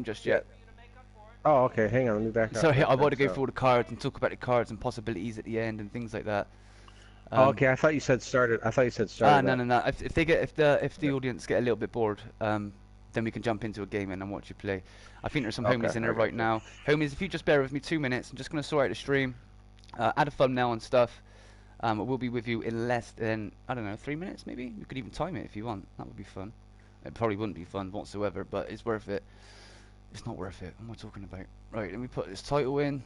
just yet. Oh, okay. Hang on. Let me back up. Sorry, I want to go So. through all the cards and talk about the cards and possibilities at the end and things like that. Oh, okay. I thought you said started. I thought you said started No, up. no, no. If the audience get a little bit bored, then we can jump into a game and watch you play. I think there's some Okay, homies in I there right gotcha. now. Homies, if you just bear with me 2 minutes, I'm just gonna sort out the stream, add a thumbnail and stuff. We'll be with you in less than, I don't know, 3 minutes maybe. You could even time it if you want. That would be fun. It probably wouldn't be fun whatsoever, but it's worth it. It's not worth it. What am I talking about? Right, let me put this title in.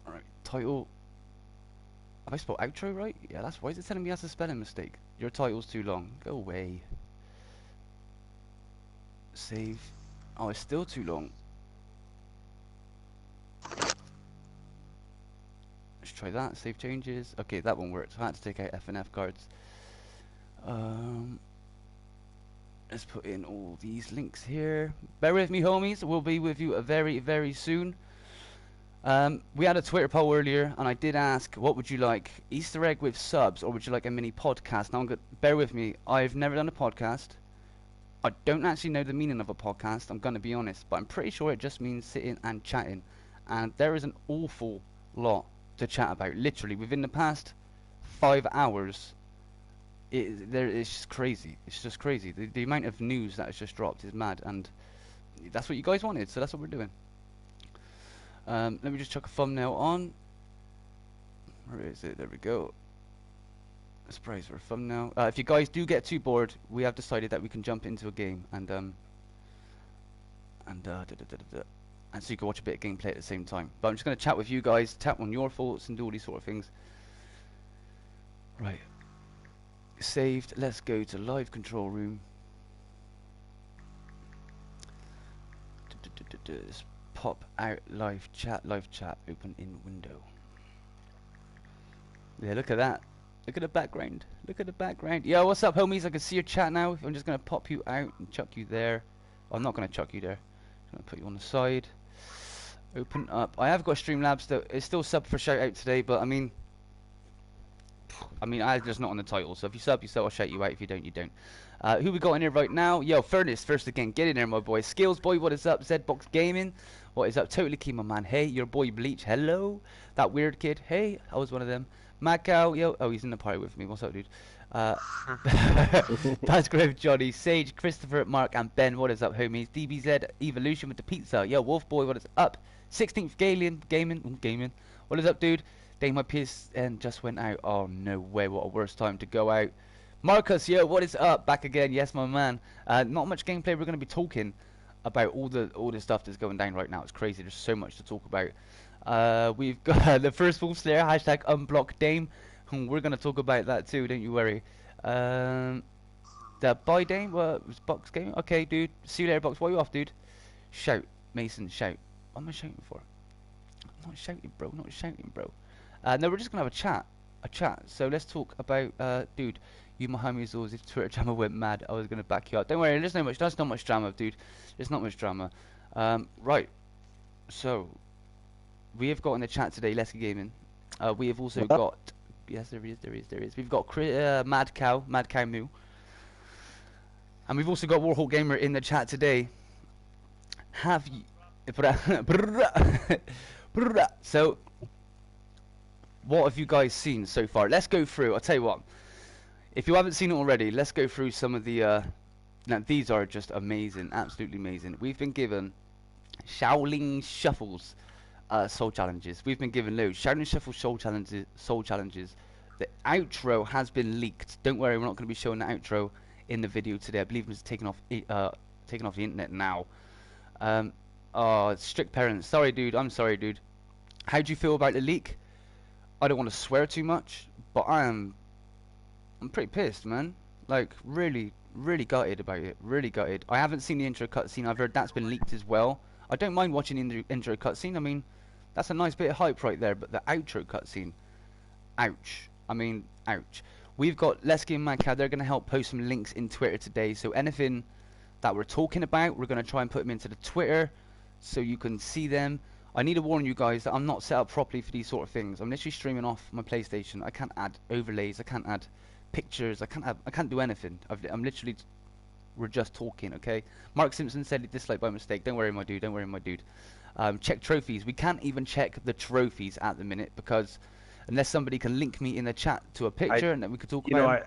Alright, title. Have I spelled outro right? Yeah, that's why is it telling me that's a spelling mistake? Your title's too long. Go away. Save. Oh, it's still too long. Let's try that. Save changes. Okay, that one worked. I had to take out F and F cards. Let's put in all these links here. Bear with me, homies. We'll be with you very, very soon. We had a Twitter poll earlier, and I did ask, what would you like? Easter egg with subs, or would you like a mini podcast? Now, bear with me. I've never done a podcast. I don't actually know the meaning of a podcast, I'm going to be honest, but I'm pretty sure it just means sitting and chatting. And there is an awful lot to chat about. Literally, within the past 5 hours, it's just crazy. It's just crazy. The amount of news that has just dropped is mad, and that's what you guys wanted, so that's what we're doing. Let me just chuck a thumbnail on. Where is it? There we go. Let's praise for a thumbnail. If you guys do get too bored, we have decided that we can jump into a game and so you can watch a bit of gameplay at the same time. But I'm just going to chat with you guys, tap on your thoughts, and do all these sort of things. Right. Saved. Let's go to live control room. Let's pop out live chat, open in window. Yeah, look at that. Look at the background. Look at the background. Yo, what's up, homies? I can see your chat now. I'm just going to pop you out and chuck you there. Well, I'm not going to chuck you there. I'm going to put you on the side. Open up. I have got Streamlabs that is still sub for shout out today, but I mean, I'm just not on the title. So if you sub, I'll shout you out. If you don't, you don't. Who we got in here right now? Yo, Furnace, first again. Get in there, my boy. Skills boy, what is up? Zbox Gaming, what is up? Totally keen, my man. Hey, your boy Bleach. Hello. That weird kid. Hey, I was one of them. Madcow, yo, oh, he's in the party with me. What's up, dude? Basgrove, Johnny, Sage, Christopher, Mark, and Ben. What is up, homies? DBZ Evolution with the pizza. Yo, Wolf Boy, what is up? 16th Gaming. What is up, dude? Dang, my PSN just went out. Oh, no way. What a worse time to go out. Marcus, yo, what is up? Back again. Yes, my man. Not much gameplay. We're going to be talking about all the stuff that's going down right now. It's crazy. There's so much to talk about. We've got the first @FullSlayer, #UnblockDame. We're going to talk about that too, don't you worry. The Bye Dame, what was Box Gaming? Okay, dude. See you later, Box. Why are you off, dude? Shout. Mason, shout. What am I shouting for? I'm not shouting, bro. Not shouting, bro. No, we're just going to have a chat. So let's talk about, dude, you Mohammed's always, if Twitter drama went mad, I was going to back you up. Don't worry, there's not much drama, dude. There's not much drama. Right. So, we have got in the chat today, Lesky Gaming. We have also got, yes, there is. We've got madcow, Mooo. And we've also got Warhawk Gamer in the chat today. Have you... So, what have you guys seen so far? Let's go through. I'll tell you what. If you haven't seen it already, let's go through some of the... now, these are just amazing. Absolutely amazing. We've been given Shaolin Shuffles soul challenges. We've been given loads. Shaolin Shuffle soul challenges. The outro has been leaked. Don't worry, we're not going to be showing the outro in the video today. I believe it's taken off the internet now. Oh, strict parents. Sorry, dude. I'm sorry, dude. How do you feel about the leak? I don't want to swear too much, but I'm pretty pissed, man. Like, really gutted about it. Really gutted. I haven't seen the intro cutscene. I've heard that's been leaked as well. I don't mind watching the intro cutscene. I mean, that's a nice bit of hype right there. But the outro cutscene, ouch. I mean, ouch. We've got Lesky and madcow. They're going to help post some links in Twitter today. So anything that we're talking about, we're going to try and put them into the Twitter so you can see them. I need to warn you guys that I'm not set up properly for these sort of things. I'm literally streaming off my PlayStation. I can't add overlays. I can't add pictures. I can't do anything. I'm literally We're just talking, okay? Mark Simpson said he disliked by mistake. Don't worry, my dude. Don't worry, my dude. Check trophies. We can't even check the trophies at the minute because unless somebody can link me in the chat to a picture and then we could talk about it.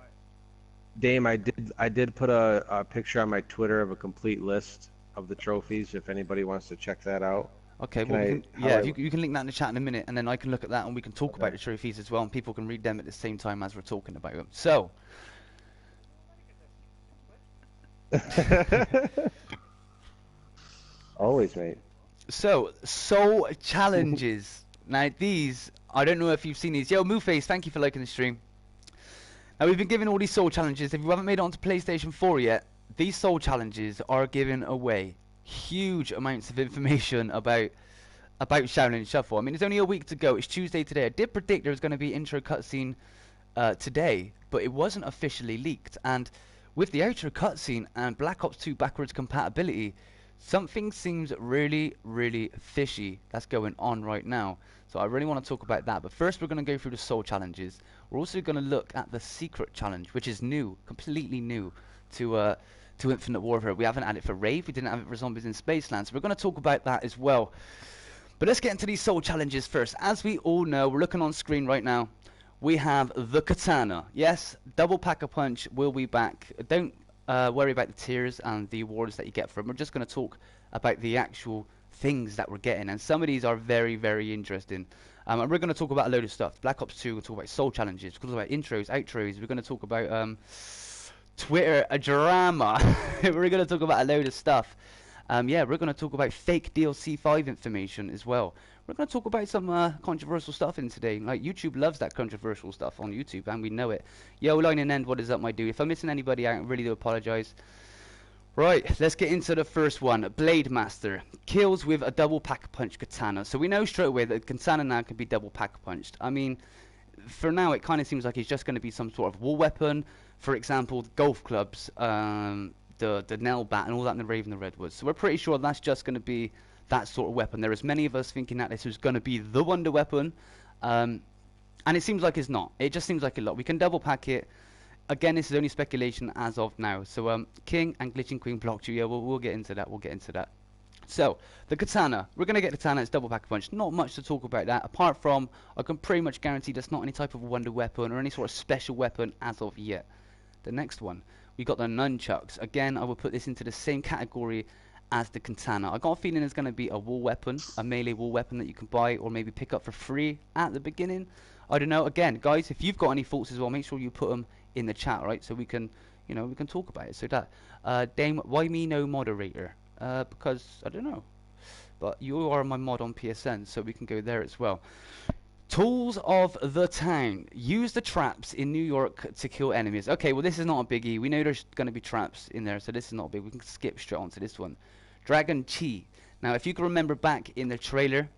Dame, I did put a picture on my Twitter of a complete list of the trophies if anybody wants to check that out. Okay, well, you can link that in the chat in a minute, and then I can look at that and we can talk about the trophies as well, and people can read them at the same time as we're talking about them. So, always, mate. So, soul challenges. Now, these, I don't know if you've seen these. Yo, Mooface, thank you for liking the stream. Now, we've been giving all these soul challenges. If you haven't made it onto PlayStation 4 yet, these soul challenges are giving away huge amounts of information about Shaolin Shuffle. I mean, it's only a week to go. It's Tuesday today. I did predict there was going to be intro cutscene today, but it wasn't officially leaked. And with the outro cutscene and Black Ops 2 backwards compatibility, something seems really, really fishy that's going on right now. So I really want to talk about that. But first, we're going to go through the soul challenges. We're also going to look at the secret challenge, which is new, completely new to Infinite Warfare. We haven't had it for Rave. We didn't have it for Zombies in Spaceland. So we're going to talk about that as well. But let's get into these soul challenges first. As we all know, we're looking on screen right now. We have the Katana. Yes, double Pack-a-Punch will be back. Don't worry about the tiers and the awards that you get from. We're just going to talk about the actual things that we're getting, and some of these are very, very interesting. And we're going to talk about a load of stuff. Black Ops 2, we'll talk about soul challenges, we're going to talk about intros, outros, we're going to talk about Twitter, a drama. We're going to talk about a load of stuff. Yeah, we're going to talk about fake DLC 5 information as well. We're going to talk about some controversial stuff in today. Like, YouTube loves that controversial stuff on YouTube, and we know it. Yo, Line and End, what is up, my dude? If I'm missing anybody out, I really do apologize. Right, let's get into the first one. Blade Master kills with a double Pack-a-Punch katana. So we know straight away that katana now can be double Pack-a-Punched. I mean, for now, it kind of seems like it's just going to be some sort of war weapon. For example, the golf clubs, the nail bat, and all that in the Raven and the Redwoods. So we're pretty sure that's just going to be that sort of weapon. There is many of us thinking that this was going to be the wonder weapon, and it seems like it's not. It just seems like a lot. We can double pack it. Again, this is only speculation as of now. So King and Glitching Queen blocked you. Yeah, we'll get into that. We'll get into that. So the katana, we're going to get the katana. It's double Pack-a-Punch. Not much to talk about that, apart from I can pretty much guarantee that's not any type of wonder weapon or any sort of special weapon as of yet. The next one, we got the nunchucks. Again, I will put this into the same category as the katana. I got a feeling it's going to be a wall weapon, a melee wall weapon that you can buy or maybe pick up for free at the beginning. I don't know. Again, guys, if you've got any thoughts as well, make sure you put them in the chat, right? So we can, you know, we can talk about it. So that, Dame, why me no moderator? Because I don't know, but you are my mod on PSN, so we can go there as well. Tools of the town. Use the traps in New York to kill enemies. Okay, well, this is not a biggie. We know there's going to be traps in there, so this is not big. We can skip straight on to this one. Dragon Chi. Now, if you can remember back in the trailer,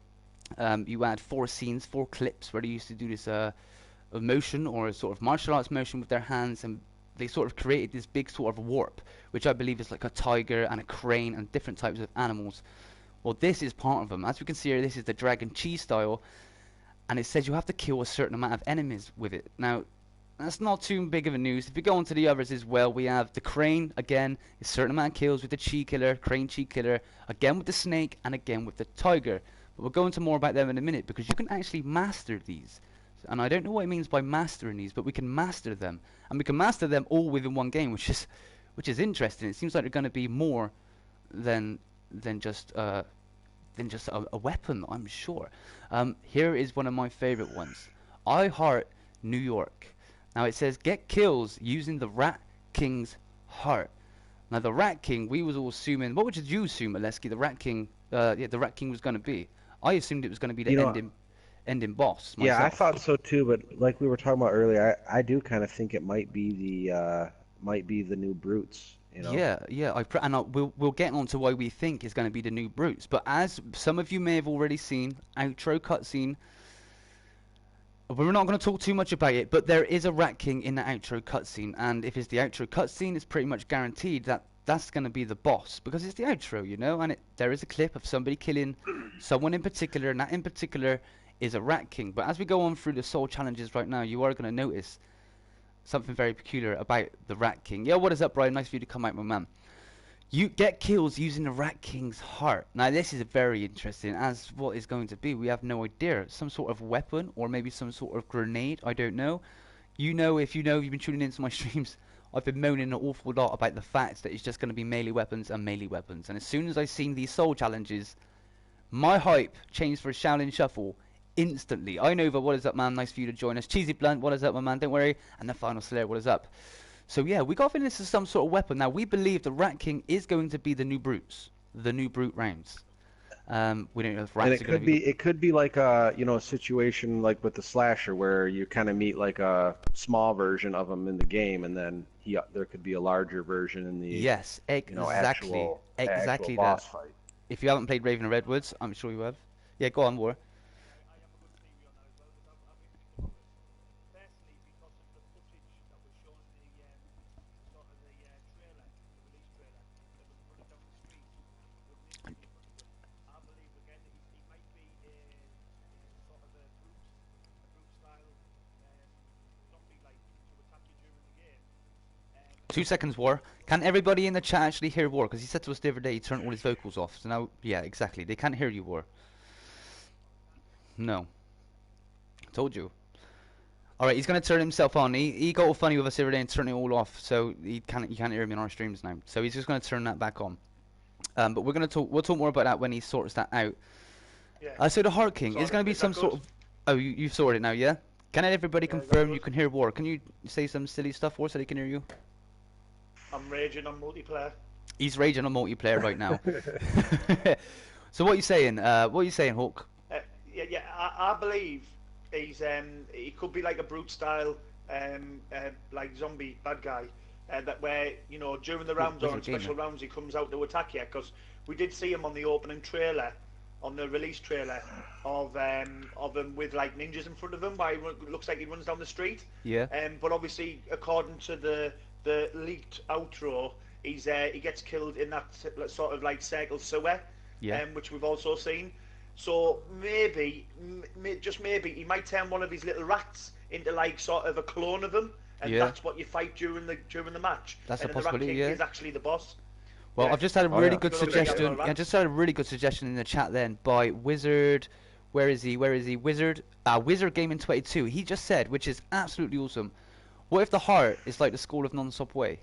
you had 4 scenes, 4 clips where they used to do this a motion or a sort of martial arts motion with their hands, and they sort of created this big sort of warp, which I believe is like a tiger and a crane and different types of animals. Well, this is part of them. As we can see here, this is the Dragon Chi style, and it says you have to kill a certain amount of enemies with it. Now, that's not too big of a news. If we go on to the others as well, we have the crane, again, a certain amount of kills with the Chi Killer, Crane Chi Killer, again with the snake, and again with the tiger. But we'll go into more about them in a minute, because you can actually master these. And I don't know what it means by mastering these, but we can master them. And we can master them all within one game, which is interesting. It seems like they're going to be more than just a weapon, I'm sure. Here is one of my favorite ones. I Heart New York. Now it says get kills using the Rat King's heart. Now the Rat King, we was all assuming, what did you assume, Lesky, the Rat King, the Rat King was going to be? I assumed it was going to be the ending boss myself. Yeah, I thought so too, but like we were talking about earlier, I do kind of think it might be the new Brutes. You know? Yeah. We'll get on to why we think is going to be the new Brutes. But as some of you may have already seen, outro cutscene. We're not going to talk too much about it, but there is a Rat King in the outro cutscene, and if it's the outro cutscene, it's pretty much guaranteed that that's going to be the boss, because it's the outro, you know. And there is a clip of somebody killing someone in particular, and that in particular is a Rat King. But as we go on through the soul challenges right now, you are going to notice something very peculiar about the Rat King. Yeah, what is up, Brian? Nice of you to come out, my man. You get kills using the Rat King's heart. Now, this is very interesting, as what is going to be. We have no idea. Some sort of weapon, or maybe some sort of grenade. I don't know. You know, if you've been tuning into my streams, I've been moaning an awful lot about the fact that it's just going to be melee weapons and melee weapons. And as soon as I seen these soul challenges, my hype changed for Shaolin Shuffle instantly. I know, but what is up, man? Nice for you to join us. Cheesy Blunt, what is up, my man? Don't worry. And the Final Slayer, what is up? So yeah, we got to this as some sort of weapon. Now, we believe the Rat King is going to be the new brutes, the new brute rounds. We don't know if rats and it could be it could be like a a situation like with the slasher where you kind of meet like a small version of him in the game, and then there could be a larger version in the exactly actual boss fight. If you haven't played Raven or Redwoods, I'm sure you have. Yeah, go on, War. Two seconds, War. Can everybody in the chat actually hear War? Because he said to us the other day he turned all his vocals off. So now, yeah, exactly. They can't hear you, War. No. Told you. Alright, he's going to turn himself on. He got all funny with us the other day and turned it all off. So you can't hear him in our streams now. So he's just going to turn that back on. But we'll talk more about that when he sorts that out. Yeah. So the Heart King is going to be some sort of... Oh, you've sorted it now, yeah? Can everybody confirm you can hear War? Can you say some silly stuff, War, so they can hear you? I'm raging on multiplayer. He's raging on multiplayer right now. So what are you saying? Hawk? I believe he's he could be like a brute style, like zombie bad guy, that where during the rounds or in special rounds he comes out to attack you. Because we did see him on the opening trailer, on the release trailer of him with like ninjas in front of him, where he looks like he runs down the street. Yeah. But obviously, according to the leaked outro, he gets killed in that sort of like circle sewer, which we've also seen. So maybe, just maybe, he might turn one of his little rats into like sort of a clone of him, and that's what you fight during the match. That's a the possibility. Rat King is actually the boss. Well, I've just had a really good suggestion. I just had a really good suggestion in the chat then by Wizard. Where is he? Wizard. Wizard Gaming 22. He just said, which is absolutely awesome. What if the heart is like the School of Non-Stop Way?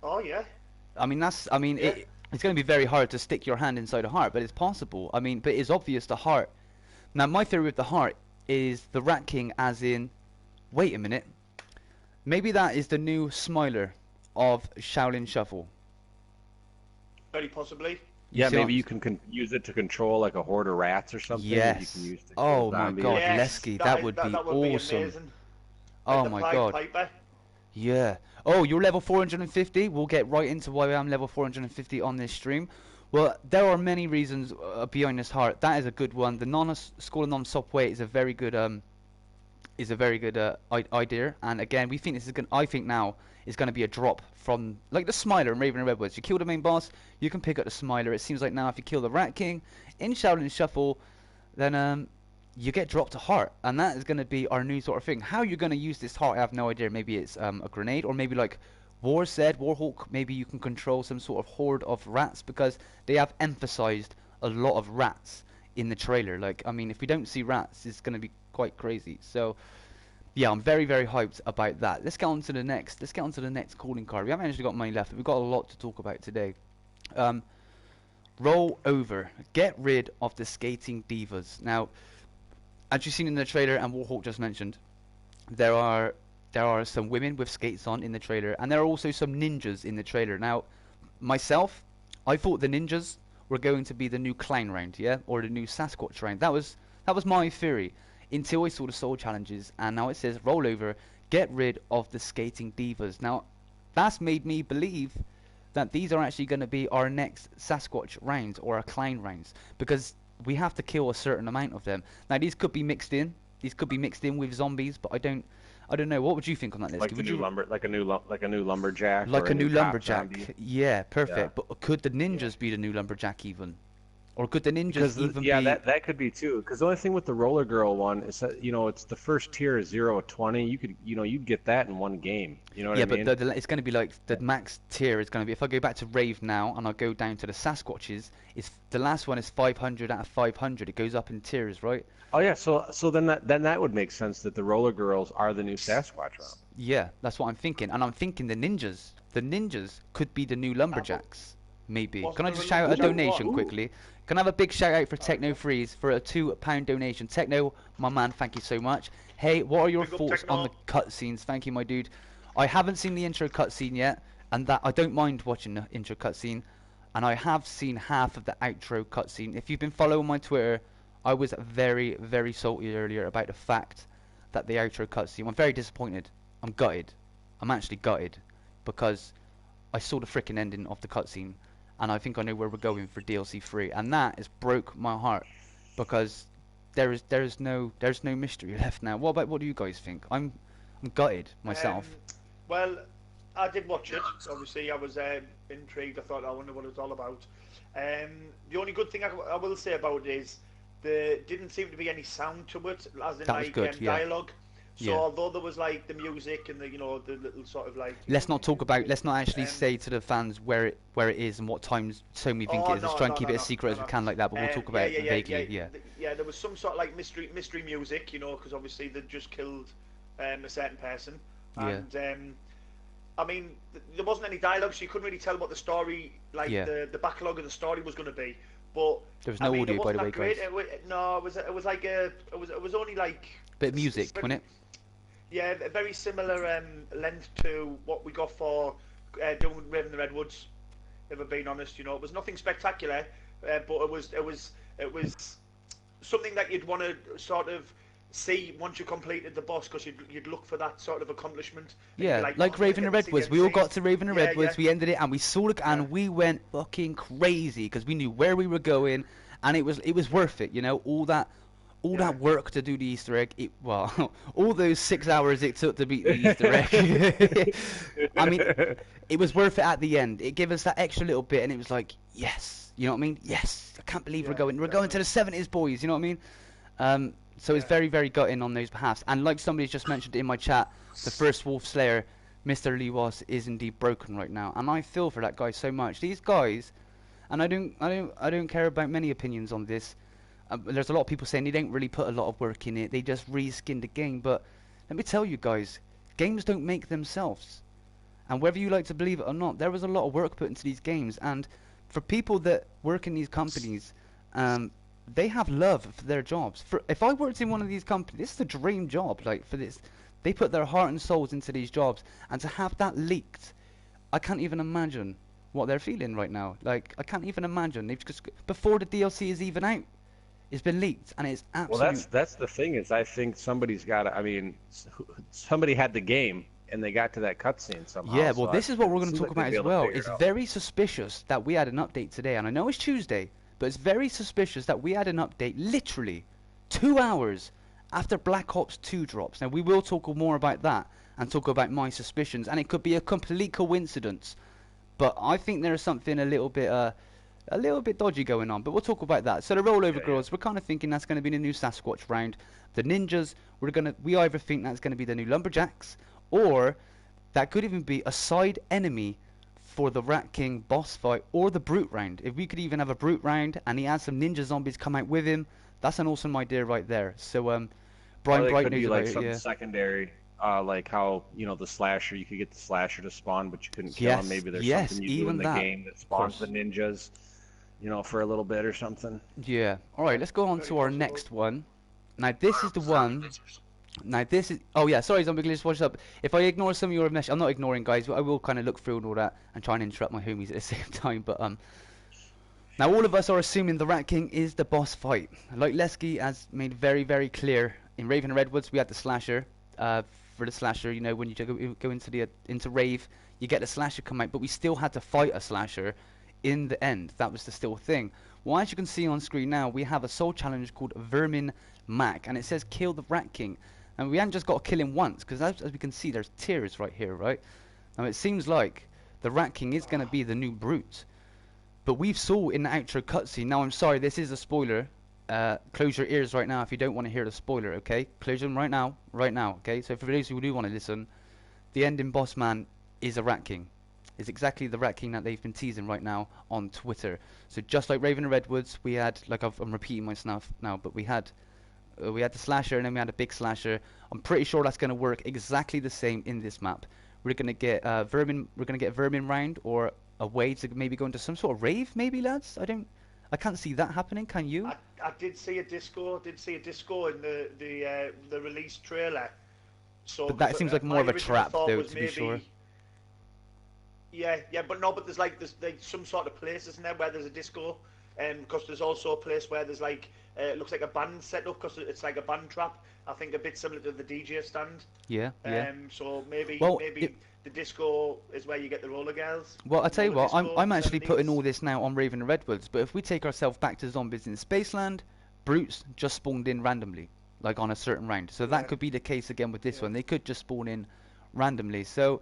Oh yeah. I mean it's going to be very hard to stick your hand inside a heart, but it's possible. I mean, but it's obvious the heart. Now, my theory with the heart is the Rat King, as in, wait a minute, maybe that is the new Smiler of Shaolin Shuffle. Very possibly. Yeah, maybe you can use it to control like a horde of rats or something. Yes. You can use to oh my zombies. God, Yes, Lesky, that would be awesome. amazing. Oh Like the my Pied God. Piper. Yeah. Oh, you're level 450. We'll get right into why I'm level 450 on this stream. Well, there are many reasons behind this heart. That is a good one. The School of Non-Stop Way is a very good idea. And again, we think this is I think now is going to be a drop from like the Smiler in Raven and Redwoods. You kill the main boss, you can pick up the Smiler. It seems like now if you kill the Rat King in Shaolin Shuffle, then you get dropped a heart, and that is going to be our new sort of thing. How you're going to use this heart, I have no idea. Maybe it's a grenade, or maybe like Warhawk, maybe you can control some sort of horde of rats, because they have emphasized a lot of rats in the trailer. Like, I mean, if we don't see rats, it's going to be quite crazy. So yeah, I'm very, very hyped about that. Let's get on to the next. Let's get on to the next calling card. We haven't actually got money left, but we've got a lot to talk about today. Roll over. Get rid of the skating divas. Now, as you've seen in the trailer, and Warhawk just mentioned, there are some women with skates on in the trailer, and there are also some ninjas in the trailer. Now, myself, I thought the ninjas were going to be the new clown round, yeah, or the new Sasquatch round. That was my theory until I saw the soul challenges, and now it says roll over, get rid of the skating divas. Now, that's made me believe that these are actually going to be our next Sasquatch rounds or our clown rounds, because we have to kill a certain amount of them. Now, these could be mixed in. These could be mixed in with zombies, but I don't know. What would you think on that list? Like a new lumberjack. Like or a new cop lumberjack. zombie. Yeah, perfect. Yeah. But could the ninjas be the new lumberjack even? Or could the ninjas Because even yeah, be... that could be too. Because the only thing with the Roller Girl one is that it's the first tier is 0 to 20. You could you'd get that in one game. You know what I mean? Yeah, but it's going to be like the max tier is going to be, if I go back to Rave now and I go down to the Sasquatches, the last one is 500 out of 500. It goes up in tiers, right? Oh yeah, so then that would make sense that the Roller Girls are the new Sasquatch round. Yeah, that's what I'm thinking, and I'm thinking the ninjas could be the new lumberjacks, maybe. Can I just shout out a donation quickly? Can I have a big shout out for Techno Freeze for a £2 donation? Techno, my man, thank you so much. Hey, what are your thoughts on the cutscenes? Thank you, my dude. I haven't seen the intro cutscene yet, and that I don't mind watching the intro cutscene, and I have seen half of the outro cutscene. If you've been following my Twitter, I was very, very salty earlier about the fact that the outro cutscene. I'm very disappointed. I'm gutted. I'm actually gutted because I saw the freaking ending of the cutscene, and I think I know where we're going for DLC 3, and that has broke my heart because there's no mystery left now. What do you guys think? I'm gutted myself. Well, I did watch it. Obviously, I was intrigued. I thought, I wonder what it's all about. The only good thing I will say about it is there didn't seem to be any sound to it, as in like dialogue. So although there was like the music and the the little sort of like. Let's not actually say to the fans where it is and what times so many think it is. Let's try and keep it as secret as we can like that. But we'll talk about it vaguely. Yeah, there was some sort of like mystery music, because obviously they just killed a certain person. And I mean, there wasn't any dialogue, so you couldn't really tell what the story, the backlog of the story was going to be. But there was no audio, by the way, guys. No, it was like it was only like bit of music, wasn't it? Yeah, a very similar length to what we got for doing Raven the Redwoods. If I'm being honest, it was nothing spectacular, but it was something that you'd want to sort of see once you completed the boss, because you'd look for that sort of accomplishment. Yeah, like Raven the Redwoods. We all got to Raven the Redwoods. We ended it, and we saw it, and we went fucking crazy because we knew where we were going, and it was worth it. All that work to do the Easter egg, all those 6 hours it took to beat the Easter egg. I mean, it was worth it at the end. It gave us that extra little bit, and it was like, yes, you know what I mean? Yes, I can't believe we're going to the 70s, boys. You know what I mean? So it's very, very gutting on those behalfs. And like somebody's just mentioned in my chat, the first Wolf Slayer, Mr. Lewas, is indeed broken right now, and I feel for that guy so much. These guys, and I don't care about many opinions on this. There's a lot of people saying they don't really put a lot of work in it. They just reskin the game. But let me tell you guys, games don't make themselves. And whether you like to believe it or not, there was a lot of work put into these games. And for people that work in these companies, they have love for their jobs. If I worked in one of these companies, this is a dream job. Like for this, they put their heart and souls into these jobs. And to have that leaked, I can't even imagine what they're feeling right now. Like I can't even imagine. They've just before the DLC is even out. It's been leaked, and it's absolutely... Well, that's the thing is I think somebody's got to... I mean, somebody had the game, and they got to that cutscene somehow. Yeah, well, this is what we're going to talk about as well. It's very suspicious that we had an update today, and I know it's Tuesday, but it's very suspicious that we had an update literally 2 hours after Black Ops 2 drops. Now, we will talk more about that and talk about my suspicions, and it could be a complete coincidence, but I think there is something a little bit dodgy going on, but we'll talk about that. So the rollover girls, we're kind of thinking that's going to be the new Sasquatch round. The ninjas, we either think that's going to be the new lumberjacks, or that could even be a side enemy for the Rat King boss fight, or the brute round. If we could even have a brute round and he has some ninja zombies come out with him, that's an awesome idea right there. So Brian Bright knows about it. Something secondary. Like how the slasher, you could get the slasher to spawn, but you couldn't kill him. Maybe there's something you do in the game that spawns the ninjas. For a little bit or something. Yeah. All right, let's go on to our next one. Now, this is the one. Now, this is... Oh, yeah, sorry, Zombie, just watch up. If I ignore some of your messages... I'm not ignoring, guys, but I will kind of look through and all that and try and interrupt my homies at the same time. But, now, all of us are assuming the Rat King is the boss fight. Like Lesky has made very, very clear. In Raven and Redwoods, we had the slasher. For the slasher, when you go into Rave, you get the slasher come out. But we still had to fight a slasher in the end. That was the still thing. Well, as you can see on screen now, we have a soul challenge called Vermin Mac, and it says kill the Rat King, and we haven't just got to kill him once, because as we can see, there's tiers right here, right? Now it seems like the Rat King is going to be the new brute. But we've saw in the outro cutscene. Now I'm sorry, this is a spoiler. Close your ears right now if you don't want to hear the spoiler, okay? Close them right now, okay? So for those who do want to listen, the ending boss man is a Rat King. It's exactly the Rat King that they've been teasing right now on Twitter. So just like Raven and Redwoods, we had, like I'm repeating myself now, but we had the slasher and then we had a big slasher. I'm pretty sure that's going to work exactly the same in this map. We're going to get vermin. We're going to get vermin round or a way to maybe go into some sort of rave, maybe, lads. I can't see that happening. Can you? I did see a disco. In the release trailer. So, but that seems like more of a trap, though, to be sure. Yeah, but there's like some sort of places in there where there's a disco, because there's also a place where there's like it looks like a band set up because it's like a band trap. I think a bit similar to the DJ stand. Yeah. So maybe the disco is where you get the roller girls. Well, I tell you what, I'm actually putting all this now on Raven and Redwoods. But if we take ourselves back to Zombies in Spaceland, brutes just spawned in randomly, like on a certain round. So that could be the case again with this one. They could just spawn in randomly. So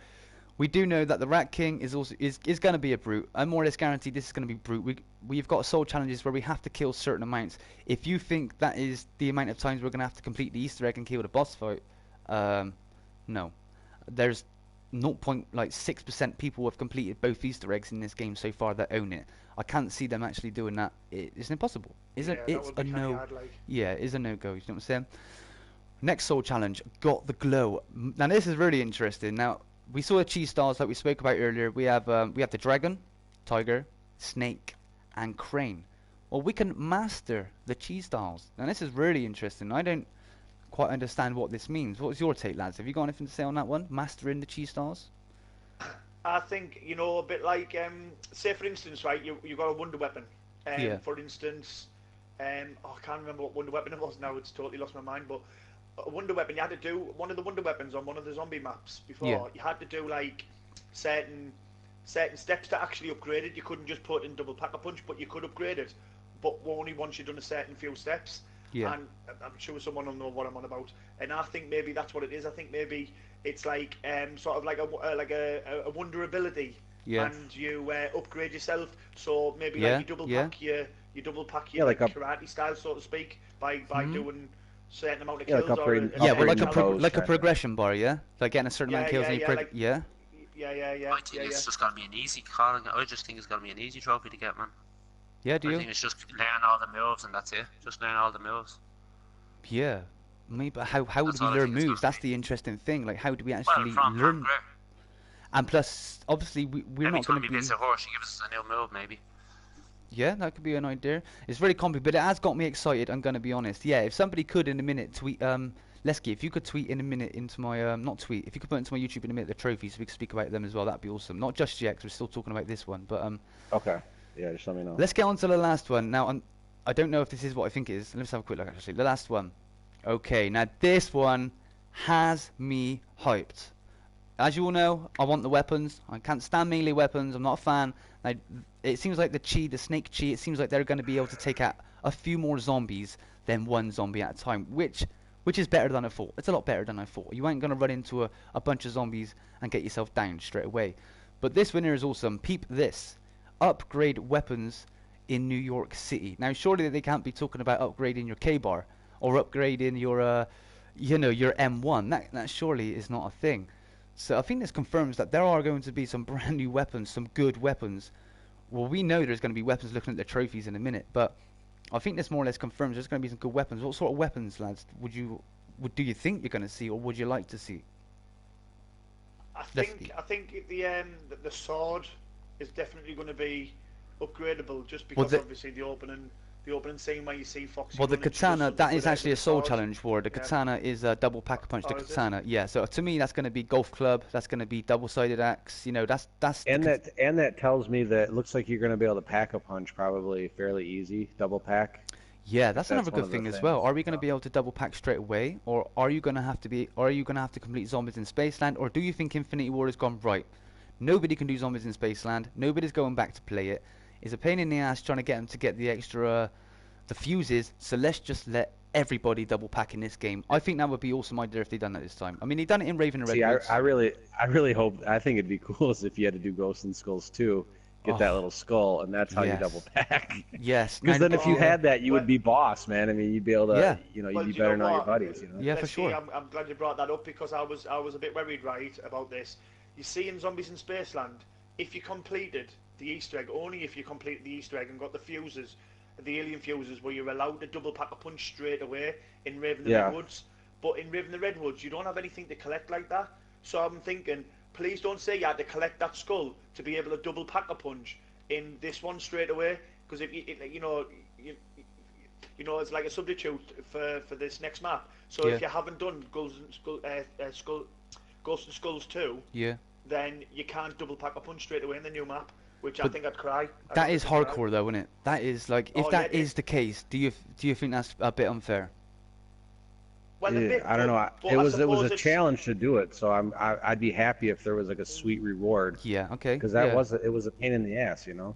we do know that the Rat King is also is going to be a brute. I'm more or less guaranteed this is going to be brute. We've got soul challenges where we have to kill certain amounts. If you think that is the amount of times we're going to have to complete the Easter egg and kill the boss fight, no. There's 0.6% people who have completed both Easter eggs in this game so far that own it. I can't see them actually doing that. It's impossible. It's a no. Hard, like. Yeah, it's a no-go. You know what I'm saying? Next soul challenge, got the glow. Now this is really interesting. Now we saw the cheese stars like we spoke about earlier. We have the dragon, tiger, snake, and crane. Well, we can master the cheese stars. Now this is really interesting. I don't quite understand what this means. What's your take, lads? Have you got anything to say on that one? Mastering the cheese stars? I think, a bit like, say for instance, right, you got a wonder weapon. For instance, I can't remember what wonder weapon it was now. It's totally lost my mind. But a wonder weapon, you had to do one of the wonder weapons on one of the zombie maps before. Yeah. You had to do like certain steps to actually upgrade it. You couldn't just put it in double pack-a-punch, but you could upgrade it. But only once you'd done a certain few steps. Yeah. And I'm sure someone will know what I'm on about. And I think maybe that's what it is. I think maybe it's like sort of like a wonder ability. Yeah. And you upgrade yourself. So maybe like you double pack your like karate style, so to speak, by doing certain amount of kills. Like a progression bar, yeah? Like getting a certain amount of kills and Yeah. I think it's just gonna be an easy call. I just think it's gonna be an easy trophy to get, man. Yeah, do you? I think it's just learn all the moves and that's it. Just learn all the moves. Yeah. Maybe how would we learn moves? That's the interesting thing. Like, how do we actually learn? And plus, obviously, we're not going to be... Every time we beat a horse, she gives us a new move, maybe. Yeah, that could be an idea. It's very complicated, but it has got me excited, I'm going to be honest. Yeah, if somebody could in a minute tweet... Lesky, if you could tweet in a minute into my... not tweet, if you could put into my YouTube in a minute the trophies so we could speak about them as well, that'd be awesome. Not just yet, because we're still talking about this one, but... Okay. Yeah, just let me know. Let's get on to the last one. Now, I don't know if this is what I think it is. Let's have a quick look, actually. The last one. Okay, now this one has me hyped. As you all know, I want the weapons. I can't stand melee weapons. I'm not a fan. It seems like the snake chi, it seems like they're going to be able to take out a few more zombies than one zombie at a time, which is better than I thought. It's a lot better than I thought. You ain't going to run into a bunch of zombies and get yourself down straight away. But this winner is awesome. Peep this. Upgrade weapons in New York City. Now, surely they can't be talking about upgrading your K-bar or upgrading your, your M1. That surely is not a thing. So I think this confirms that there are going to be some brand new weapons, some good weapons. Well, we know there's going to be weapons looking at the trophies in a minute, but I think this more or less confirms there's going to be some good weapons. What sort of weapons, lads, do you think you're going to see, or would you like to see? I think the sword is definitely going to be upgradable, just because obviously the opening scene where you see Foxy. Well, the katana, that is actually a soul challenge for it. The katana is a double pack-a-punch. The katana, yeah. So to me, that's going to be golf club. That's going to be double-sided axe. That's. And that tells me that it looks like you're going to be able to pack-a-punch probably fairly easy, double pack. Yeah, that's another good thing as well. Are we going to be able to double pack straight away, or are you going to have to complete Zombies in Spaceland, or do you think Infinity Ward has gone right? Nobody can do Zombies in Spaceland. Nobody's going back to play it. It's a pain in the ass trying to get them to get the extra, the fuses. So let's just let everybody double pack in this game. I think that would be an awesome idea if they done that this time. I mean, they done it in Raven and Redwoods. I really hope. I think it'd be cool if you had to do Ghosts and Skulls too, get that little skull, and that's how you double pack. Yes. Because then if you had that, you would be boss, man. I mean, you'd be able to, you know, you'd be better than all your buddies, you know? Yeah, for sure. I'm glad you brought that up, because I was a bit worried, right, about this. You see, in Zombies in Spaceland, if you completed the Easter egg, only if you completed the Easter egg and got the fuses, the alien fuses, where you're allowed to double pack a punch straight away in Raven the Redwoods. But in Raven the Redwoods, you don't have anything to collect like that. So I'm thinking, please don't say you had to collect that skull to be able to double pack a punch in this one straight away, because if you know, it's like a substitute for this next map. So if you haven't done Ghosts and Skulls 2, then you can't double pack a punch straight away in the new map, which I think I'd cry. That is hardcore though, isn't it? That is like, if that is the case, do you think that's a bit unfair? Well, I don't know. It was a challenge to do it, so I'd be happy if there was like a sweet reward. Yeah. Okay. Because that was it was a pain in the ass, you know.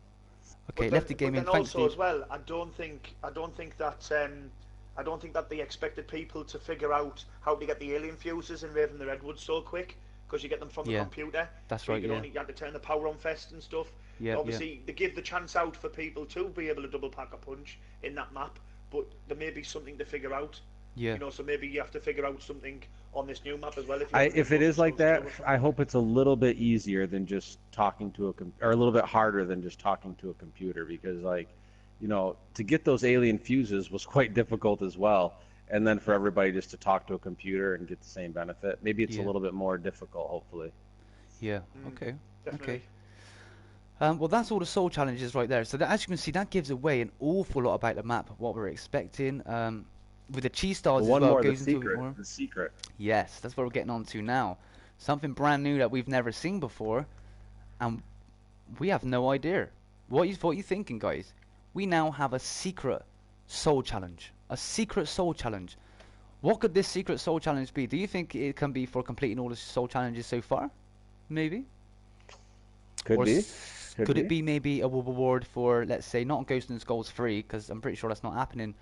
Okay, Lefty Gaming. But then also as well, I don't think that they expected people to figure out how to get the alien fuses in Raven the Redwoods so quick, because you get them from the computer. That's right. You had to turn the power on first and stuff. Yeah. Obviously, they give the chance out for people to be able to double pack a punch in that map, but there may be something to figure out. Yeah. You know, so maybe you have to figure out something on this new map as well. If it is like that, I hope it's a little bit easier than just talking to or a little bit harder than just talking to a computer, because, like, you know, to get those alien fuses was quite difficult as well. And then for everybody just to talk to a computer and get the same benefit, maybe it's a little bit more difficult, hopefully. Yeah. Okay. Definitely. Okay. Well, that's all the soul challenges right there. So that, as you can see, that gives away an awful lot about the map, what we're expecting. With the cheese stars as well, goes into more. The secret. Yes, that's what we're getting on to now. Something brand new that we've never seen before, and we have no idea. What you thinking, guys? We now have a secret soul challenge. A secret soul challenge. What could this secret soul challenge be? Do you think it can be for completing all the soul challenges so far? Maybe. Could be. Could it be maybe a reward for, let's say, not Ghosts and Skulls 3, because I'm pretty sure that's not happening.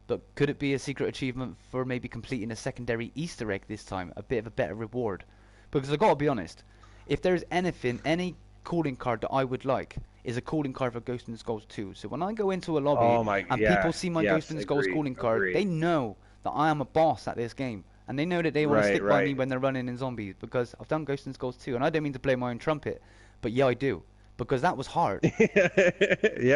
But could it be a secret achievement for maybe completing a secondary Easter egg this time? A bit of a better reward. Because I've got to be honest, if there's anything, any calling card that I would like, is a calling card for Ghosts and Skulls 2. So when I go into a lobby and people see my Ghosts and Skulls calling card, they know that I am a boss at this game. And they know that they want to stick by me when they're running in zombies. Because I've done Ghosts and Skulls 2. And I don't mean to blow my own trumpet, but yeah, I do. Because that was hard. Yeah,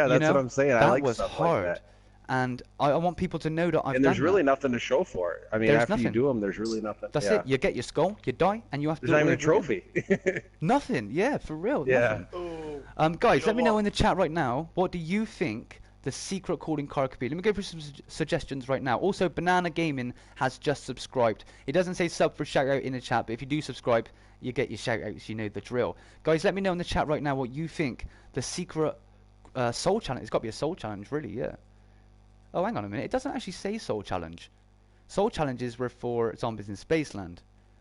that's what I'm saying. That I like was stuff hard. like that. And I want people to know that I've done that. And there's really nothing to show for it. I mean, there's after nothing. you do them, there's really nothing. That's it. You get your skull, you die, and you have to There's do not it even a over again. trophy. Nothing. Yeah, for real. Yeah. Nothing. Guys, let me know in the chat right now, what do you think the secret calling card could be? Let me go through some suggestions right now. Also, Banana Gaming has just subscribed. It doesn't say sub for shout out in the chat, but if you do subscribe, you get your shout outs. You know the drill. Guys, let me know in the chat right now what you think the secret soul challenge. It's got to be a soul challenge, really. Yeah. Oh, hang on a minute. It doesn't actually say soul challenge. Soul challenges were for Zombies in Spaceland,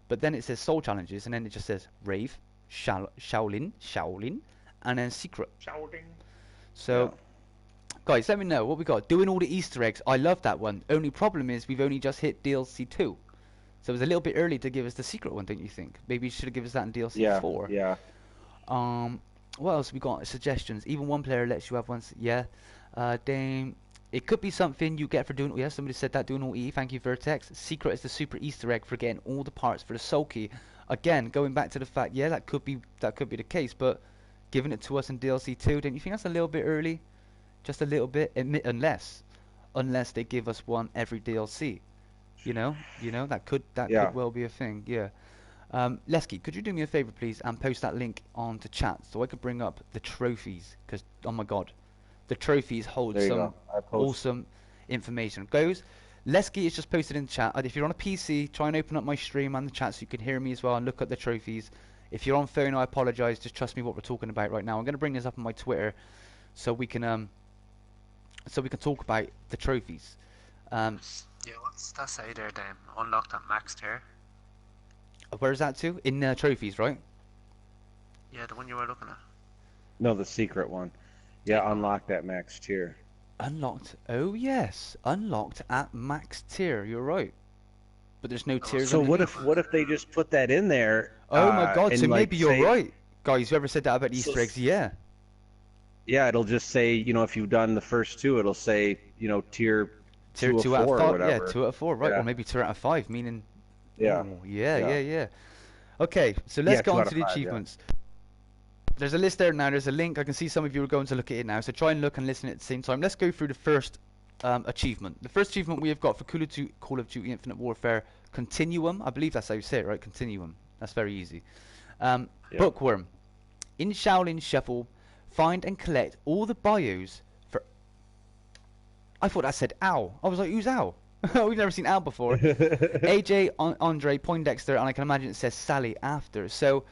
but then it says soul challenges, and then it just says rave, Shaolin, and then secret. Shaolin. So, guys, let me know what we got. Doing all the Easter eggs. I love that one. Only problem is we've only just hit DLC 2, so it was a little bit early to give us the secret one, don't you think? Maybe you should have given us that in DLC 4. Yeah. What else we got? Suggestions. Even one player lets you have one. Yeah. Dame. It could be something you get for doing. Yeah, somebody said that, doing all E. Thank you, Vertex. Secret is the super Easter egg for getting all the parts for the soul key. Again, going back to the fact, yeah, that could be the case, but giving it to us in DLC 2, don't you think that's a little bit early? Just a little bit, unless they give us one every DLC. You know, that could well be a thing. Yeah. Lesky, could you do me a favor, please, and post that link onto chat so I could bring up the trophies? Because oh my god. The trophies hold some awesome information. Goes, Lesky is just posted in the chat. If you're on a PC, try and open up my stream and the chat so you can hear me as well and look at the trophies. If you're on phone, I apologize. Just trust me what we're talking about right now. I'm going to bring this up on my Twitter so we can talk about the trophies. Yeah, what's that say there, Dan? Unlocked at max tier. Where is that to? In trophies, right? Yeah, the one you were looking at. No, the secret one. Yeah, unlocked at max tier. Unlocked. Oh yes, unlocked at max tier. You're right. But there's no tiers. So what if they just put that in there? Oh my god! So maybe you're right, guys. Whoever said that about Easter eggs, yeah. Yeah, it'll just say, you know, if you've done the first two, it'll say, you know, tier Tier 2 2 of out 4 of or 5. whatever. Yeah, 2 out of 4, right? Yeah. Or maybe 2 out of 5, meaning. Yeah. Ooh, yeah, Yeah. yeah, yeah. Okay, so let's Yeah, go 2 on out to of the 5, achievements. There's a list there now. There's a link. I can see some of you are going to look at it now. So try and look and listen at the same time. Let's go through the first achievement. The first achievement we have got for Call of Duty Infinite Warfare Continuum. I believe that's how you say it, right? Continuum. That's very easy. Bookworm. In Shaolin Shuffle, find and collect all the bios for... I thought that said Ow. I was like, who's Ow? We've never seen Ow before. AJ, Andre, Poindexter, and I can imagine it says Sally after. So...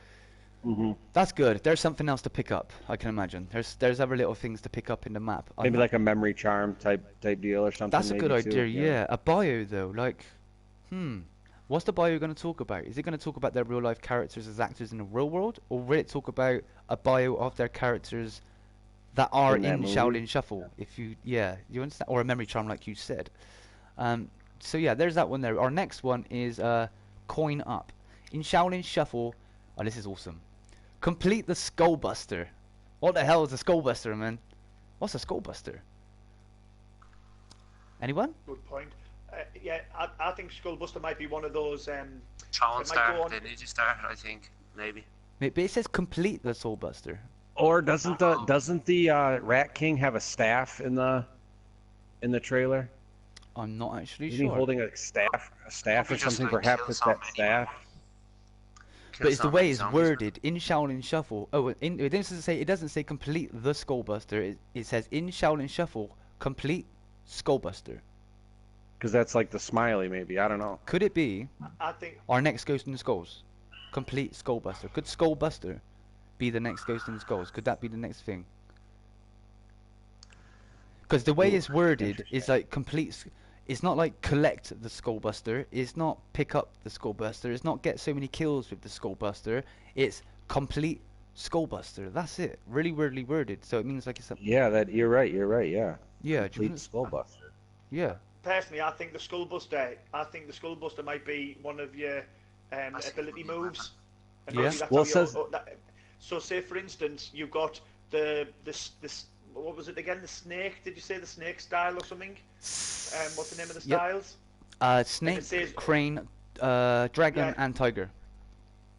That's good. There's something else to pick up, I can imagine. There's other little things to pick up in the map. Maybe like a memory charm type deal or something. That's a good idea, too. yeah. A bio, though, like... What's the bio going to talk about? Is it going to talk about their real-life characters as actors in the real world? Or will it talk about a bio of their characters that are in Shaolin Shuffle? If you... Yeah, you understand? Or a memory charm, like you said. So, yeah, there's that one there. Our next one is Coin Up. In Shaolin Shuffle... Oh, this is awesome. Complete the Skullbuster. What the hell is a Skullbuster, man? What's a Skullbuster? Anyone? Good point. Yeah, I think Skullbuster might be one of those. Shaolin Star, they need to start, I think, maybe. But it says complete the Skullbuster. Or doesn't the Rat King have a staff in the trailer? I'm not actually Isn't sure. he holding a staff or something? Perhaps it's that staff. But it's the way it's worded in Shaolin Shuffle. Oh, it doesn't say complete the Skullbuster. It says in Shaolin Shuffle complete Skullbuster. Because that's like the smiley, maybe. I don't know. Could it be I think our next Ghost in the Skulls? Complete Skullbuster. Could Skullbuster be the next Ghost in the Skulls? Could that be the next thing? Because the way it's worded is like complete. It's not like collect the Skullbuster. It's not pick up the Skullbuster. It's not get so many kills with the Skullbuster. It's complete Skullbuster. That's it. Really weirdly worded. So it means like it's a... Yeah, you're right. Yeah. Yeah. Complete Skullbuster. Yeah. Personally, I think the Skullbuster might be one of your ability moves. And Yeah. maybe that's Well, how so say for instance, you've got this what was it again? The snake? Did you say the snake style or something? What's the name of the styles? Snake, says, crane, dragon, yeah. and tiger.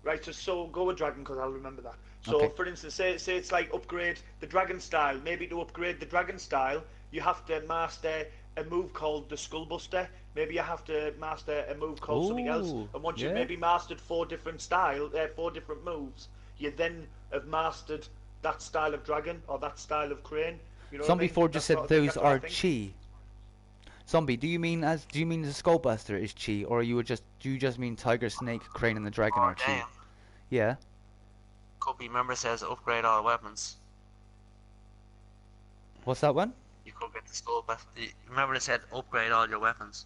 Right, so go with dragon because I'll remember that. So Okay. for instance, say it's like upgrade the dragon style. Maybe to upgrade the dragon style, you have to master a move called the Skullbuster. Maybe you have to master a move called something else. Ooh, And once yeah. you've maybe mastered 4 different moves, you then have mastered that style of dragon or that style of crane. You know what I mean? Zombie4 just said That's those what I are think. chi. Zombie, do you mean the Skullbuster is chi, or do you just mean tiger, snake, crane, and the dragon are chi? Damn. Yeah. Could be, remember it says upgrade all weapons. What's that one? You could get the Skullbuster. Remember it said upgrade all your weapons.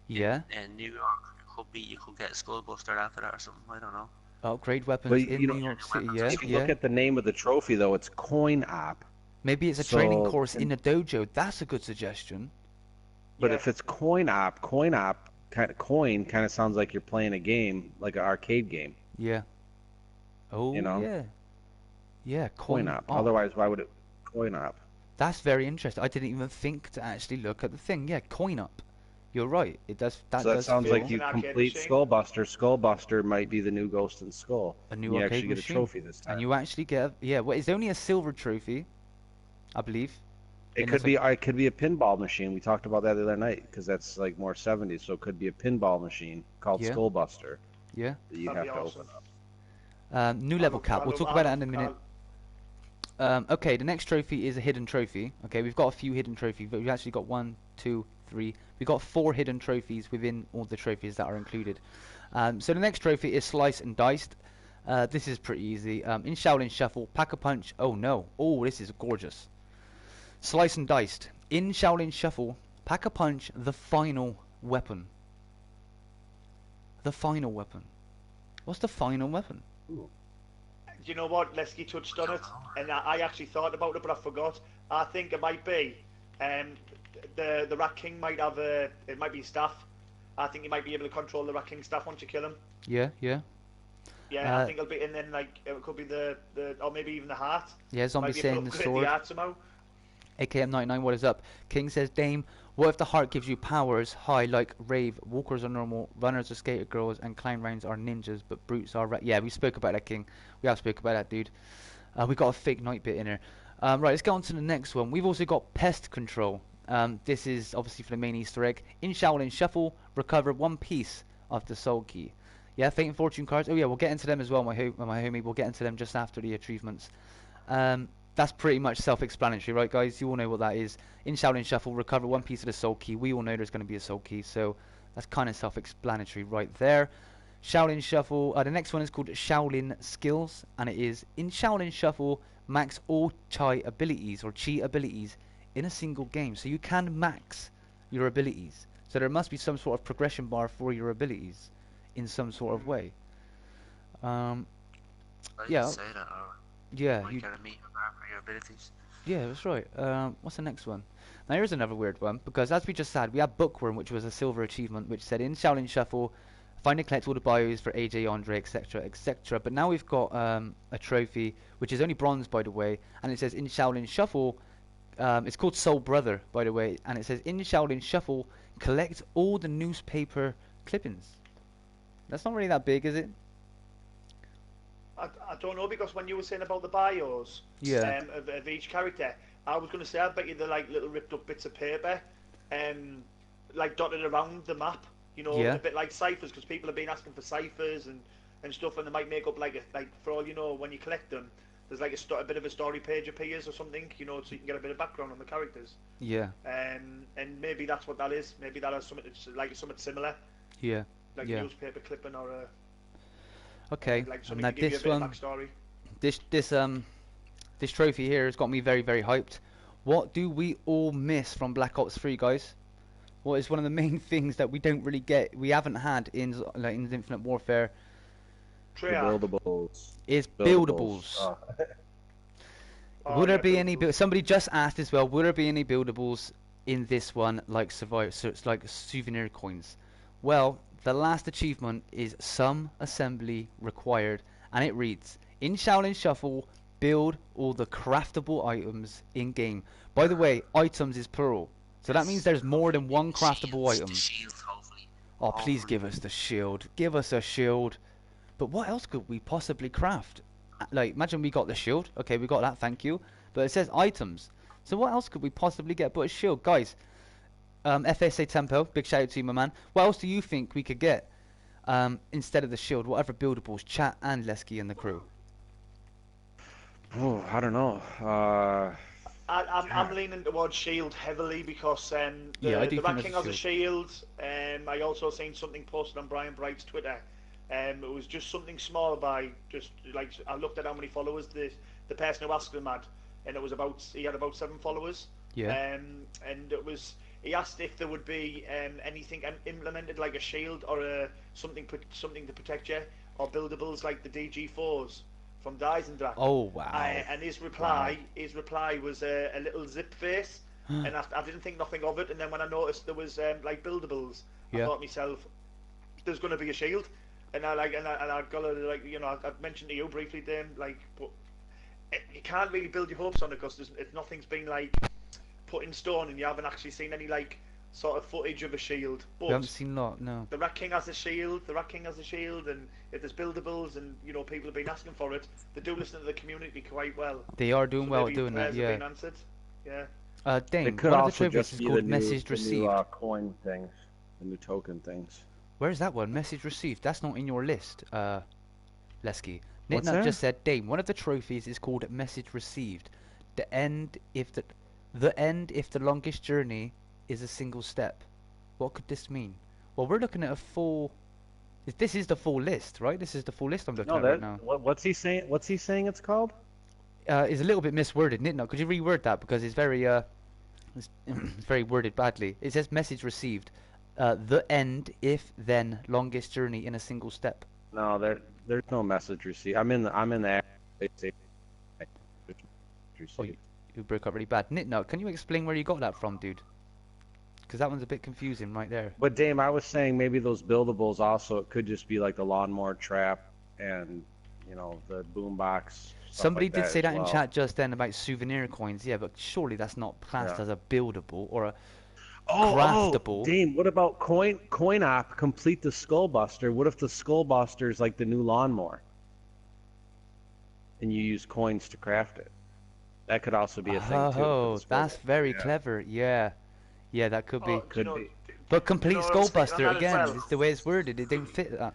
Yeah. In New York, you could get Skullbuster after that or something. I don't know. Upgrade weapons Well, in you know, New York City. weapons Yeah, If you yeah. look at the name of the trophy, though, it's Coin Op. Maybe it's a training So- course in a dojo. That's a good suggestion. But Yeah. if it's Coin Op kind of sounds like you're playing a game, like an arcade game. Yeah. Oh, You know? yeah. Yeah, Coin Op. Otherwise, why would it Coin Op? That's very interesting. I didn't even think to actually look at the thing. Yeah, coin up. You're right. It does. That So that does sounds feel like you An arcade complete machine. Skullbuster. Skullbuster might be the new Ghost in Skull. a new you arcade actually get machine. a trophy this time. And you actually get well, it's only a silver trophy, I believe. It And could it's be. It could be a pinball machine. We talked about that the other night because that's like more 70s. So it could be a pinball machine called Yeah. Skullbuster Yeah. that you That'd have be to awesome. open up. New level cap. We'll talk about that in a minute. Okay, the next trophy is a hidden trophy. Okay, we've got a few hidden trophies, but we've actually got 1, 2, 3. We've got 4 hidden trophies within all the trophies that are included. So the next trophy is Slice and Diced. This is pretty easy. In Shaolin Shuffle, Pack a Punch. Oh no. Oh, this is gorgeous. Slice and Diced. In Shaolin Shuffle, Pack a Punch, the final weapon. The final weapon. What's the final weapon? Do you know what? Lesky touched on it, and I actually thought about it, but I forgot. I think it might be the Rat King might have it might be staff. I think you might be able to control the Rat King staff once you kill him. Yeah, yeah. Yeah, I think it'll be, and then like it could be the or maybe even the heart. Yeah, Zombie saying the sword. The heart somehow. AKM99, what is up? King says, Dame, what if the heart gives you powers high like Rave, walkers are normal, runners are skater girls, and clown rounds are ninjas, but brutes are yeah, we spoke about that, King. We have spoke about that, dude. We got a fake night bit in here. Right, let's go on to the next one. We've also got pest control. This is obviously for the main Easter egg. In Shaolin Shuffle, recover 1 piece of the soul key. Yeah, Fate and Fortune cards. Oh yeah, we'll get into them as well, my homie. We'll get into them just after the achievements. That's pretty much self-explanatory, right, guys? You all know what that is. In Shaolin Shuffle, recover 1 piece of the soul key. We all know there's going to be a soul key, so that's kind of self-explanatory right there. Shaolin Shuffle. The next one is called Shaolin Skills, and it is in Shaolin Shuffle, max all chi abilities or chi abilities in a single game. So you can max your abilities. So there must be some sort of progression bar for your abilities in some sort of way. Yeah. Say that, yeah. You gotta meet your abilities. Yeah, that's right. What's the next one? Now here's another weird one, because as we just said, we had Bookworm, which was a silver achievement, which said in Shaolin Shuffle, find and collect all the bios for AJ, Andre, etc., etc. But now we've got a trophy, which is only bronze, by the way, and it says in Shaolin Shuffle, it's called Soul Brother, by the way, and it says in Shaolin Shuffle, collect all the newspaper clippings. That's not really that big, is it? I don't know, because when you were saying about the bios of each character, I was going to say I bet you they're like little ripped up bits of paper, like dotted around the map. You know, a bit like ciphers, because people have been asking for ciphers and stuff, and they might make up like for all you know, when you collect them, there's like a bit of a story page appears or something, you know, so you can get a bit of background on the characters. Yeah. And maybe that's what that is. Maybe that is something like something similar. Yeah. Like a newspaper clipping or a. Okay. Like and now this one, this trophy here has got me very, very hyped. What do we all miss from Black Ops 3, guys? What is one of the main things that we don't really get, we haven't had in Infinite Warfare? Buildables. Is buildables. Oh. Would there be any? Somebody just asked as well. Would there be any buildables in this one, like Survivor? So it's like souvenir coins. Well, the last achievement is some assembly required, and it reads: in Shaolin Shuffle, build all the craftable items in game. By the way, items is plural. So that means there's more than one craftable item. Oh, please give us the shield. Give us a shield. But what else could we possibly craft? Like, imagine we got the shield. Okay, we got that, thank you. But it says items. So what else could we possibly get but a shield? Guys, FSA Tempo, big shout out to you, my man. What else do you think we could get instead of the shield? Whatever buildables, chat and Lesky and the crew. Oh, I don't know. I'm leaning towards shield heavily, because the Rat King has a shield. I also seen something posted on Brian Bright's Twitter. It was just something small by just like, I looked at how many followers the person who asked him had, and it was he had about 7 followers. Yeah. And it was, he asked if there would be anything implemented like a shield or something to protect you, or buildables like the DG4s from 𝓓𝓪𝓶𝓮𝓐𝓷𝓭𝓣𝓱𝓪𝓽𝓪. Oh wow. And his reply was a little zip face, and I didn't think nothing of it. And then when I noticed there was like buildables, I thought to myself, there's going to be a shield. And I got to, like, you know, I mentioned to you briefly, Dame, like, but you can't really build your hopes on it, because nothing's been like put in stone, and you haven't actually seen any like sort of footage of a shield. But we haven't seen that, no. The Rat King has a shield. And if there's buildables, and you know people have been asking for it, they do listen to the community quite well. They are doing well at doing that, yeah. Been answered. Yeah. Dame, one of the trophies is called Message Received. The new coin things, the new token things. Where's that one? Message received. That's not in your list, Lesky. What's Nitnut that? just said, Dame, one of the trophies is called Message Received. The end if the longest journey is a single step. What could this mean? Well, we're looking at a full. This is the full list, right? This is the full list I'm looking at right now. What's he saying? What's he saying it's called? It's a little bit misworded, Nitnut. Could you reword that, because it's very it's very worded badly. It says Message Received. The end, if then longest journey in a single step. No, there's no message received. I'm in the. Oh, you broke up really bad. Nitnut, can you explain where you got that from, dude? Because that one's a bit confusing right there. But Dame, I was saying maybe those buildables also, it could just be like the lawnmower trap and you know, the boombox. Somebody like did say that in well. chat just then about souvenir coins. Yeah, but surely that's not classed as a buildable or a craftable. Oh, Dane, what about coin op complete the Skullbuster? What if the Skullbuster is like the new lawnmower? And you use coins to craft it. That could also be a thing too. Oh, that's very clever. Yeah. Yeah, that could be. Could be. But complete Skullbuster, again, well? is the way it's worded. It didn't fit that.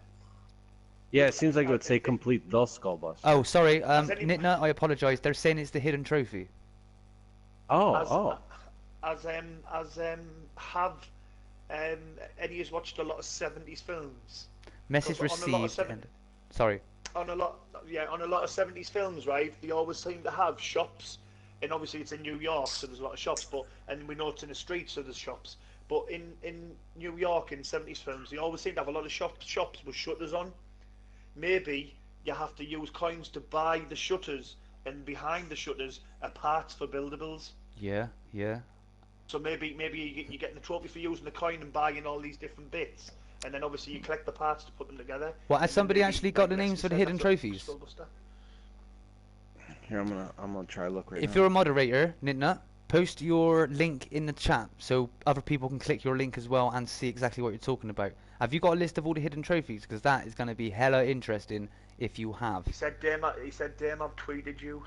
Yeah, it seems like it would say complete the Skullbuster. Oh, sorry, Nitna, I apologise. They're saying it's the hidden trophy. Oh. Have any has watched a lot of 70s films? Message received. Sorry. On a lot of 70s films, right? They always seem to have shops, and obviously it's in New York, so there's a lot of shops. And we know it's in the streets, so there's shops. But in New York in 70s films, they always seem to have a lot of shops with shutters on. Maybe you have to use coins to buy the shutters, and behind the shutters are parts for buildables. Yeah. So maybe you're getting the trophy for using the coin and buying all these different bits, and then obviously you collect the parts to put them together. Well, has somebody actually got the names for the hidden trophies? Here, I'm gonna try to look right now. If you're a moderator, Nitna, post your link in the chat so other people can click your link as well and see exactly what you're talking about. Have you got a list of all the hidden trophies? Because that is going to be hella interesting if you have. He said, Dame, I've tweeted you.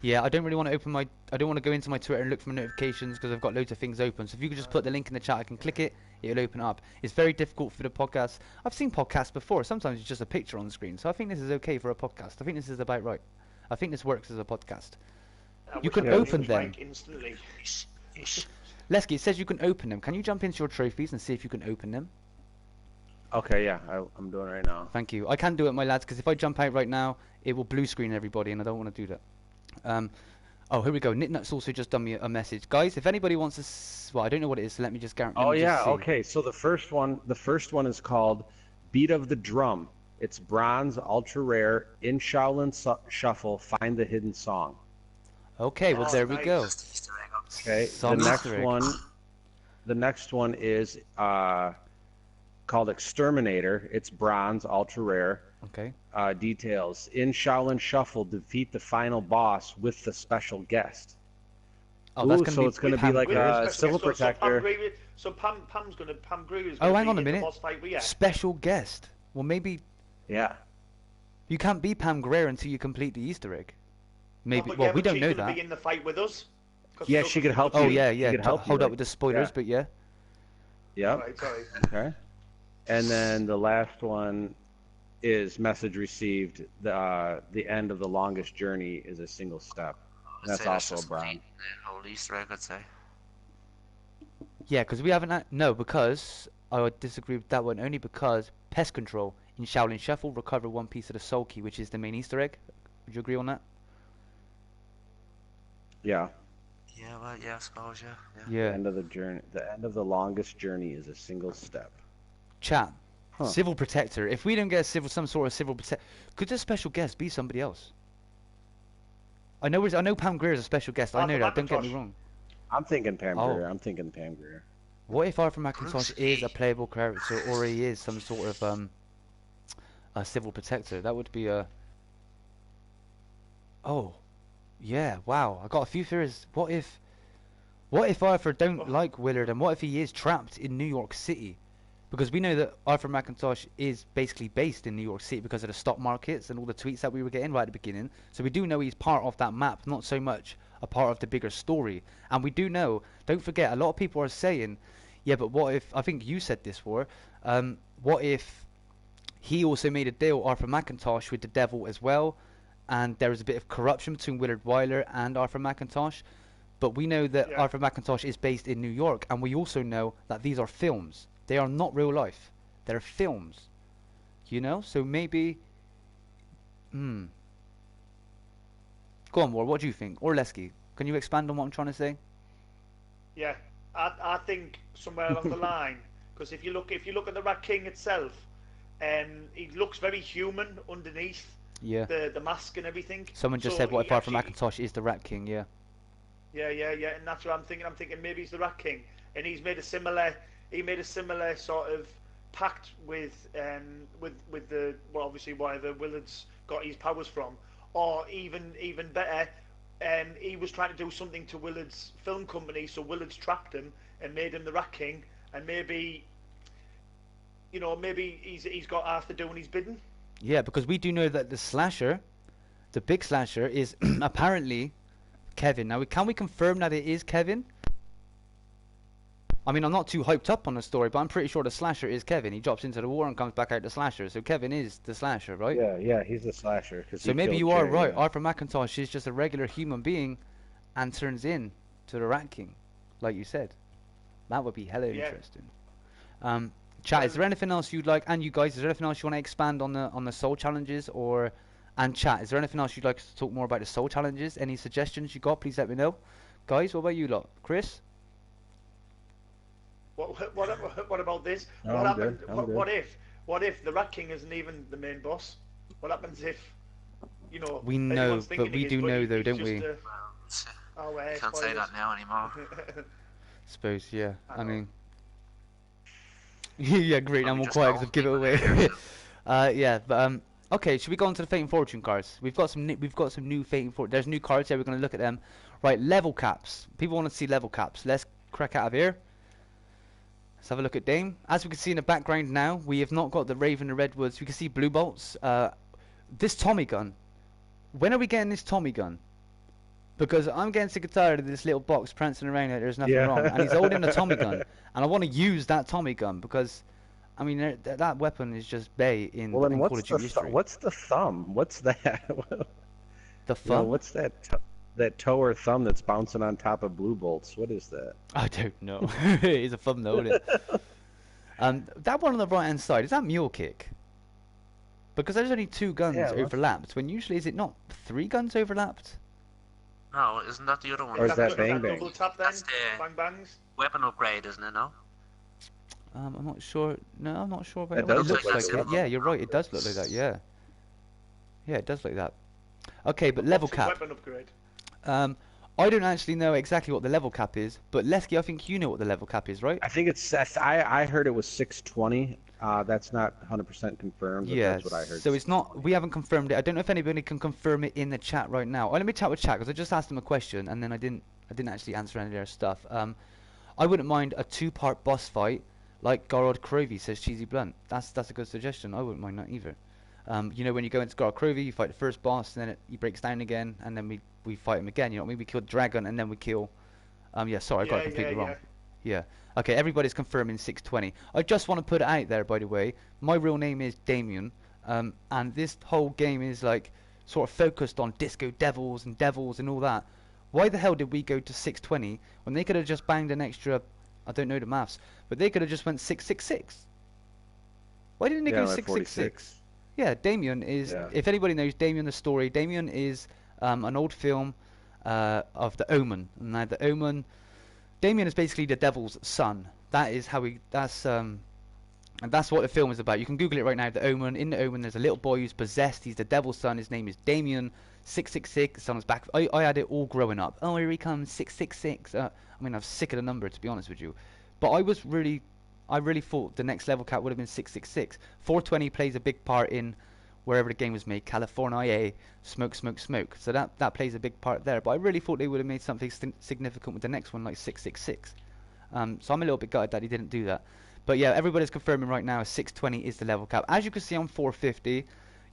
Yeah, I don't really want to I don't want to go into my Twitter and look for notifications because I've got loads of things open. So if you could just put the link in the chat, I can click it, it'll open up. It's very difficult for the podcast. I've seen podcasts before. Sometimes it's just a picture on the screen. So I think this is okay for a podcast. I think this is about right. I think this works as a podcast. You can open them. Instantly. Lesky, it says you can open them. Can you jump into your trophies and see if you can open them? Okay, yeah, I'm doing it right now. Thank you. I can do it, my lads, because if I jump out right now, it will blue screen everybody, and I don't want to do that. Oh, here we go. Nitnut's also just done me a message. Guys, if anybody wants to... Well, I don't know what it is, so let me just guarantee... Oh, yeah, okay. So the first one is called Beat of the Drum. It's bronze, ultra rare, in Shaolin Shuffle, find the hidden song. Okay, well, there we go. Okay, the next one is called Exterminator. It's bronze, ultra rare. Okay. Details. In Shaolin Shuffle, defeat the final boss with the special guest. Oh, that's gonna it's going to be like a civil protector. So Pam Greer is hang on a minute. The boss fight, yeah. Special guest. Well, maybe... Yeah. You can't be Pam Greer until you complete the Easter egg. Maybe. No, well, we don't know she's that. gonna be in the fight with us. Yeah, she could help you. Oh, yeah. Hold up with the spoilers, but yeah. Yeah. Right, sorry. Okay. And then the last one is message received. The end of the longest journey is a single step. And that's also a bronze. Whole Easter egg, I'd say. Yeah, because we haven't... No, because... I would disagree with that one, only because pest control in Shaolin Shuffle, recover one piece of the soul key, which is the main Easter egg. Would you agree on that? Yeah. Yeah, well, yeah, I suppose, yeah. Yeah. The end of the journey. The end of the longest journey is a single step. Chat. Civil protector. If we don't get some sort of civil protector, could the special guest be somebody else? I know Pam Greer is a special guest. I know that. Don't get me wrong. I'm thinking Pam Greer. I'm thinking Pam Greer. What if Arthur McIntosh is a playable character, or he is some sort of a civil protector? That would be a... Oh, yeah, wow. I got a few theories. What if Arthur don't like Willard, and what if he is trapped in New York City? Because we know that Arthur McIntosh is basically based in New York City because of the stock markets and all the tweets that we were getting right at the beginning. So we do know he's part of that map, not so much a part of the bigger story. And we do know, don't forget, a lot of people are saying, yeah, but what if, I think you said this, what if he also made a deal, Arthur McIntosh, with the devil as well, and there is a bit of corruption between Willard Wyler and Arthur McIntosh, but we know that Arthur McIntosh is based in New York, and we also know that these are films. They are not real life. They're films. You know? So maybe... Go on, War, what do you think? Or Lesky, can you expand on what I'm trying to say? Yeah, I think somewhere along the line, because if you look at the Rat King itself, he looks very human underneath. Yeah. The mask and everything. Someone just said, what if Arthur McIntosh is the Rat King? Yeah. Yeah, and that's what I'm thinking. I'm thinking maybe he's the Rat King, and he made a similar sort of pact with the, well, obviously wherever Willard's got his powers from, or even better, he was trying to do something to Willard's film company, so Willard's trapped him and made him the Rat King, and maybe, you know, maybe he's got Arthur doing his bidding. Yeah, because we do know that the slasher, the big slasher, is apparently Kevin. Now, can we confirm that it is Kevin? I mean, I'm not too hyped up on the story, but I'm pretty sure the slasher is Kevin. He drops into the war and comes back out the slasher. So Kevin is the slasher, right? Yeah, he's the slasher. So maybe you are right. Arthur McIntosh is just a regular human being and turns in to the Rat King, like you said. That would be hella interesting. Chat, is there anything else you'd like, and you guys, is there anything else you want to expand on the soul challenges, or, and chat, is there anything else you'd like to talk more about the soul challenges? Any suggestions you got, please let me know. Guys, what about you lot? Chris? What about this? No, what I'm happened? good. What if the Rat King isn't even the main boss? What happens if, you know? We know, but we do know though, don't we? Can't say that now anymore. Suppose, yeah. I mean, yeah, great. I'm all quiet because I've given it away. Yeah, but okay. Should we go on to the Fate and Fortune cards? We've got some new Fate and Fortune. There's new cards here. We're going to look at them. Right, level caps. People want to see level caps. Let's crack out of here. Let's have a look at Dame. As we can see in the background now, we have not got the Raven, the Redwoods. We can see blue bolts. This Tommy gun. When are we getting this Tommy gun? Because I'm getting sick and tired of this little box prancing around here. There's nothing wrong. And he's holding a Tommy gun. And I want to use that Tommy gun because, I mean, that weapon is just bay in Call of Duty history. What's the thumb? What's that? The thumb? No, what's that? That toe or thumb that's bouncing on top of blue bolts. What is that? I don't know. It's a thumb though, isn't it? That one on the right hand side, is that mule kick? Because there's only 2 guns overlapped, when usually is it not 3 guns overlapped? No, isn't that the other one? Or is that bang bang? Double tap then? That's the Bang bangs? weapon upgrade, isn't it, no? I'm not sure. No, I'm not sure about It it. does It look looks like like it. Yeah, you're right. It does look like that. Yeah. Yeah, it does look like that. Okay, but level cap. Weapon upgrade. I don't actually know exactly what the level cap is, but Lesky, I think you know what the level cap is, right? I think it's. I heard it was 620. That's not 100% confirmed. But that's what I heard. So it's not. We haven't confirmed it. I don't know if anybody can confirm it in the chat right now. Oh, let me chat with chat because I just asked them a question and then I didn't actually answer any of their stuff. I wouldn't mind a 2-part boss fight like 𝓓𝓪𝓭𝓣𝓪𝓽𝓖𝓪, says Cheesy Blunt. That's a good suggestion. I wouldn't mind that either. You know, when you go into 𝓓𝓪𝓭𝓣𝓪𝓭𝓣, you fight the first boss, and then he breaks down again, and then we fight him again. You know what I mean? We kill the dragon, and then we kill. Yeah, sorry, I got it completely wrong. Yeah. Okay, everybody's confirming 620. I just want to put it out there, by the way. My real name is Damien, and this whole game is like sort of focused on disco devils and all that. Why the hell did we go to 620 when they could have just banged an extra? I don't know the maths, but they could have just went 666. Why didn't they go 666? Yeah, Damien is. If anybody knows Damien the story, Damien is an old film of the Omen. Now the Omen, Damien is basically the devil's son. That is how he. And that's what the film is about. You can Google it right now. The Omen. In the Omen, there's a little boy who's possessed. He's the devil's son. His name is Damien. 666. It's on his back. I had it all growing up. Oh, here he comes. 666. I mean, I'm sick of the number, to be honest with you. But I really thought the next level cap would have been 666. 420 plays a big part in wherever the game was made. California, smoke, smoke, smoke. So that plays a big part there. But I really thought they would have made something significant with the next one, like 666. So I'm a little bit gutted that he didn't do that. But yeah, everybody's confirming right now 620 is the level cap. As you can see on 450,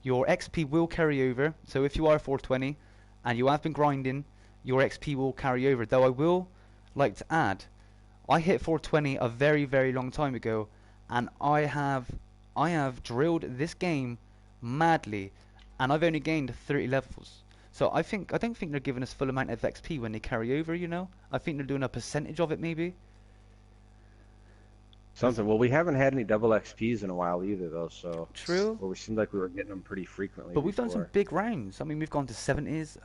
your XP will carry over. So if you are 420 and you have been grinding, your XP will carry over. Though I will like to add, I hit 420 a very, very long time ago, and I have drilled this game madly, and I've only gained 30 levels. So I don't think they're giving us full amount of XP when they carry over, you know? I think they're doing a percentage of it, maybe. Something. Well, we haven't had any double XPs in a while either, though. So true. Well, we seemed like we were getting them pretty frequently. But we've done some big rounds. I mean, we've gone to 70s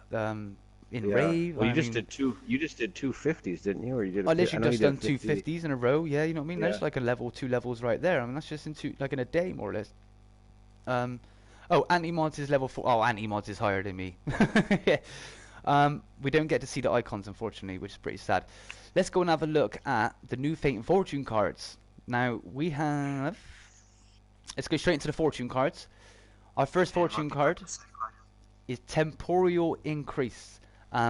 in rave. Well, you just did two 50s, didn't you? Or you did? I literally just done 2 50s in a row. Yeah, you know what I mean. There's like a level, 2 levels right there. I mean, that's just in a day, more or less. Oh, Anti-Mods is level 4. Oh, Anti-Mods is higher than me. Yeah. We don't get to see the icons, unfortunately, which is pretty sad. Let's go and have a look at the new Fate and Fortune cards. Now, we have let's go straight into the fortune cards. Our first fortune card is Temporal Increase.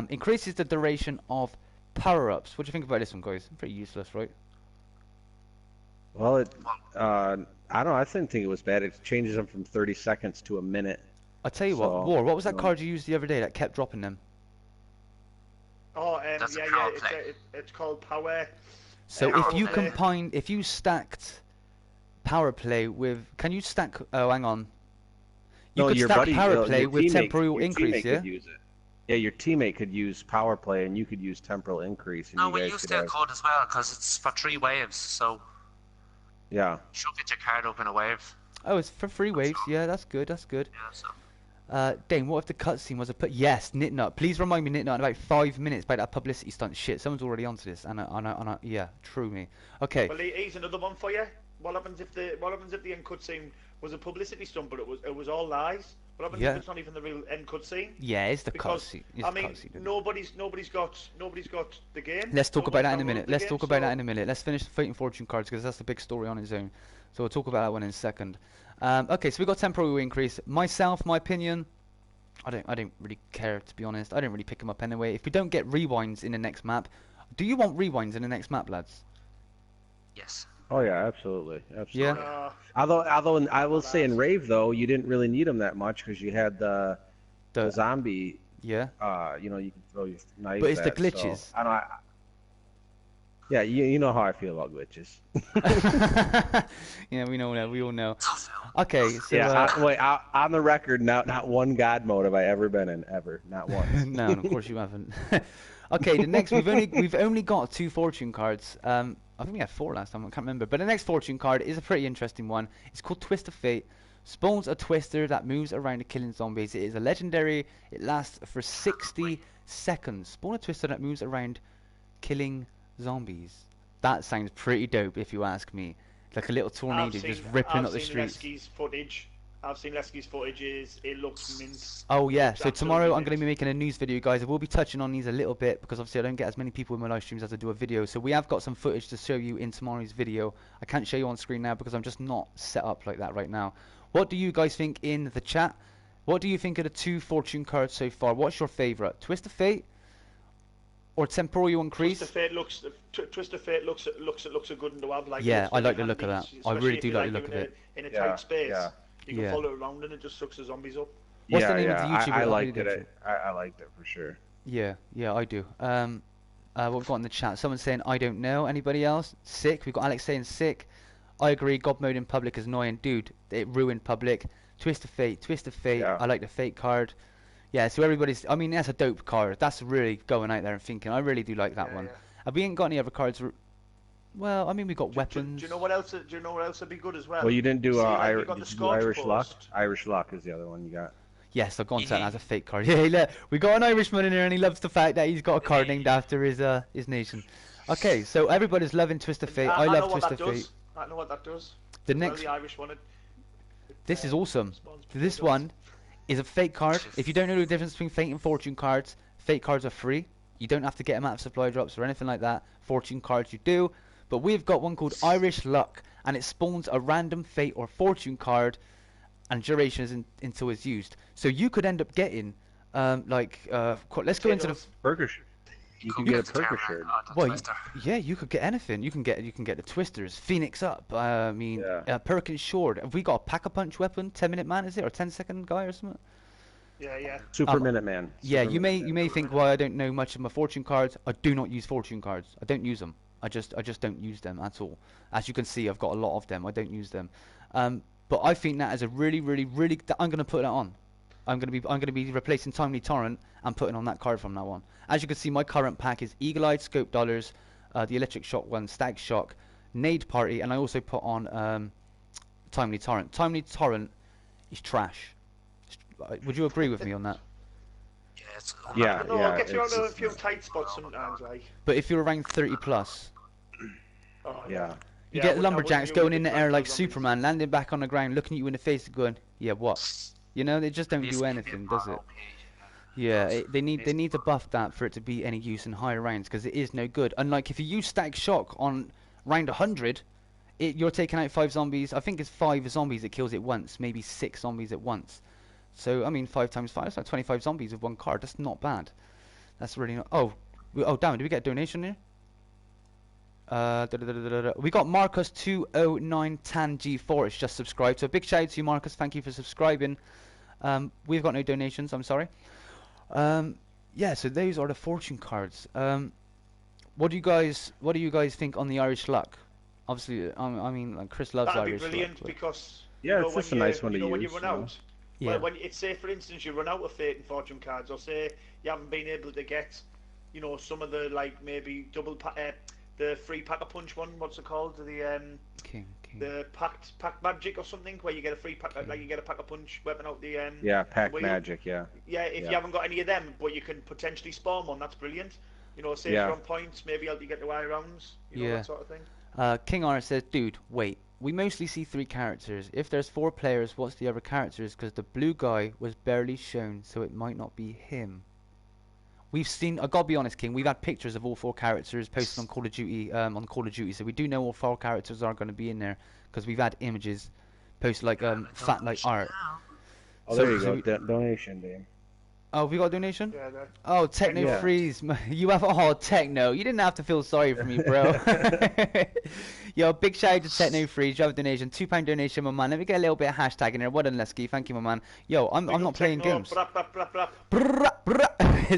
Increases the duration of power-ups. What do you think about this one, guys? Pretty useless, right? Well, I don't know. I didn't think it was bad. It changes them from 30 seconds to a minute. I'll tell you what, War, what was that card you used the other day that kept dropping them? Oh, it's called Power. So if you stacked Power Play with, can you stack? Oh, hang on. You could stack Power Play with Temporal Increase, yeah? Yeah, your teammate could use Power Play, and you could use Temporal Increase. And no, we used their code as well because it's for 3 waves. So yeah, you should get your card up in a wave. Oh, it's for 3 waves. Yeah, that's good. That's good. Yeah, so. Dane, what if the cutscene was a put? Yes, Nitnut. Please remind me, Nitnut, in about 5 minutes about that publicity stunt. Shit, someone's already onto this. Yeah, true me. Okay. Well, here's another one for you. What happens if the end cutscene was a publicity stunt, but it was all lies? What happens if it's not even the real end cutscene? Yeah, it's the cutscene. I mean, nobody's got the game. Let's talk about that in a minute. Let's talk about that in a minute. Let's finish the Fate and Fortune cards because that's the big story on its own. So we'll talk about that one in a second. Okay, so we got Temporal Increase. Myself, my opinion, I don't really care, to be honest. I don't really pick them up anyway. If we don't get rewinds in the next map, do you want rewinds in the next map, lads? Yes. Oh yeah, absolutely. Yeah. Although I will say in Rave though, you didn't really need them that much because you had the zombie. Yeah. You know, you can throw your knife. But it's the glitches. So, I don't. Yeah, you know how I feel about glitches. Yeah, we know that. We all know. Okay, so yeah. On the record, not one God mode have I ever been in, ever, not once. No, of course you haven't. Okay, the next we've only got 2 fortune cards. I think we had 4 last time. I can't remember. But the next fortune card is a pretty interesting one. It's called Twist of Fate. Spawns a twister that moves around the killing zombies. It is a legendary. It lasts for 60 seconds. Spawn a twister that moves around killing zombies. That sounds pretty dope if you ask me. Like a little tornado just ripping up the streets. I've seen Lesky's footage. It looks mint. Oh yeah, so tomorrow I'm going to be making a news video, guys. I will be touching on these a little bit because obviously I don't get as many people in my live streams as I do a video. So we have got some footage to show you in tomorrow's video. I can't show you on screen now because I'm just not set up like that right now. What do you guys think in the chat? What do you think of the 2 fortune cards so far? What's your favourite? Twist of Fate or Temporal Increase? Twist of Fate looks a good one to have. Like, yeah, I like the look of that. I really do like the look of it. In a tight space. Yeah. You can follow it around and it just sucks the zombies up. What's the name of the YouTuber? I liked it. I liked it for sure. Yeah, I do. What we've got in the chat? Someone saying I don't know. Anybody else? Sick. We've got Alex saying sick. I agree. God mode in public is annoying, dude. It ruined public. Twist of Fate. Yeah. I like the Fate card. Yeah. So everybody's. I mean, that's a dope card. That's really going out there and thinking. I really do like that one. Yeah. We ain't got any other cards. Well, I mean, we got weapons. Do you know what else? Do you know what else would be good as well? Well, you didn't do Irish Luck. Irish Luck is the other one you got. Yes, I've gone to that as a fake card. Yeah, look, we got an Irishman in here, and he loves the fact that he's got a card named after his nation. Okay, so everybody's loving Twist of Fate. I love Twist of Fate. I know what that does. The next. The Irish one. This is awesome. This one is a fake card. If you don't know the difference between Fate and Fortune cards, Fate cards are free. You don't have to get them out of supply drops or anything like that. Fortune cards you do. But we've got one called Irish Luck, and it spawns a random Fate or Fortune card, and duration is until it's used. So you could end up getting, let's go into the burger shirt. You can get a burger shirt. Well, yeah, you could get anything. You can get the twisters, Phoenix up. Perkins Short. Have we got a pack-a-punch weapon? 10-minute man is it, or 10-second guy or something? Yeah. Super Minute Man. Yeah, you may think, well, I don't know much of my fortune cards. I do not use fortune cards. I don't use them. I just don't use them at all. As you can see, I've got a lot of them. I don't use them. But I think that is a really. I'm going to put that on. I'm going to be replacing Timely Torrent and putting on that card from now on. As you can see, my current pack is Eagle-Eyed Scope Dollars, the Electric Shock one, Stag Shock, Nade Party, and I also put on Timely Torrent. Timely Torrent is trash. Would you agree with me on that? Yeah. I'll get you out of a few tight spots sometimes, like. But if you're around 30 plus, yeah. You get lumberjacks going in the air like Superman, landing back on the ground, looking at you in the face and going, yeah, what? You know, they just don't do anything, does it? Yeah, they need to buff that for it to be any use in higher rounds, because it is no good. Unlike if you use Static Shock on round 100, you're taking out 5 zombies. I think it's 5 zombies it kills it once, maybe 6 zombies at once. So I mean 5 times 5, that's like 25 zombies with 1 card. That's not bad. That's really not. Oh, damn! Did we get a donation here? We got Marcus 209 TANG Forest just subscribed. So a big shout out to you, Marcus. Thank you for subscribing. We've got no donations. I'm sorry. Yeah. So those are the fortune cards. What do you guys think on the Irish luck? Obviously, I mean, like Chris loves That'd Irish be brilliant luck. because yeah, it's just a nice one to use. When you run out, yeah. when it's say for instance you run out of fate and fortune cards, or say you haven't been able to get, you know, some of the like maybe the free pack a punch one. What's it called? The King. The pack magic or something, where you get a free pack, like you get a pack a punch weapon out the yeah, pack magic, yeah. Yeah, if you haven't got any of them, but you can potentially spawn one, that's brilliant. You know, say you're on points, maybe help you get the Y rounds, you know, that sort of thing. King R says, dude, wait. We mostly see 3 characters. If there's 4 players, what's the other characters? Because the blue guy was barely shown, so it might not be him. We've seen. I gotta be honest, King. We've had pictures of all 4 characters posted on Call of Duty. So we do know all 4 characters are going to be in there because we've had images posted like fat like art. Oh, so, there you go. Donation, Dame. Oh, have we got a donation? Yeah, oh, Techno Freeze. You have Techno. You didn't have to feel sorry for me, bro. Yo, big shout out to Techno Freeze. You have a donation, £2 donation, my man. Let me get a little bit of hashtag in there. Well done, Lesky. Thank you, my man. Yo, I'm not playing games.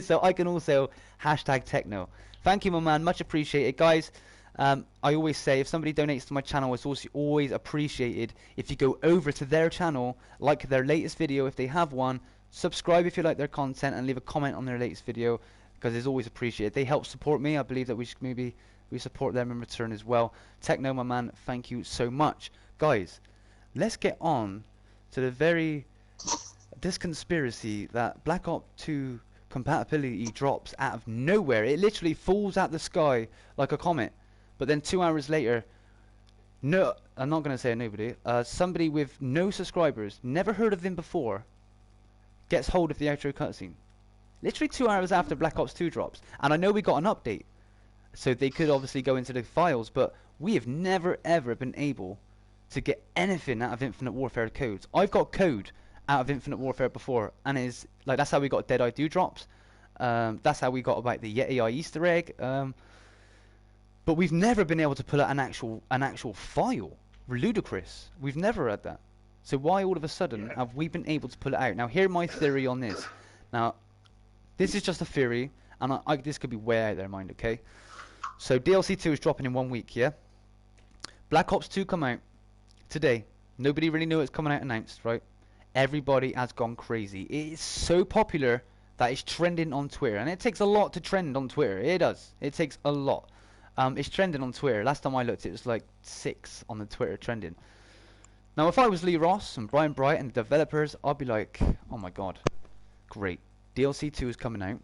So I can also hashtag Techno. Thank you, my man. Much appreciated, guys. I always say if somebody donates to my channel, it's also always appreciated if you go over to their channel, like their latest video if they have one. Subscribe if you like their content and leave a comment on their latest video because it's always appreciated. They help support me. I believe that we should maybe support them in return as well. Techno, my man, thank you so much. Guys, let's get on to this conspiracy that Black Ops 2 compatibility drops out of nowhere. It literally falls out the sky like a comet. But then 2 hours later, no, I'm not going to say nobody, somebody with no subscribers, never heard of him before, gets hold of the outro cutscene. Literally 2 hours after Black Ops 2 drops. And I know we got an update, so they could obviously go into the files, but we have never ever been able to get anything out of Infinite Warfare codes. I've got code out of Infinite Warfare before, and it's like that's how we got Dead Eye Do drops. That's how we got about the Yeti Eye Easter egg. But we've never been able to pull out an actual file. Ludicrous. We've never had that. So why all of a sudden have we been able to pull it out? Now, hear my theory on this. Now, this is just a theory, and this could be way out there, mind, okay? So DLC 2 is dropping in 1 week, yeah? Black Ops 2 come out today. Nobody really knew it's coming out announced, right? Everybody has gone crazy. It is so popular that it's trending on Twitter, and it takes a lot to trend on Twitter. It does. It takes a lot. It's trending on Twitter. Last time I looked, it was like 6 on the Twitter trending. Now, if I was Lee Ross and Brian Bright and the developers, I'd be like, oh my god, great. DLC 2 is coming out.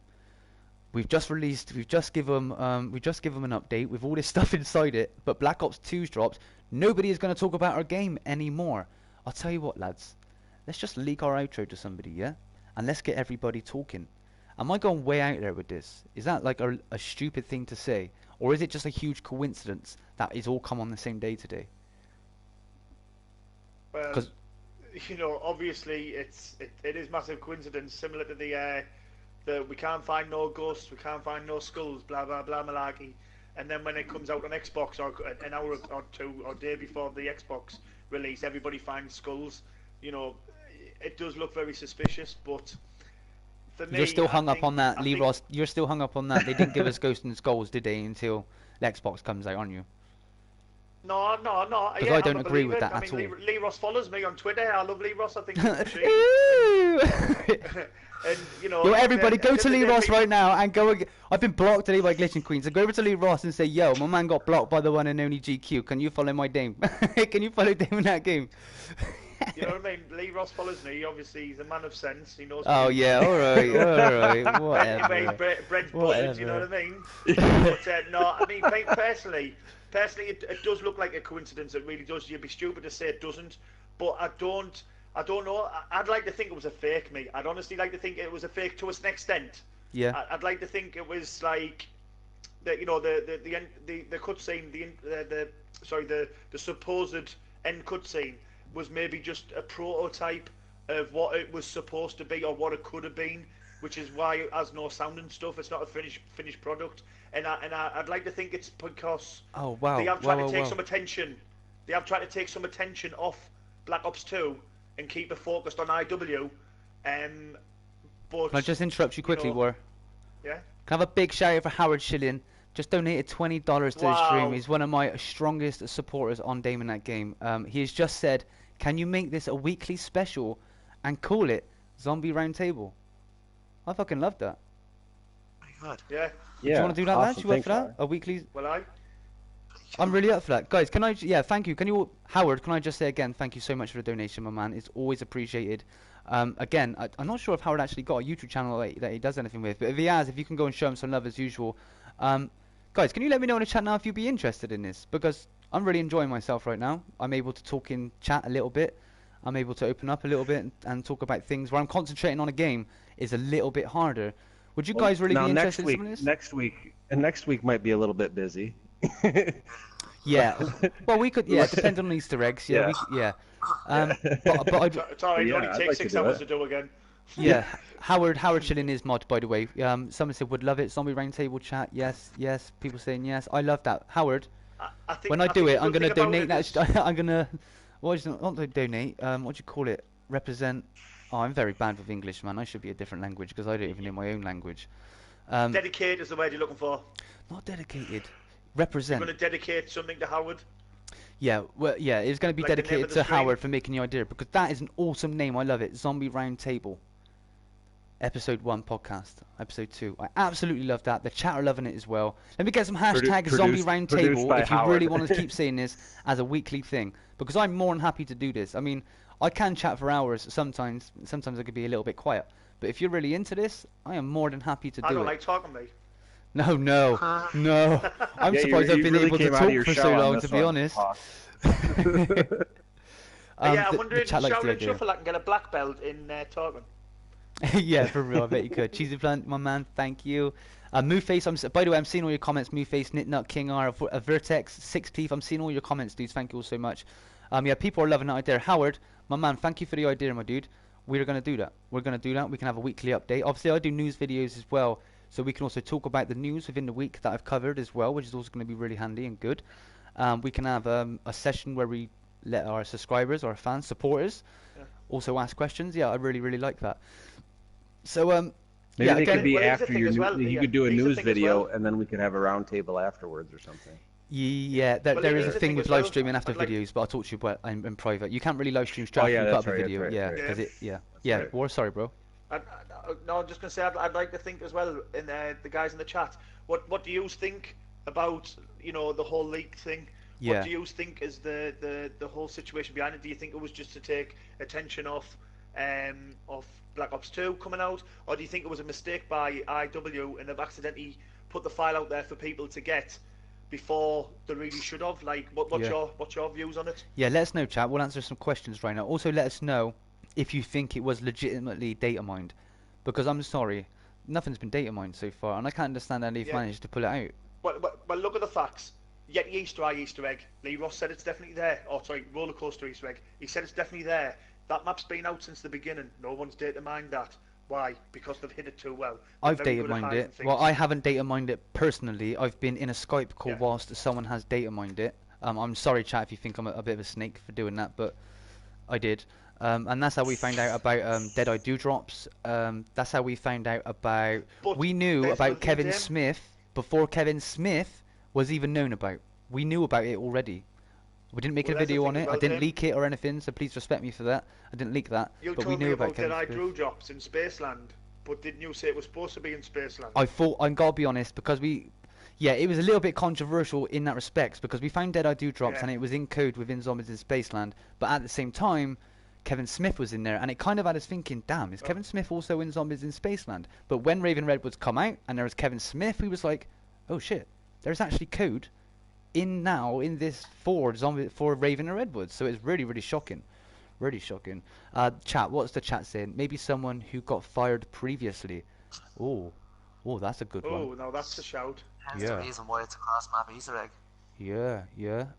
We've just given them an update with all this stuff inside it, but Black Ops 2's dropped. Nobody is going to talk about our game anymore. I'll tell you what, lads. Let's just leak our outro to somebody, yeah? And let's get everybody talking. Am I going way out there with this? Is that like a stupid thing to say? Or is it just a huge coincidence that it's all come on the same day today? Well, you know, obviously it is massive coincidence, similar to the we can't find no ghosts, we can't find no skulls, blah blah blah malarkey. And then when it comes out on Xbox, or an hour or two or day before the Xbox release, everybody finds skulls. You know, it does look very suspicious, but for me, you're still hung up on that, Lee Ross. You're still hung up on that. They didn't give us Ghosts and Skulls, did they, until the Xbox comes out, aren't you? No. Because I don't agree with that at all. Lee Ross follows me on Twitter. I love Lee Ross. I think he's and you know, yo, everybody, go to Lee Ross right now and go. I've been blocked today by Glitching Queen, so go over to Lee Ross and say, "Yo, my man got blocked by the one and only GQ. Can you follow my Dame? Can you follow Dame in that game?" You know what I mean? Lee Ross follows me. Obviously, he's a man of sense. He knows. Oh yeah, all right, whatever. Anyway, bread's buttered. You know what I mean? But no, I mean, personally, it does look like a coincidence. It really does. You'd be stupid to say it doesn't. But I don't know. I'd like to think it was a fake, mate. I'd honestly like to think it was a fake to an extent. Yeah. I'd like to think it was like the cutscene, the supposed end cutscene was maybe just a prototype of what it was supposed to be or what it could have been, which is why it has no sound and stuff. It's not a finished product, and I'd like to think it's because they have tried to take some attention. They have tried to take some attention off Black Ops 2 and keep it focused on IW. But can I just interrupt you quickly, War? Yeah. Can I have a big shout out for Howard Schilling? Just donated $20 to the stream. He's one of my strongest supporters on DameAndThatGame. He has just said, "Can you make this a weekly special and call it Zombie Roundtable?" I fucking love that. Oh my god. Yeah. Do you want to do that, lads? You up for that? A weekly? Well, I'm really up for that, guys. Can I? Yeah, thank you. Can you, Howard? Can I just say again, thank you so much for the donation, my man. It's always appreciated. Again, I'm not sure if Howard actually got a YouTube channel that he does anything with, but if he has, if you can go and show him some love as usual. Guys, can you let me know in the chat now if you'd be interested in this? Because I'm really enjoying myself right now. I'm able to talk in chat a little bit. I'm able to open up a little bit and talk about things where I'm concentrating on a game is a little bit harder. Would you guys really be interested in some of this? Next week might be a little bit busy. Yeah. Well, we could. Yeah, depending on Easter eggs. Yeah. But it's alright. It only takes 6 hours to do again. Yeah. Howard Schilling is mod, by the way. Someone said would love it. Zombie Roundtable chat. Yes. People saying yes. I love that. Howard. When I do it, I'm gonna donate that. I'm gonna. Not donate. What do you call it? Represent. Oh, I'm very bad with English, man. I should be a different language because I don't even know my own language. Dedicate is the word you're looking for. Not dedicated. Represent. You're going to dedicate something to Howard? Yeah, well, yeah, it's going to be dedicated to Howard for making the idea, because that is an awesome name. I love it. Zombie Roundtable. Episode 1 podcast. Episode 2. I absolutely love that. The chat are loving it as well. Let me get some hashtag Zombie Roundtable if you really want to keep saying this as a weekly thing, because I'm more than happy to do this. I mean, I can chat for hours sometimes. Sometimes I could be a little bit quiet. But if you're really into this, I am more than happy to do it. I don't like talking, mate. No. I'm surprised I've been able to talk for so long, to be honest. I'm wondering, Shaolin Shuffle, I can get a black belt in talking. Yeah, for real, I bet you could. Cheesy Plant, my man, thank you. Mooface, by the way, I'm seeing all your comments. Mooface, Nitnut, King R, Vertex, Six Teeth, I'm seeing all your comments, dudes. Thank you all so much. Yeah, people are loving that idea. Howard, my man, thank you for the idea, my dude. We're going to do that. We can have a weekly update. Obviously, I do news videos as well. So we can also talk about the news within the week that I've covered as well, which is also going to be really handy and good. We can have a session where we let our subscribers, our fans, supporters, also ask questions. Yeah, I really, really like that. So, maybe yeah, they could be after your you could do a news video, and then we could have a round table afterwards or something. Yeah, there is a thing with live streaming after videos, but I'll talk to you about in private. You can't really live stream straight after you put up a video. Yeah, War, sorry, bro. No, I'm just going to say I'd like to think as well, in the guys in the chat, what do you think about, the whole leak thing? Yeah. What do you think is the whole situation behind it? Do you think it was just to take attention off Black Ops 2 coming out, or do you think it was a mistake by IW and they've accidentally put the file out there for people to get before they really should have? Like, what's your views on it? Yeah, let us know, chat. We'll answer some questions right now. Also, let us know if you think it was legitimately data mined, because I'm sorry, nothing's been data mined so far, and I can't understand how they've managed to pull it out. Well, look at the facts. Yet the Easter egg. Lee Ross said it's definitely there. Oh, sorry, roller coaster Easter egg. He said it's definitely there. That map's been out since the beginning. No one's data mined that. Why? Because they've hit it too well. I've data mined it. Well, I haven't data mined it personally. I've been in a Skype call whilst someone has data mined it. I'm sorry, chat, if you think I'm a bit of a snake for doing that, but I did. And that's how we found out about Dead-Eye Dewdrops. That's how we found out about... we knew about Kevin Smith before Kevin Smith was even known about. We knew about it already. We didn't make a video on it. I didn't leak it or anything, so please respect me for that. I didn't leak that. But we knew about Kevin Smith. You told me about Dead-Eye Dewdrops in Spaceland, but didn't you say it was supposed to be in Spaceland? I thought, I've got to be honest, because we... Yeah, it was a little bit controversial in that respect, because we found Dead-Eye Dewdrops and it was in code within Zombies in Spaceland, but at the same time, Kevin Smith was in there, and it kind of had us thinking, damn, is Kevin Smith also in Zombies in Spaceland? But when Raven Redwoods come out, and there was Kevin Smith, we was like, oh shit, there's actually code in this for Raven and Redwoods, so it's really, really shocking. Really shocking. Chat, what's the chat saying? Maybe someone who got fired previously. Oh, that's a good one. Oh, no, that's a shout. Hence the reason why it's a cross-map Easter egg. Yeah.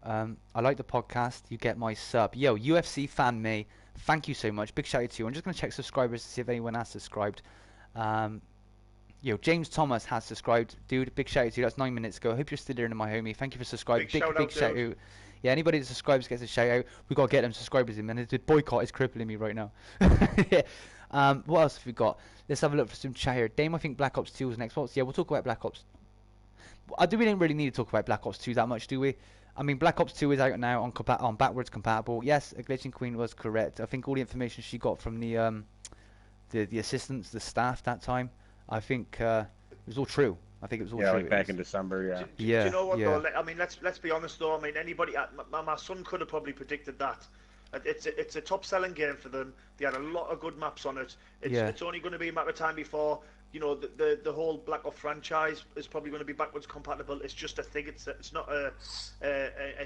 I like the podcast. You get my sub. Yo, UFC fan May, thank you so much. Big shout out to you. I'm just gonna check subscribers to see if anyone has subscribed. Yo, James Thomas has subscribed. Dude, big shout out to you. That's 9 minutes ago. I hope you're still there, my homie. Thank you for subscribing. Big shout out. Yeah, anybody that subscribes gets a shout out. We gotta get them subscribers in, man. The boycott is crippling me right now. What else have we got? Let's have a look for some chat here. Dame, I think Black Ops 2 was next. Yeah, we'll talk about Black Ops. We don't really need to talk about Black Ops 2 that much, do we? I mean, Black Ops 2 is out now on backwards compatible. Yes, a glitching queen was correct. I think all the information she got from the assistants, the staff that time, I think it was all true. I think it was all true. Like back in December, Do you know what though? I mean, let's be honest though. I mean, anybody, my son could have probably predicted that. It's a top-selling game for them. They had a lot of good maps on it. It's only going to be a matter of time before, you know, the whole Black Ops franchise is probably going to be backwards compatible. It's just a thing. It's not a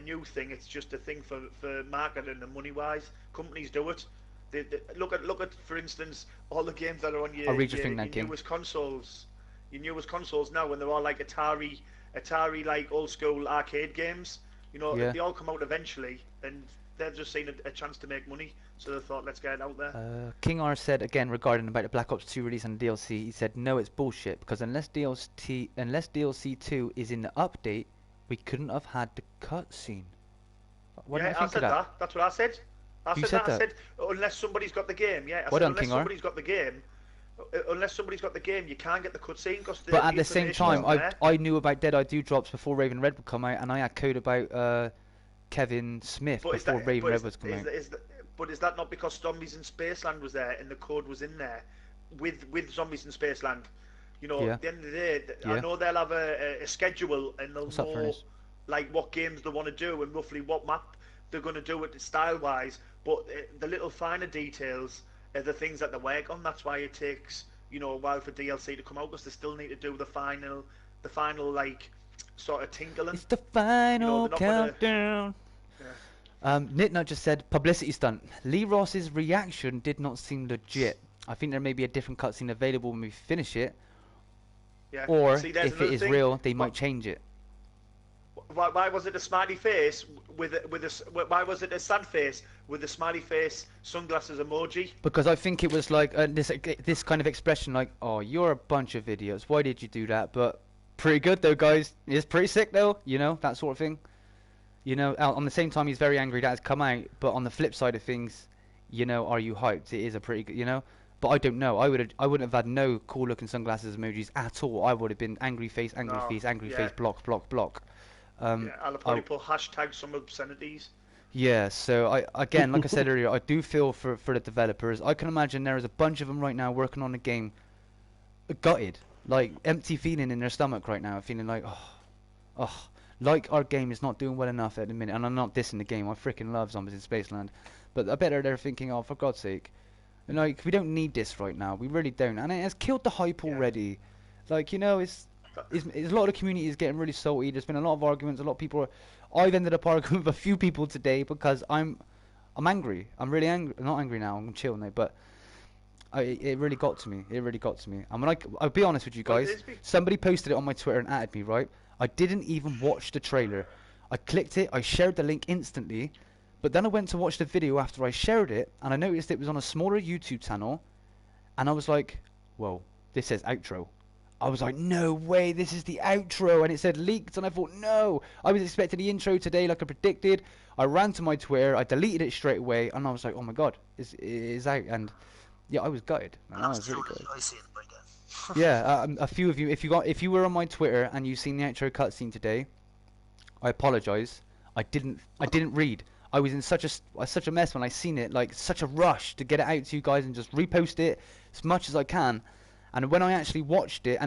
new thing. It's just a thing for marketing and money-wise. Companies do it. They look at, for instance, all the games that are on your newest consoles. Your newest consoles now, when they're all like Atari like old school arcade games. You know, they all come out eventually, and they've just seen a chance to make money, so they thought, let's get it out there. King R said again regarding about the Black Ops 2 release and DLC. He said no, it's bullshit because unless DLC 2 is in the update, we couldn't have had the cutscene. I said that. That's what I said. I said unless somebody's got the game. Yeah, I said unless somebody's got the game. Unless somebody's got the game, you can't get the cutscene. But at the same time, I knew about Dead Eye Do Drops before Raven Red would come out, and I had code about Kevin Smith before Raven Red was coming out. But is that not because Zombies in Spaceland was there and the code was in there with Zombies in Spaceland? You know, at the end of the day, I know they'll have a schedule and they'll know like what games they want to do and roughly what map they're going to do it style-wise. But the little finer details are the things that they work on. That's why it takes, you know, a while for DLC to come out, because they still need to do the final like sort of tinkling. It's the final countdown. Nitnut just said publicity stunt. Lee Ross's reaction did not seem legit. I think there may be a different cutscene available when we finish it. Yeah. Or if it is real, they might change it. Why was it a smiley face why was it a sad face with a smiley face sunglasses emoji? Because I think it was like this kind of expression, like, oh, you're a bunch of idiots. Why did you do that? But pretty good though, guys. It's pretty sick though. You know, that sort of thing. You know, on the same time he's very angry that has come out, but on the flip side of things, you know, are you hyped? It is a pretty good, you know. But I don't know. I wouldn't have had no cool looking sunglasses emojis at all. I would have been angry face, face, block. I'll probably put hashtag some obscenities. Yeah, so again, like I said earlier, I do feel for the developers. I can imagine there is a bunch of them right now working on the game, gutted, like empty feeling in their stomach right now, feeling like, like our game is not doing well enough at the minute. And I'm not dissing the game. I freaking love Zombies in Spaceland, but I bet they're thinking, oh, for God's sake, you know, like, we don't need this right now. We really don't, and it has killed the hype already. Like, you know, it's a lot of the community is getting really salty. There's been a lot of arguments. A lot of people I've ended up arguing with a few people today because I'm angry. I'm really angry. I'm not angry now. I'm chill now. But it really got to me. It really got to me. And when I'll be honest with you guys. Somebody posted it on my Twitter and added me, right? I didn't even watch the trailer. I clicked it. I shared the link instantly. But then I went to watch the video after I shared it, and I noticed it was on a smaller YouTube channel. And I was like, whoa, this says outro. I was like, no way, this is the outro, and it said leaked, and I thought, no. I was expecting the intro today like I predicted. I ran to my Twitter, I deleted it straight away, and I was like, oh my god, it's out, and yeah, I was gutted. Man. I was really gutted. Yeah, a few of you, if you were on my Twitter and you've seen the outro cutscene today, I apologise. I didn't read. I was in such a mess when I seen it, like such a rush to get it out to you guys and just repost it as much as I can. And when I actually watched it,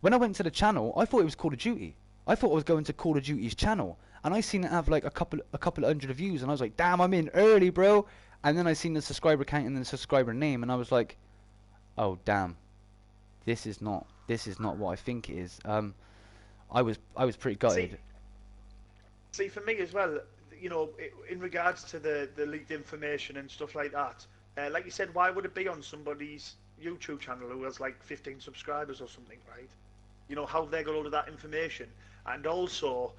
when I went to the channel, I thought it was Call of Duty. I thought I was going to Call of Duty's channel, and I seen it have like a couple of hundred views, and I was like, damn, I'm in early, bro. And then I seen the subscriber count and the subscriber name, and I was like, oh damn, this is not what I think it is. I was pretty gutted. See, for me as well, you know, in regards to the leaked information and stuff like that, like you said, why would it be on somebody's YouTube channel who has like 15 subscribers or something, right? You know, how they got hold of that information, and also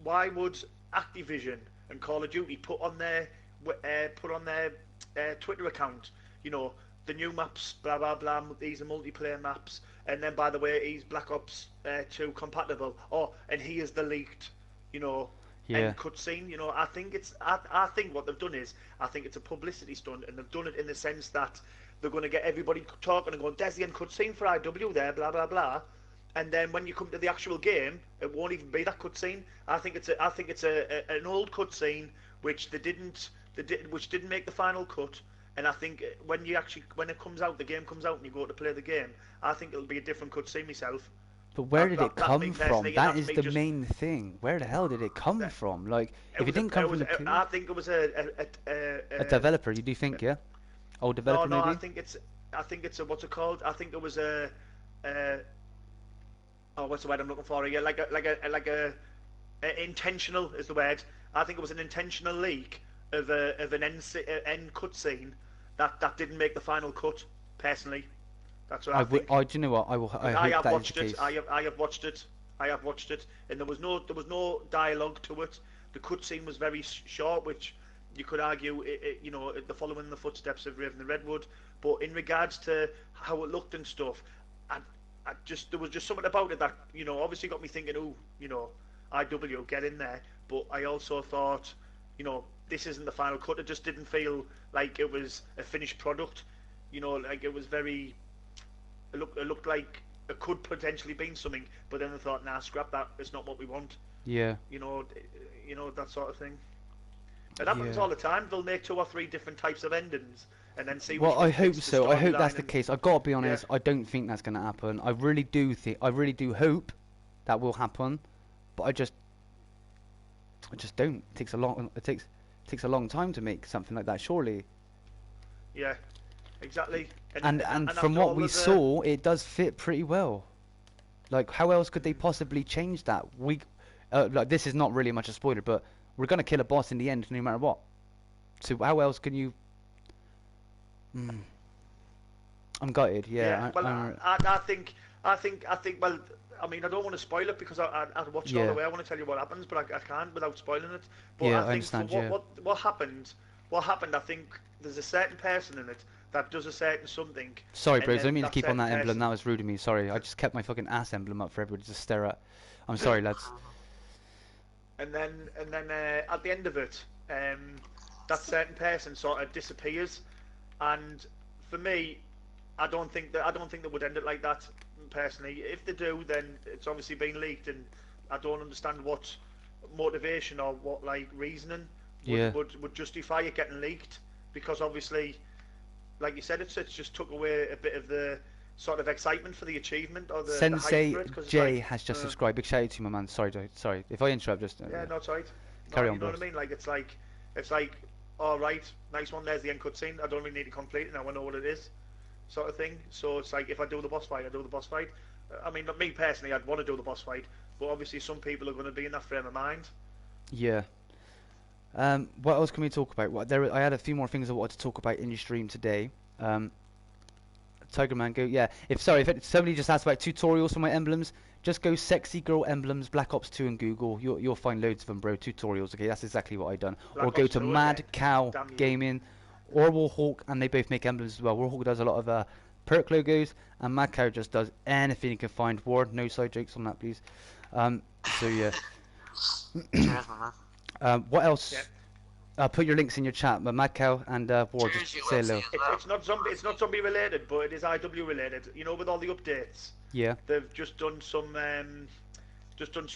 why would Activision and Call of Duty put on their Twitter account, you know, the new maps, blah blah blah, these are multiplayer maps, and then by the way, he's Black Ops 2 compatible. Oh, and he is the leaked, you know, end cutscene. You know, I think I think what they've done is, I think it's a publicity stunt, and they've done it in the sense that they're going to get everybody talking and going, "There's the end cutscene for IW there, blah blah blah," and then when you come to the actual game, it won't even be that cutscene. I think it's an old cutscene which which didn't make the final cut. And I think when it comes out, the game comes out, and you go to play the game, I think it'll be a different cutscene myself. But where did it come from? That is the main thing. Where the hell did it come from? Like, if it didn't come from the... I think it was a developer, you do think, yeah? Old developer, no, maybe? I think it's a, what's it called? I think it was a oh, what's the word I'm looking for here? Like a intentional is the word. I think it was an intentional leak of an end cutscene that didn't make the final cut. Personally, that's what I think. Do you know what? I have watched it. I have watched it. I have watched it, and there was no dialogue to it. The cutscene was very short, which you could argue, you know, the following the footsteps of Raven the Redwood. But in regards to how it looked and stuff, there was just something about it that, you know, obviously got me thinking, oh, you know, IW, get in there. But I also thought, you know, this isn't the final cut. It just didn't feel like it was a finished product. You know, like it was very. It looked like it could potentially be something, but then I thought, nah, scrap that. It's not what we want. Yeah. You know that sort of thing. It happens all the time. They'll make 2 or 3 different types of endings, and then see. Well, I hope so. I hope that's the case. I've got to be honest. I don't think that's going to happen. I really do hope that will happen, but I just don't. It takes a long time to make something like that, surely. Yeah, exactly. And from what we saw, it does fit pretty well. Like, how else could they possibly change that? Like, this is not really much a spoiler, but we're gonna kill a boss in the end, no matter what. So how else can you? I'm gutted. Yeah. Well, I think. Well, I mean, I don't want to spoil it because I watched it all the way. I want to tell you what happens, but I can't without spoiling it. But I think what happened, I think there's a certain person in it that does a certain something. Sorry, bros, I didn't mean to keep on that emblem. That was rude of me. Sorry, I just kept my fucking ass emblem up for everybody to stare at. I'm sorry, lads. And then at the end of it, that certain person sort of disappears, and for me, I don't think they would end it like that. Personally, if they do, then it's obviously been leaked, and I don't understand what motivation or what like reasoning would justify it getting leaked, because obviously, like you said, it's just took away a bit of the sort of excitement for the achievement or the Sensei the hype for it, J has just subscribed. Big shout out to you, my man. Sorry if I interrupt. Just no, it's right. Carry on, you know what I mean? Like it's like all right, nice one. There's the end cutscene. I don't really need to complete it now. I know what it is. Sort of thing. So it's like, if I do the boss fight, I do the boss fight. I mean, me personally, I'd want to do the boss fight, but obviously some people are going to be in that frame of mind. Yeah. What else can we talk about? I had a few more things I wanted to talk about in your stream today. Tiger Man, go. Yeah. If somebody just asked about tutorials for my emblems, just go Sexy Girl Emblems Black Ops 2 and Google. You'll find loads of them, bro. Tutorials. Okay, that's exactly what I done. Or go to madcow Gaming. Or Warhawk, and they both make emblems as well. Warhawk does a lot of perk logos, and madcow just does anything you can find. War, no side jokes on that, please. So yeah. Cheers, man. What else? Yeah. Put your links in your chat, but madcow and War, just say hello. It's not zombie related, but it is IW related. You know, with all the updates. Yeah. They've just done some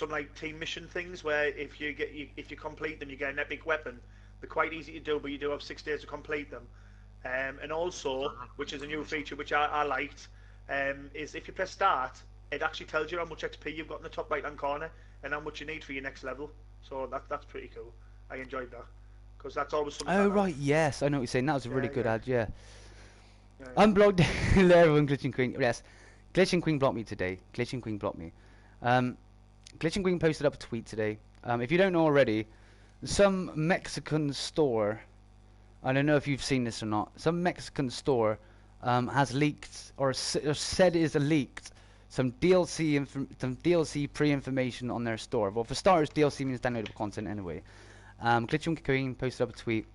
like team mission things where if you complete them, you get an epic weapon. They're quite easy to do, but you do have 6 days to complete them. And also, which is a new feature which I liked, is if you press start, it actually tells you how much XP you've got in the top right hand corner and how much you need for your next level. So that's pretty cool. I enjoyed that because that's always something. Oh right, yes, I know what you're saying. That was a really good ad. Yeah. Unblocked everyone. Glitching Queen. Yes, Glitching Queen blocked me today. Glitching Queen blocked me. Glitching Queen posted up a tweet today. If you don't know already. Some Mexican store, I don't know if you've seen this or not, some Mexican store has leaked, or said is leaked, some DLC pre-information on their store. Well, for starters, DLC means downloadable content anyway. Glitching Queen posted up a tweet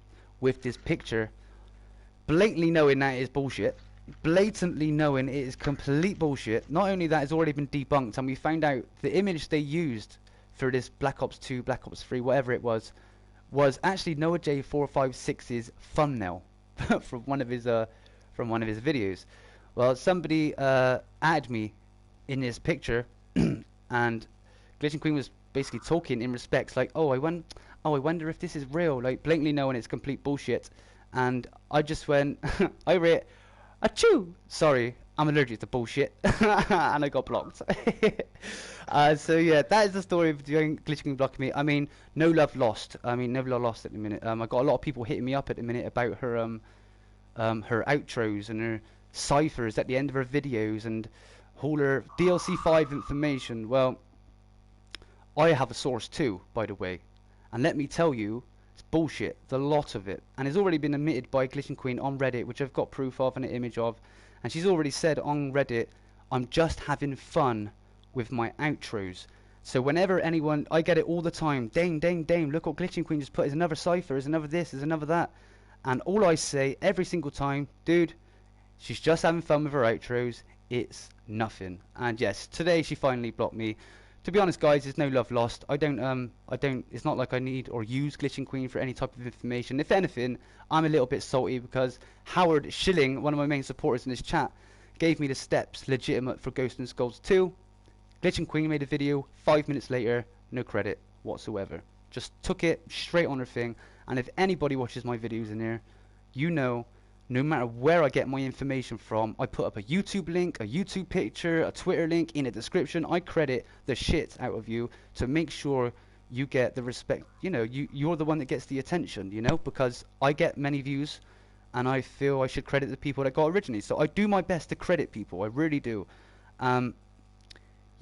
with this picture, blatantly knowing that it is bullshit. Blatantly knowing it is complete bullshit. Not only that, it's already been debunked, and we found out the image they used for this Black Ops 2, Black Ops 3, whatever it was actually NoahJ456's thumbnail from one of his videos. Well, somebody added me in this picture, and Glitching Queen was basically talking in respects like, I wonder if this is real, like blatantly knowing it's complete bullshit. And I just went, I read, achoo! Sorry, I'm allergic to bullshit, and I got blocked. So yeah, that is the story of Glitching Queen blocking me. I mean, no love lost. I mean, no love lost at the minute. I got a lot of people hitting me up at the minute about her her outros and her ciphers at the end of her videos and all her DLC 5 information. Well, I have a source too, by the way, and let me tell you, it's bullshit, the lot of it, and it's already been admitted by Glitching Queen on Reddit, which I've got proof of and an image of, and she's already said on Reddit, I'm just having fun with my outros. So whenever anyone, I get it all the time, Dame, look what Glitching Queen just put, is another cipher, is another this, is another that, and all I say every single time, dude, she's just having fun with her outros, it's nothing. And yes, today she finally blocked me. To be honest, guys, there's no love lost. I don't, it's not like I need or use Glitching Queen for any type of information. If anything, I'm a little bit salty because Howard Schilling, one of my main supporters in this chat, gave me the steps legitimate for Ghosts and Skulls 2. Glitching Queen made a video, 5 minutes later, no credit whatsoever. Just took it straight on her thing. And if anybody watches my videos in there, you know, no matter where I get my information from, I put up a YouTube link, a YouTube picture, a Twitter link in the description. I credit the shit out of you to make sure you get the respect. You know, you're the one that gets the attention, you know, because I get many views and I feel I should credit the people that got originally. So I do my best to credit people, I really do.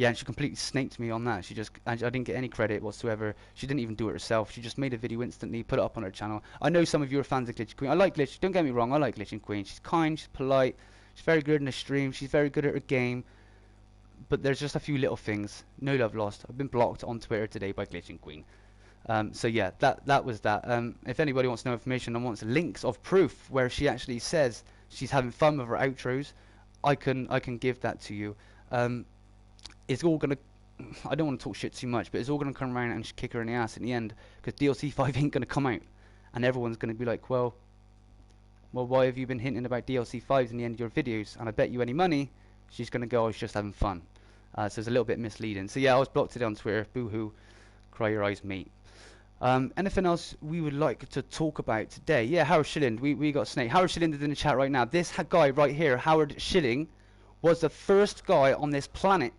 Yeah, and she completely snaked me on that. I didn't get any credit whatsoever. She didn't even do it herself. She just made a video instantly, put it up on her channel. I know some of you are fans of Glitching Queen. I like Glitch. Don't get me wrong. I like Glitching Queen. She's kind. She's polite. She's very good in the stream. She's very good at her game. But there's just a few little things. No love lost. I've been blocked on Twitter today by Glitching Queen. So yeah, that was that. If anybody wants to know information and wants links of proof where she actually says she's having fun with her outros, I can give that to you. It's all gonna, I don't want to talk shit too much, but it's all gonna come around and kick her in the ass in the end, because DLC 5 ain't gonna come out, and everyone's gonna be like, well, why have you been hinting about DLC 5s in the end of your videos? And I bet you any money, she's gonna go, I was just having fun. So it's a little bit misleading. So yeah, I was blocked today on Twitter. Boo-hoo, cry your eyes, mate. Anything else we would like to talk about today? Yeah, Howard Schilling. We got Snake. Howard Schilling is in the chat right now. This guy right here, Howard Schilling, was the first guy on this planet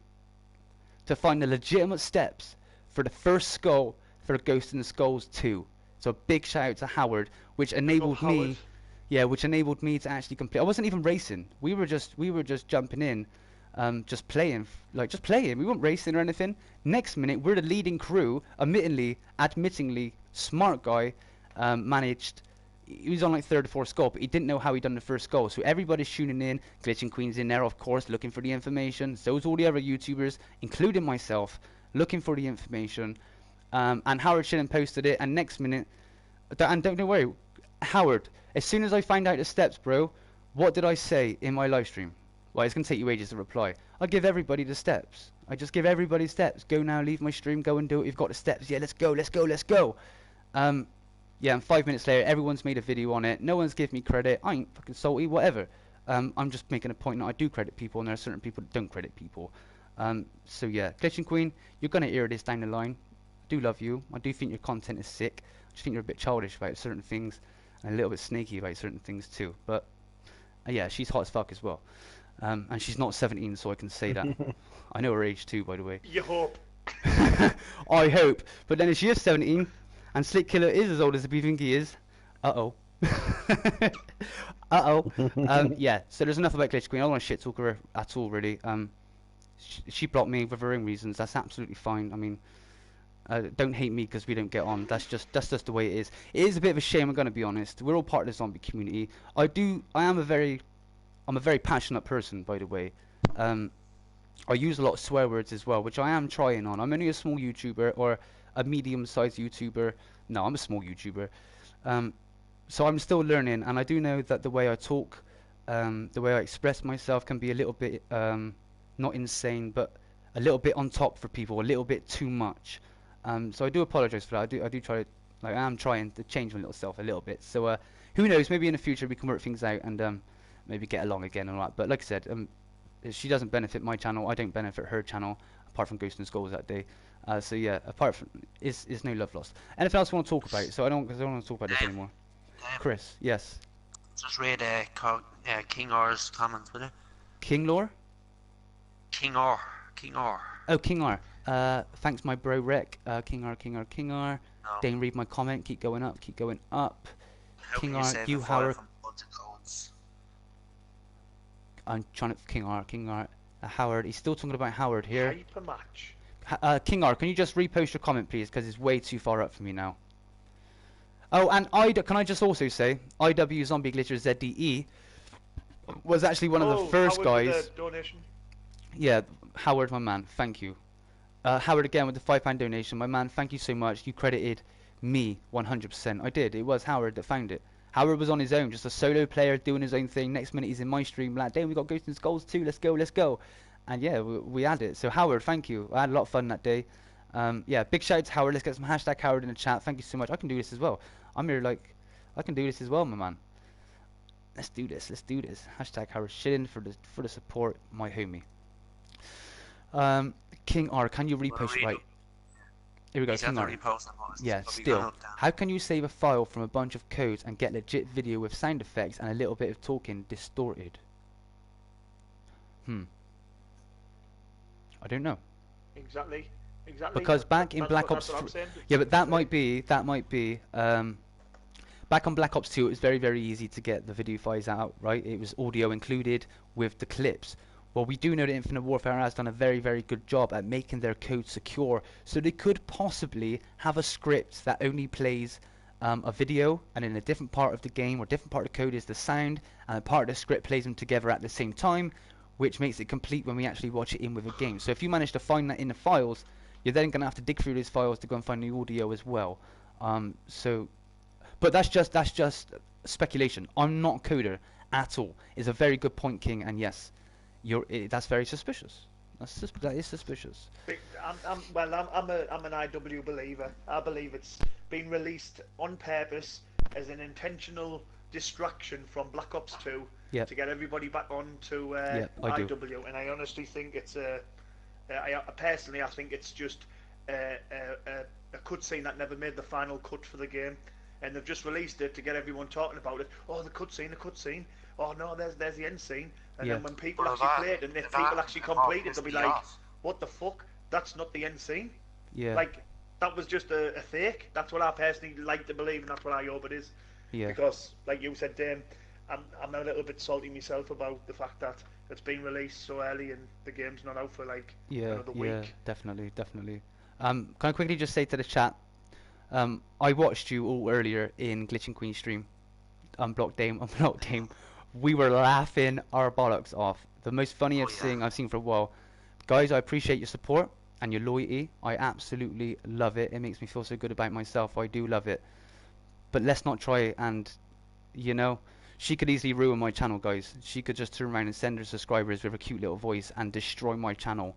to find the legitimate steps for the first skull for Ghosts and Skulls 2. So a big shout out to Howard, which enabled me, which enabled me to actually complete. I wasn't even racing. We were just jumping in, just playing. We weren't racing or anything. Next minute, we're the leading crew. Admittingly, smart guy, managed. He was on like 3rd or 4th skull, but he didn't know how he'd done the first skull. So everybody's tuning in. Glitching Queen's in there, of course, looking for the information. So's all the other YouTubers, including myself, looking for the information. And Howard Schilling posted it, and next minute, and don't worry, Howard, as soon as I find out the steps, bro, what did I say in my live stream? Well, it's going to take you ages to reply. I give everybody the steps. I just give everybody steps. Go now, leave my stream, go and do it. You've got the steps. Yeah, let's go. Yeah, and 5 minutes later, everyone's made a video on it. No one's give me credit. I ain't fucking salty, whatever. I'm just making a point that I do credit people, and there are certain people that don't credit people. So yeah, Glitching Queen, you're going to hear this down the line. I do love you. I do think your content is sick. I just think you're a bit childish about certain things, and a little bit snaky about certain things too. But yeah, she's hot as fuck as well. And she's not 17, so I can say that. I know her age too, by the way. You hope. I hope. But then if she is 17, and Slick Killer is as old as we think he is, uh-oh. Yeah, so there's enough about Glitch Queen. I don't want to shit talk her at all, really. She blocked me with her own reasons. That's absolutely fine. I mean, don't hate me because we don't get on. That's just the way it is. It is a bit of a shame, I'm going to be honest. We're all part of the zombie community. I'm a very passionate person, by the way. I use a lot of swear words as well, which I am trying on. I'm only a small YouTuber, or a medium-sized YouTuber. No, I'm a small YouTuber. So I'm still learning, and I do know that the way I talk, the way I express myself can be a little bit, not insane, but a little bit on top for people, a little bit too much. So I do apologize for that. I do try, like, I am trying to change my little self a little bit. So who knows, maybe in the future we can work things out and maybe get along again and all that. But like I said, she doesn't benefit my channel, I don't benefit her channel, apart from Ghosts and Skulls that day. So yeah, apart from, is no love lost. Anything else you want to talk about? So I don't want to talk about this anymore. Chris, yes. Just read King R's comments, will you? King Lore? King R. King R. Oh, King R. Thanks, my bro Rec. King R. No. Dane, read my comment. Keep going up. Keep going up. How King can you R. save You a file Howard. from buds and codes? I'm trying to. King R. Howard. He's still talking about Howard here. Hyper match. King R. Can you just repost your comment, please? Because it's way too far up for me now. Oh, and can I just also say, IW Zombie Glitter ZDE was actually one of the first Howard guys. with the donation. Yeah, Howard, my man, thank you. Howard again with the £5 donation, my man, thank you so much. You credited me 100%. I did. It was Howard that found it. Howard was on his own, just a solo player doing his own thing. Next minute he's in my stream, like, damn, we got Ghosts and Skulls too. Let's go. And yeah, we had it. So Howard, thank you. I had a lot of fun that day. Yeah, big shout out to Howard. Let's get some hashtag Howard in the chat. Thank you so much. I can do this as well. I'm here like, I can do this as well, my man. Let's do this. Hashtag Howard Schilling for the support, my homie. King R, can you repost? Right. Here we go, King R. Yeah, still. How can you save a file from a bunch of codes and get legit video with sound effects and a little bit of talking distorted? I don't know. Exactly. Because back in Black Ops 3, yeah, but that might be back on Black Ops 2 it was very, very easy to get the video files out, right? It was audio included with the clips. Well, we do know that Infinite Warfare has done a very, very good job at making their code secure, so they could possibly have a script that only plays a video, and in a different part of the game or different part of the code is the sound, and a part of the script plays them together at the same time, which makes it complete when we actually watch it in with a game. So if you manage to find that in the files, you're then going to have to dig through those files to go and find the audio as well. But that's just speculation. I'm not a coder at all. It's a very good point, King, and yes, that's very suspicious. That is suspicious. I'm an IW believer. I believe it's been released on purpose as an intentional distraction from Black Ops 2 to get everybody back on to IW, and I honestly think it's personally I think it's just a cutscene that never made the final cut for the game, and they've just released it to get everyone talking about it. Oh, the cutscene. Oh no, there's the end scene. And then when people actually play it, and if people actually complete it, they'll be like, what the fuck? That's not the end scene. Yeah. Like, that was just a fake. That's what I personally like to believe, and that's what I hope it is. Yeah. Because, like you said, Dame, I'm a little bit salty myself about the fact that it's been released so early and the game's not out for like another week. Yeah, definitely. Can I quickly just say to the chat, I watched you all earlier in Glitching Queen stream. Unblocked Dame. We were laughing our bollocks off. The most funniest thing I've seen for a while. Guys, I appreciate your support and your loyalty. I absolutely love it. It makes me feel so good about myself. I do love it. But let's not try and, she could easily ruin my channel, guys. She could just turn around and send her subscribers with a cute little voice and destroy my channel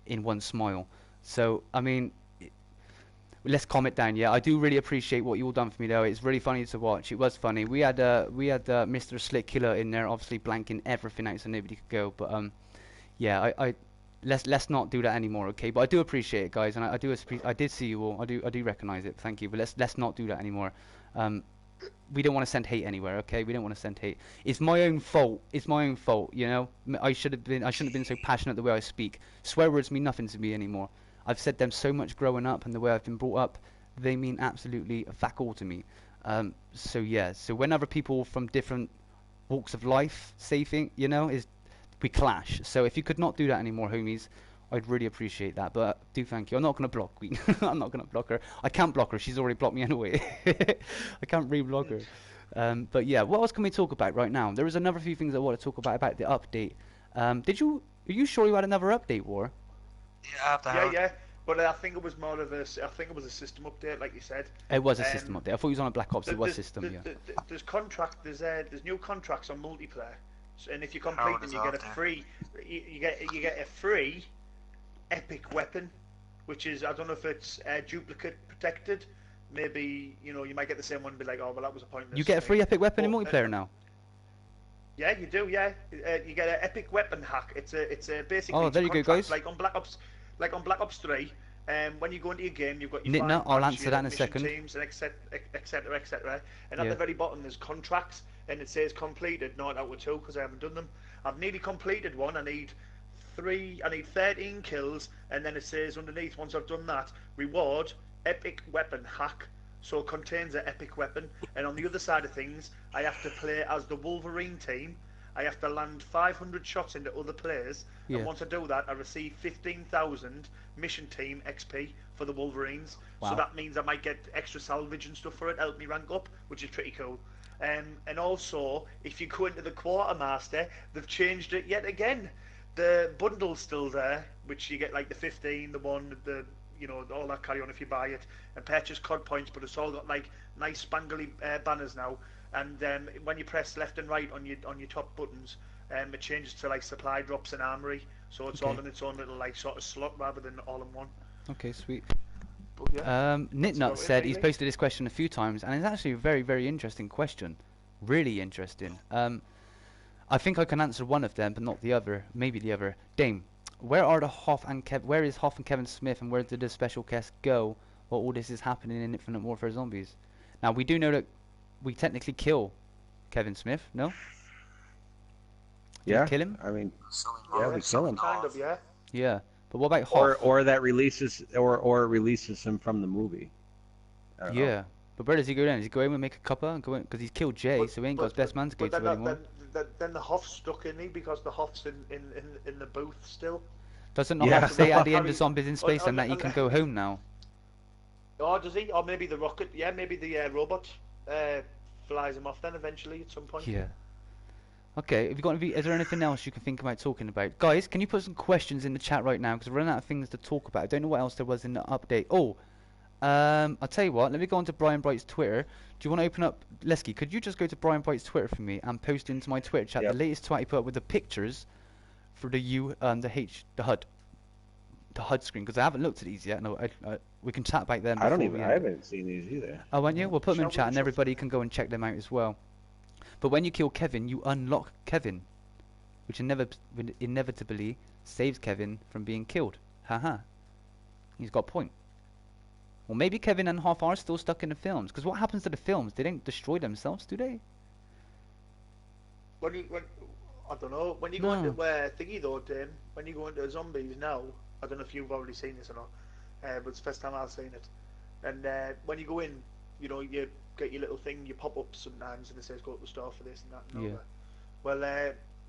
in one smile. So, I mean, let's calm it down. Yeah, I do really appreciate what you all done for me, though. It's really funny to watch. It was funny. We had Mr. Slick Killer in there, obviously blanking everything out so nobody could go. But yeah, let's not do that anymore, okay? But I do appreciate it, guys, and I did see you all. I do recognize it. Thank you. But let's not do that anymore. We don't want to send hate anywhere, okay? We don't want to send hate. It's my own fault. I shouldn't have been so passionate the way I speak. Swear words mean nothing to me anymore. I've said them so much growing up, and the way I've been brought up, they mean absolutely fuck all to me. So yeah, so whenever people from different walks of life say things, we clash. So if you could not do that anymore, homies, I'd really appreciate that. But do thank you. I'm not going to block Queen. I'm not going to block her. I can't block her. She's already blocked me anyway. I can't re-block her. But yeah, what else can we talk about right now? There is another few things I want to talk about the update. Are you sure you had another update, War? Yeah. But I think it was more of a, I think it was a system update, like you said. It was a system update. I thought it was on a Black Ops. It was system, yeah. There's new contracts on multiplayer, and if you complete them, you get a free, you get a free epic weapon, which is, I don't know if it's duplicate protected. Maybe, you know, you might get the same one and be like, oh well, that was a pointless. You get a free epic weapon in multiplayer now. Yeah, you do. Yeah, you get an epic weapon hack. It's a basically. Oh, there you go, guys. Like on Black Ops 3, when you go into your game, you've got your Nitna, I'll answer that in a second. Teams and etc. And at the very bottom, there's contracts, and it says completed, not out of 2, because I haven't done them. I've nearly completed one. I need 13 kills, and then it says underneath, once I've done that, reward epic weapon hack. So it contains an epic weapon, and on the other side of things, I have to play as the Wolverine team. I have to land 500 shots into other players, and once I do that, I receive 15,000 mission team XP for the Wolverines. Wow. So that means I might get extra salvage and stuff for it, help me rank up, which is pretty cool. And also, if you go into the Quartermaster, they've changed it yet again. The bundle's still there, which you get like the 15, the 1, the, you know, all that carry on if you buy it, and purchase COD points, but it's all got like nice spangly banners now. And when you press left and right on your top buttons, it changes to like supply drops and armory, so it's all in its own little like sort of slot rather than all in one. Okay, sweet. But yeah, Nitnut said he's posted this question a few times, and it's actually a very, very interesting question. Really interesting. I think I can answer one of them, but not the other. Maybe the other. Dame, where is Hoff and Kevin Smith, and where did the special guest go while all this is happening in Infinite Warfare Zombies? Now we do know that we technically kill Kevin Smith, no? Yeah. Kill him? I mean, yeah, we kill him. Kind of, yeah. Yeah. But what about Hoff? Or that releases, or releases him from the movie. I don't know. But where does he go then? Does he go in and make a cuppa and go in? Because he's killed Jay, so he ain't got his best man's gates anymore. Then the Hoff's stuck in me, because the Hoff's in the booth still. Doesn't the Hoff say at the end of Zombies in Space and that he can go home now? Oh, does he? Or maybe the rocket? Yeah, maybe the robot flies him off then eventually at some point. Yeah. Okay. Have you got? Is there anything else you can think about talking about, guys? Can you put some questions in the chat right now? Because we're running out of things to talk about. I don't know what else there was in the update. Oh, I'll tell you what. Let me go on to Brian Bright's Twitter. Do you want to open up, Lesky? Could you just go to Brian Bright's Twitter for me and post into my Twitter chat the latest tweet he put up with the pictures for the HUD screen? Because I haven't looked at these yet. No, we can chat back then. I haven't seen these either. Oh, won't you? We'll put them in chat and everybody can go and check them out as well. But when you kill Kevin, you unlock Kevin, which inevitably saves Kevin from being killed. Haha. He's got a point. Well, maybe Kevin and Hoff are still stuck in the films. Because what happens to the films? They don't destroy themselves, do they? I don't know. When you go into thingy though, Dame, when you go into Zombies now, I don't know if you've already seen this or not, but it's the first time I've seen it. And when you go in, you know, you get your little thing, you pop up sometimes, and it says go to the store for this and that and all that. Well,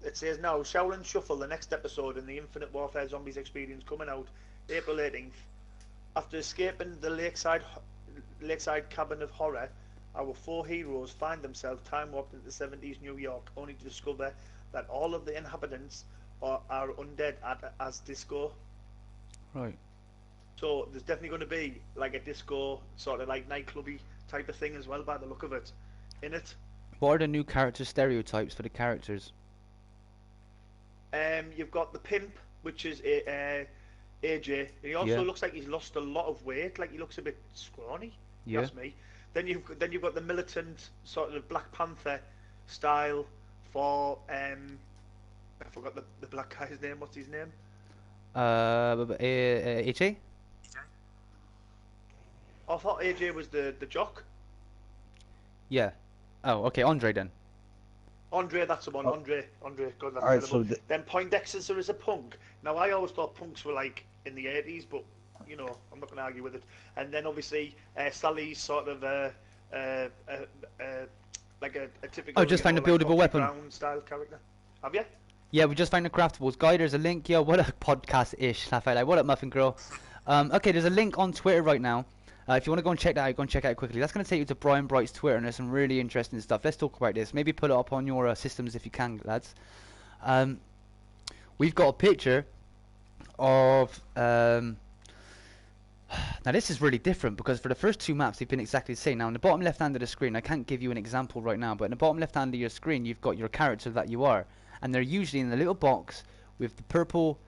it says now, Shaolin Shuffle, the next episode in the Infinite Warfare Zombies experience, coming out April 18th. After escaping the lakeside cabin of horror, our 4 heroes find themselves time-warped into the 70s New York, only to discover that all of the inhabitants are undead as disco. Right. So there's definitely going to be like a disco, sort of like nightclubby type of thing as well, by the look of it, in it. What are the new character stereotypes for the characters? You've got the pimp, which is AJ. He also looks like he's lost a lot of weight. Like he looks a bit scrawny. Yeah. That's me. Then you've got the militant sort of Black Panther style for I forgot the black guy's name. What's his name? AJ. I thought AJ was the jock. Yeah. Oh, okay. Andre then. Andre, that's the one. Andre. God, that's Alright, so then Poindexter is a punk. Now I always thought punks were like in the 80s, but you know I'm not going to argue with it. And then obviously Sally's sort of like a typical. Oh, just find a buildable weapon. Style character. Have you? Yeah, we just found the craftables. Guy, there's a link. Yo, what a podcast-ish. Laugh out loud. What up, Muffin Girl? Okay, there's a link on Twitter right now. If you want to go and check that out, go and check it out quickly. That's going to take you to Brian Bright's Twitter, and there's some really interesting stuff. Let's talk about this. Maybe put it up on your systems if you can, lads. we've got a picture of now this is really different because for the first two maps they've been exactly the same. Now in the bottom left hand of the screen, I can't give you an example right now, but in the bottom left hand of your screen you've got your character that you are, and they're usually in the little box with the purple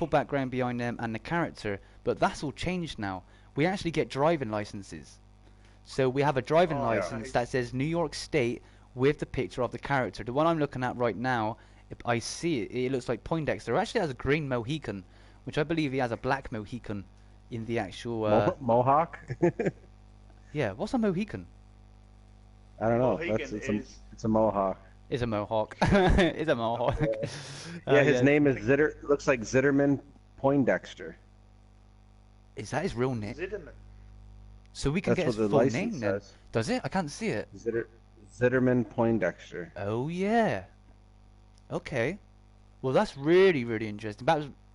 background behind them and the character. But that's all changed now. We actually get driving licenses. So we have a driving license that says New York State with the picture of the character. The one I'm looking at right now, I see it. It looks like Poindexter. It actually has a green Mohican, which I believe he has a black Mohican in the actual... Mohawk? Yeah, what's a Mohican? I don't know. It's a Mohawk. It's a Mohawk. It's a Mohawk. Yeah, his name is looks like Zitterman Poindexter. Is that his real name? Zitterman. So we can get his full name then. Does it? I can't see it. Zitterman Poindexter. Oh yeah. Okay. Well, that's really, really interesting.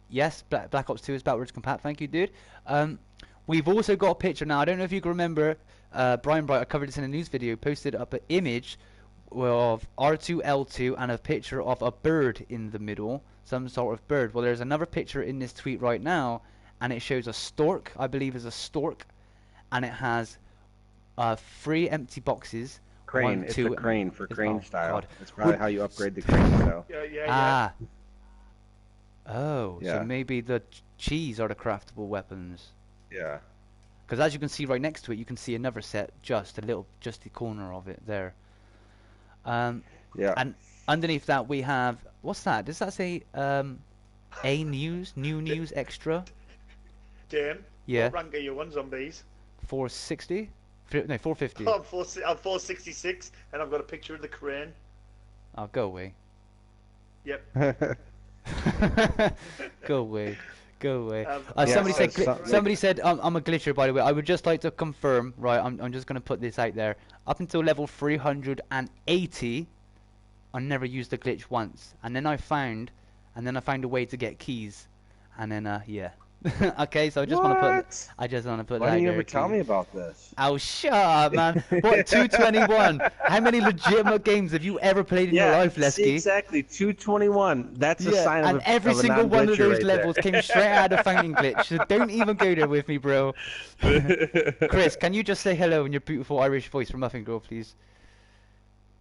Yes, Black Ops 2 is backwards compat. Thank you, dude. We've also got a picture now. I don't know if you can remember. Brian Bright, I covered this in a news video. Posted up an image of R2L2 and a picture of a bird in the middle, some sort of bird. Well, there's another picture in this tweet right now, and it shows a stork. I believe is a stork, and it has 3 empty boxes. Crane. 1, it's 2, a crane for crane style. God. That's probably how you upgrade the crane style. Yeah. Oh, Yeah. so maybe the cheese are the craftable weapons. Yeah. Because as you can see right next to it, you can see another set, just the corner of it there. Yeah. And underneath that we have, what's that? Does that say new news extra? Dame. Yeah. What rank are you on zombies? 460? No, 450. I'm 466, and I've got a picture of the crane. Oh, go away. Yep. Go away. Go away. Yeah, somebody said I'm a glitcher, by the way. I would just like to confirm, right, I'm just going to put this out there. Up until level 380, I never used the glitch once. And then I found a way to get keys. And then, yeah. Okay, so I just want to put Why that didn't you there ever tell too. me about this? Oh, shut up, man. What, 221? How many legitimate games have you ever played in your life, Lesky? See, exactly, 221. That's a sign and of every of a single one of those non-glitcher levels right came straight out of Fountain Glitch, so don't even go there with me, bro. Chris, can you just say hello in your beautiful Irish voice for Muffin Girl, please?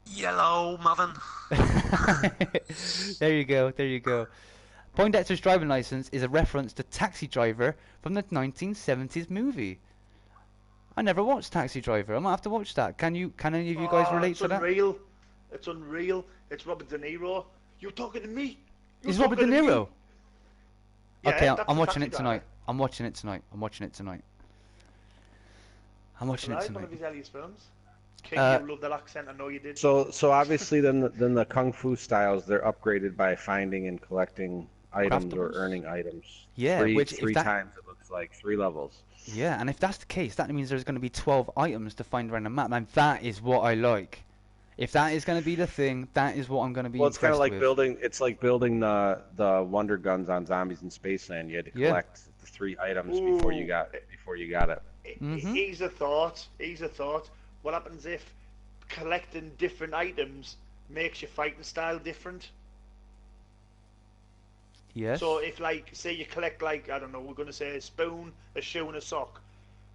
Yellow, Muffin. There you go, there you go. Poindexter's driving license is a reference to Taxi Driver from the 1970s movie. I never watched Taxi Driver. I might have to watch that. Can any of you guys relate to that? It's unreal. It's Robert De Niro. You're talking to me. Is Robert De Niro? Yeah, Okay, that's I'm a watching Taxi it tonight. Driver. I'm watching it tonight. I'm watching it tonight. I'm watching it Right, tonight. one of his earliest films. King, you love that accent. I know you did. So obviously then the kung fu styles, they're upgraded by finding and collecting items or Craftables? earning items. Yeah, three times it looks like, 3 levels. Yeah, and if that's the case, that means there's going to be 12 items to find around the map, and that is what I like. If that is going to be the thing, that is what I'm going to be. Well, it's kind of like with. building. It's like building the wonder guns on Zombies in Spaceland. You had to collect the 3 items before you got it. He's a thought. What happens if collecting different items makes your fighting style different? Yes. So if, like, say you collect, like, I don't know, we're going to say a spoon, a shoe, and a sock,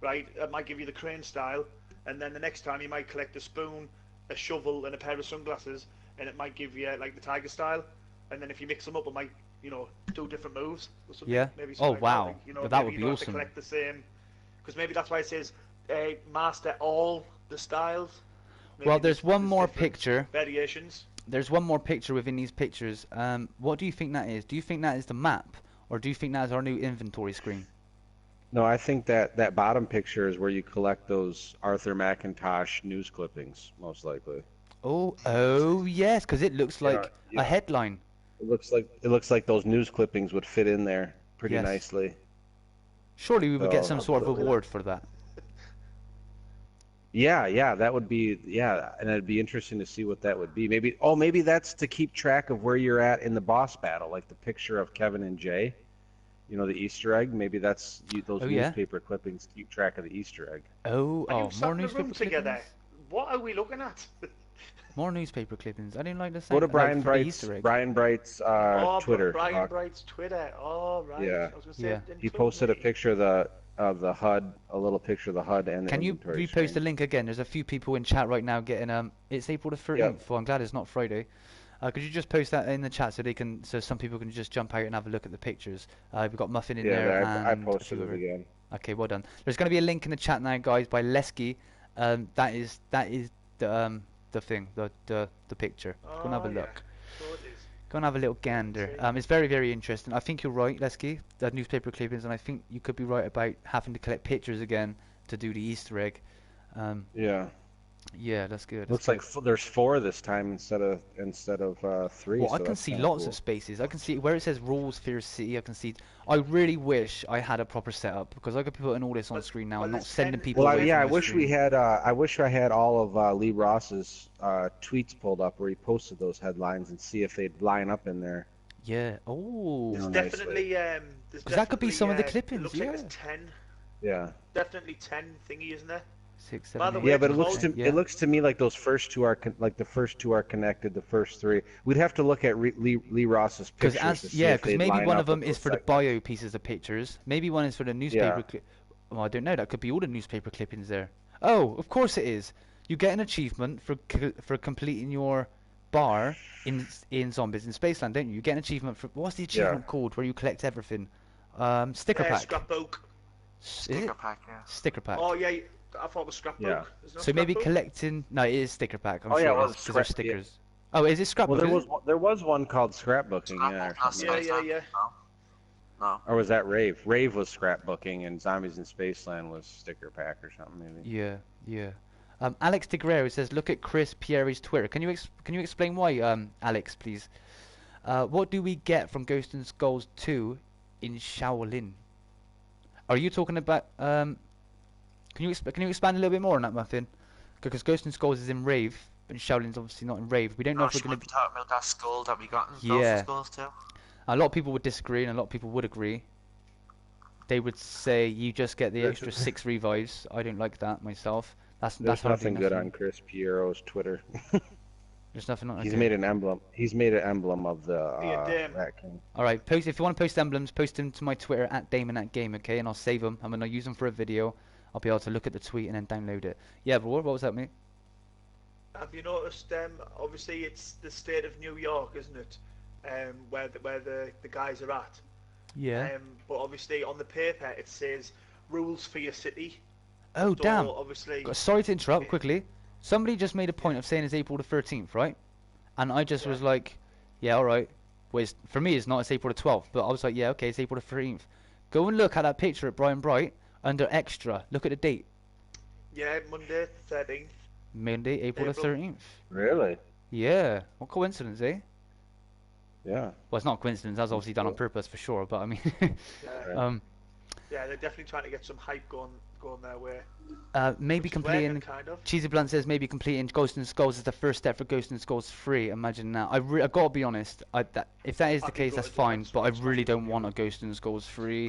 right? That might give you the crane style, and then the next time you might collect a spoon, a shovel, and a pair of sunglasses, and it might give you, like, the tiger style. And then if you mix them up, it might, do different moves or something. Yeah. Maybe Oh, something wow. Like that. But that Maybe would you be don't awesome. have to collect the same, because maybe that's why it says master all the styles. Maybe Well, there's one more different picture. variations. There's one more picture within these pictures. What do you think that is? Do you think that is the map, or do you think that is our new inventory screen? No, I think that bottom picture is where you collect those Arthur McIntosh news clippings, most likely. Oh yes, because it looks like a headline. It looks like those news clippings would fit in there pretty nicely. Surely we would get So- some sort of reward for that. Yeah, that would be, and it'd be interesting to see what that would be. Maybe that's to keep track of where you're at in the boss battle, like the picture of Kevin and Jay, the Easter egg. Maybe that's those newspaper clippings keep track of the Easter egg. Are you sat more in a room newspaper together? clippings? What are we looking at? More newspaper clippings. I didn't like the Go sound. to Brian for the Bright's Easter egg. Twitter. Brian Bright's Twitter. Oh, right. Yeah. I was gonna say, Yeah. didn't He tell posted a me. picture of the HUD, a little picture of the HUD and the Can you inventory repost the screen. link again? There's a few people in chat right now getting It's April the 13th. Yep. Well, I'm glad it's not Friday. Could you just post that in the chat so some people can just jump out and have a look at the pictures? We've got Muffin in there. I and posted it again. Okay, well done. There's going to be a link in the chat now, guys, by Lesky. That is the thing, the picture. Go and have a look. So it is. Go and have a little gander. It's very, very interesting. I think you're right, Lesky. The newspaper clippings, and I think you could be right about having to collect pictures again to do the Easter egg. Yeah. Yeah, that's good. Looks like there's 4 this time instead of 3. Well, so I can that's see kinda lots cool. of spaces. I can see where it says rules Fierce City. I can see. I really wish I had a proper setup because I could be putting all this on screen now and not sending people Well, away yeah, I from my wish we screen. had. I wish I had all of Lee Ross's tweets pulled up where he posted those headlines and see if they'd line up in there. Yeah. Oh. There's No, definitely Because that could be some of the it clippings. looks Yeah. like there's 10. Yeah. Definitely 10 thingy, isn't there? 6, By 7, the 8, way, Yeah, but it 12, looks to yeah. it looks to me like those first 2 are the first 2 are connected. The first 3. We'd have to look at Lee Ross's pictures to see if they'd maybe line one up of them with is those for the segments. bio pieces of pictures. Maybe one is for the newspaper. Yeah. Well, I don't know. That could be all the newspaper clippings there. Oh, of course it is. You get an achievement for completing your bar in Zombies in Spaceland, don't you? You get an achievement for what's the achievement called where you collect everything? Sticker pack. Scrapbook. Is it? Sticker pack, yeah. Sticker pack. Oh yeah, I thought it was scrapbook. Yeah. Isn't it So maybe scrapbook? collecting. No, it is sticker pack. I'm Oh, sure yeah, it well, is, 'cause they're scrap- yeah. stickers. Oh, is it scrapbook? Well, is it? there was one called scrapbooking, yeah, or Scrapbook, something Yeah, like yeah, Spaceland. yeah. No. Or was that Rave? Rave was scrapbooking, and Zombies in Spaceland was sticker pack or something, maybe. Yeah, yeah. Alex DeGuerrero says, look at Chris Pieri's Twitter. Can you explain why, Alex, please? What do we get from Ghost and Skulls 2 in Shaolin? Are you talking about? Can you expand a little bit more on that, Muffin? Because Ghost and Skulls is in Rave, but Shaolin's obviously not in Rave. We don't know if She we're might gonna. be talking about that skull that we got in Yeah. Ghost Skulls too. A lot of people would disagree, and a lot of people would agree. They would say you just get the extra 6 revives. I don't like that myself. That's There's hardly nothing good nothing. on Chris Piero's Twitter. There's nothing on. He's Okay. made an emblem. He's made an emblem of the damn. Rat King. All right, post if you want to post emblems, post them to my Twitter at DameAndThatGame, okay? And I'll save them. I'm gonna use them for a video. I'll be able to look at the tweet and then download it. Yeah, but what was that, mate? Have you noticed? Obviously, it's the state of New York, isn't it? Where the guys are at. Yeah. But obviously, on the paper, it says rules for your city. Oh, So, damn. Obviously. Sorry to interrupt quickly. Somebody just made a point of saying it's April the 13th, right? And I just was like, yeah, all right. Well, for me, it's not. It's April the 12th. But I was like, yeah, okay, it's April the 13th. Go and look at that picture at Brian Bright under extra. Look at the date. Yeah, Monday, 13th. Monday, April the April. 13th. Really? Yeah. What coincidence, eh? Yeah. Well, it's not a coincidence. That's obviously done on purpose for sure. But I mean, Yeah, they're definitely trying to get some hype going their way. maybe Which is completing. working, kind of. Cheesy Blunt says maybe completing Ghost and Skulls is the first step for Ghost and Skulls 3. Imagine that. I've got to be honest. If that is the I'd be case, that's gutted if fine. that's But I what's really happening don't to want you. a Ghost and Skulls 3.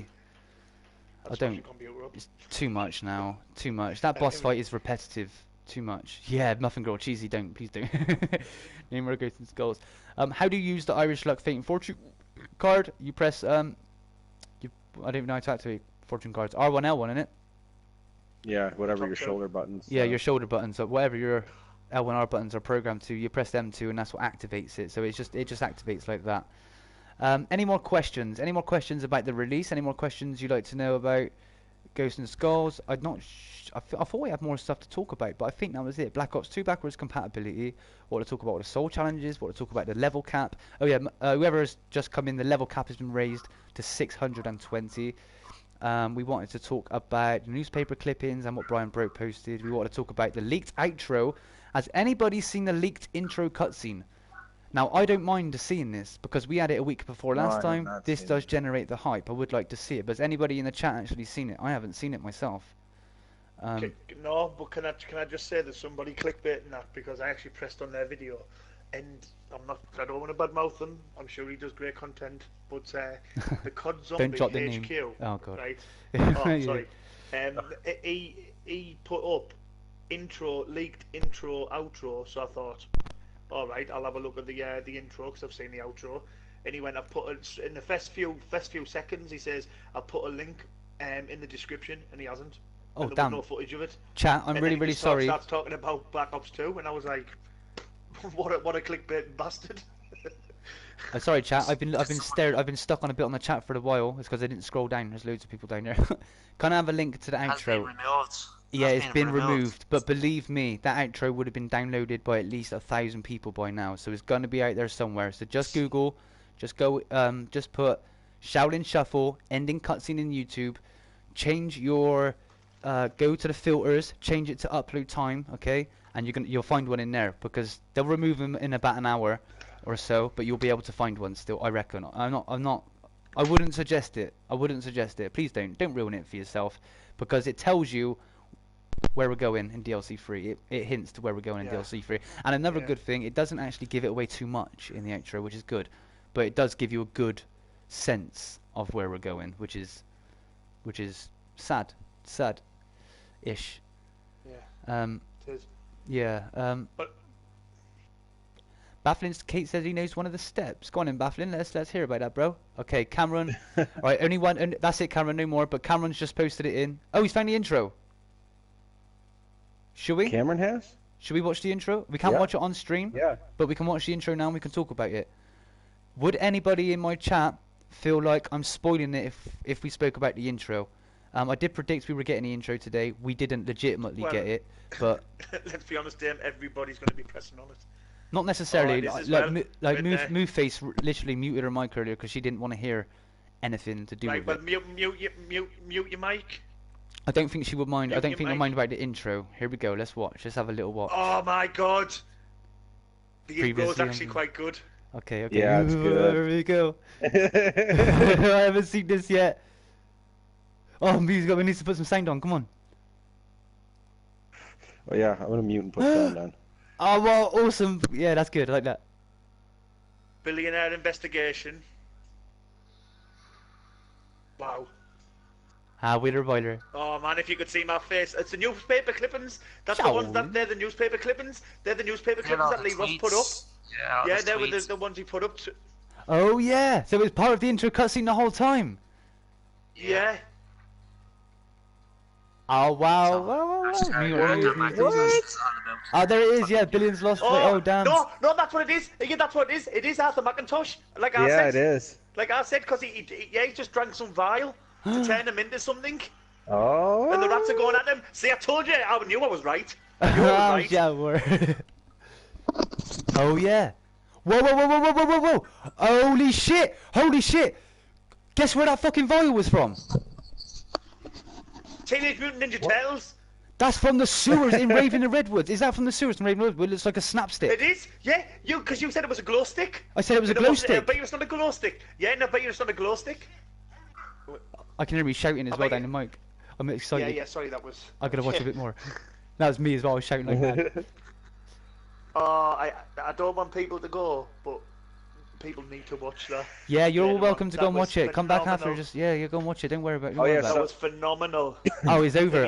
I That's don't. what your computer up. It's too much now. Too much. That boss fight is repetitive. Too much. Yeah, Muffin Girl, Cheesy, don't. Please don't. No more Ghost and Skulls. How do you use the Irish Luck Fate and Fortune card? You press I don't even know how to activate fortune cards. R1, L1, innit? Yeah, whatever your Top shoulder buttons. Yeah, your shoulder buttons, or whatever your L1R buttons are programmed to, you press them to, and that's what activates it. So it just activates like that. Any more questions? Any more questions about the release? Any more questions you'd like to know about Ghosts and Skulls? I thought we had more stuff to talk about, but I think that was it. Black Ops 2 backwards compatibility. What to talk about the soul challenges. What to talk about the level cap. Oh yeah, whoever has just come in, the level cap has been raised to 620. We wanted to talk about newspaper clippings and what Brian Broke posted. We wanted to talk about the leaked outro. Has anybody seen the leaked intro cutscene? Now, I don't mind seeing this because we had it a week before No, I last have time. not This seen does it. generate the hype. I would like to see it. But has anybody in the chat actually seen it? I haven't seen it myself. No, but can I just say that somebody clickbaiting that because I actually pressed on their video, and I don't want to badmouth him. I'm sure he does great content, but the COD Zombie Don't drop the HQ, name. Oh, God. right? Yeah. Oh, sorry. He put up leaked intro, outro. So I thought, all right, I'll have a look at the intro because I've seen the outro. And he went, in the first few seconds, he says, I'll put a link in the description, and he hasn't. Oh, and there damn. was no footage of it. Chat, I'm and really, then he really just sorry. Starts talking about Black Ops 2, and I was like, what a clickbait bastard. I'm sorry, chat. I've been stuck on a bit on the chat for a while. It's because I didn't scroll down. There's loads of people down there. Can I have a link to the Has been outro? removed. Yeah, Has it's been removed. But believe me, that outro would have been downloaded by at least 1,000 people by now. So it's gonna be out there somewhere. So just Google, just go, just put Shaolin Shuffle ending cutscene in YouTube. Change your, go to the filters, change it to upload time, okay? And you'll find one in there because they'll remove them in about an hour or so, but you'll be able to find one still, I reckon. I wouldn't suggest it. I wouldn't suggest it. Please don't ruin it for yourself, because it tells you where we're going in DLC 3. It hints to where we're going in DLC 3. And another good thing, it doesn't actually give it away too much in the outro, which is good, but it does give you a good sense of where we're going, which is sad-ish. Yeah. It is. Yeah. But Bafflin, Kate says he knows one of the steps. Go on in, Bafflin. Let's hear about that, bro. Okay, Cameron. Alright, only one. And that's it, Cameron. No more. But Cameron's just posted it in. Oh, he's found the intro. Should we? Cameron has? Should we watch the intro? We can't watch it on stream. Yeah. But we can watch the intro now and we can talk about it. Would anybody in my chat feel like I'm spoiling it if we spoke about the intro? I did predict we were getting the intro today. We didn't legitimately get it, but let's be honest, Dame, everybody's going to be pressing on it. not necessarily. Move Face literally muted her mic earlier because she didn't want to hear anything to do with it. Mute your mic. I don't think she would mind. I don't think she'll mind about the intro. Here we go. Let's watch. Let's have a little watch. Oh my god, the intro is actually quite good. Okay. Yeah, it's good. There we go. I haven't seen this yet. Oh, music! We need to put some sound on. Come on. Oh yeah, I'm gonna mute and put sound on. Oh well, awesome. Yeah, that's good. I like that. Billionaire investigation. Wow. Wheeler Boiler. Oh man, if you could see my face. It's the newspaper clippings. That's Shaolin. the ones they're the newspaper clippings. They're the newspaper clippings that Lee Ross put up. Yeah, they were the ones he put up. Oh yeah, so it was part of the intro cutscene the whole time. Yeah. Oh wow! What? Oh, there it is. Yeah, Billions lost. Oh damn. No, that's what it is. Yeah, that's what it is. It is 𝓓𝓪𝓶𝓮𝓐𝓷𝓭𝓪𝓽𝓖𝓪 like I said. Yeah, it is. Like I said, because he just drank some vial to turn him into something. Oh. And the rats are going at him. See, I told you. I knew I was right. I knew I was right. Yeah, oh yeah. Whoa! Holy shit! Guess where that fucking vial was from? Teenage Mutant Ninja Turtles. That's from the sewers in Raven and Redwoods. Is that from the sewers in Raven and Redwoods? It looks like a snapstick. It is? Yeah, because you said it was a glow stick. I said it was a glow stick. But it's not a glow stick. Yeah, no, but it's not a glow stick. I can hear me shouting as well down the mic. I'm excited. Yeah, sorry, that was... I gotta watch a bit more. That was me as well, I was shouting like that. I don't want people to go, but people need to watch that. Yeah, you're all welcome to go and watch it. Come back after, you go and watch it. Don't worry about it. Oh yeah, that was phenomenal. Oh, it's over.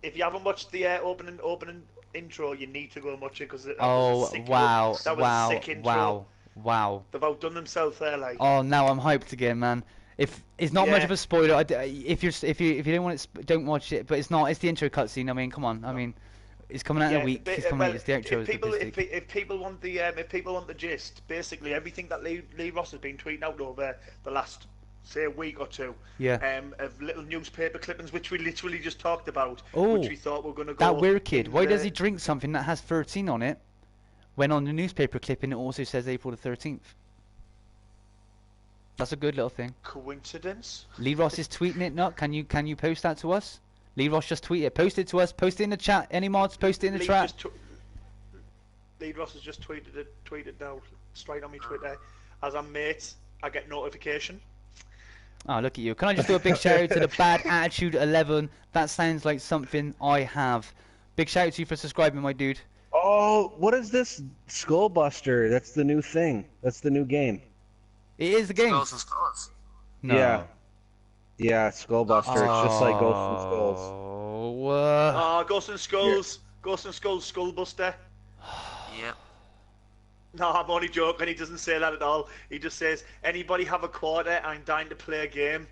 If you haven't watched the opening intro, you need to go and watch it because wow. a sick intro. Wow. They've outdone themselves there, like. Oh, now I'm hyped again, man. If it's not much of a spoiler, if you don't want it, don't watch it. But it's not. It's the intro cutscene. I mean, come on. I mean, it's coming out in a week. It's coming out. It's the outro. If people want the gist, basically everything that Lee Ross has been tweeting out over the last, say, a week or two. Yeah. Of little newspaper clippings, which we literally just talked about. Oh. Which we thought were going to go. That weird kid. Why does he drink something that has 13 on it? When on the newspaper clipping it also says April the 13th. That's a good little thing. Coincidence? Lee Ross is tweeting it, not? Can you post that to us? Lee Ross just tweet it. Post it to us. Post it in the chat. Any mods, post it in the chat. Lee Ross has just tweeted now, straight on me Twitter. As I'm mates, I get notification. Oh, look at you. Can I just do a big shout out to the Bad Attitude 11? That sounds like something I have. Big shout out to you for subscribing, my dude. Oh, what is this? Skullbuster. That's the new thing. That's the new game. It is the game. Skulls and Skulls. No. Yeah, Skullbuster. It's just like Ghosts and Skulls. Oh, Ghost and Skulls. Yeah. Ghost and Skulls Skullbuster. Yep. No, I'm only joking. He doesn't say that at all. He just says, anybody have a quarter? I'm dying to play a game.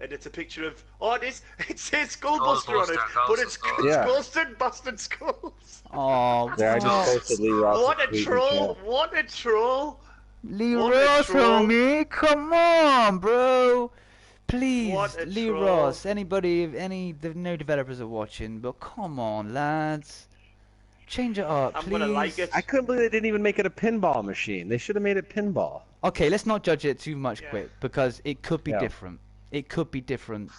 And it's a picture of... Oh, it says Skullbuster on it. But it's Ghost and Bastard Skulls. Oh, yeah, I just posted Lee Ross. What a troll. What a troll. Lee Ross, homie. Come on, bro. Please, Lee Ross. Anybody, no developers are watching, but come on, lads. Change it up, please. I'm gonna like it. I couldn't believe they didn't even make it a pinball machine. They should have made it pinball. Okay, let's not judge it too much quick, because it could be different. It could be different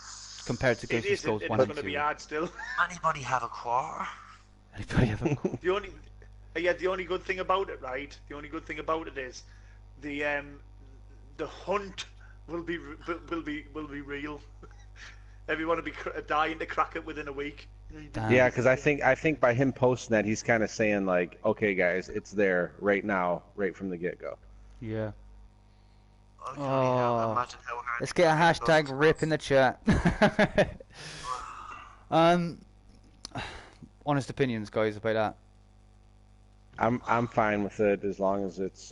compared to Ghost and Skulls 1 and 2. It's going to be hard still. Anybody have a quarter? Anybody have a quarter? The only good thing about it, right? The only good thing about it is the hunt will be real. Everyone will be dying to crack it within a week. Damn. Yeah, because I think by him posting that, he's kind of saying like, okay, guys, it's there right now, right from the get-go. Yeah. Oh, let's get a hashtag rip in the chat. Honest opinions, guys, about that. I'm fine with it as long as it's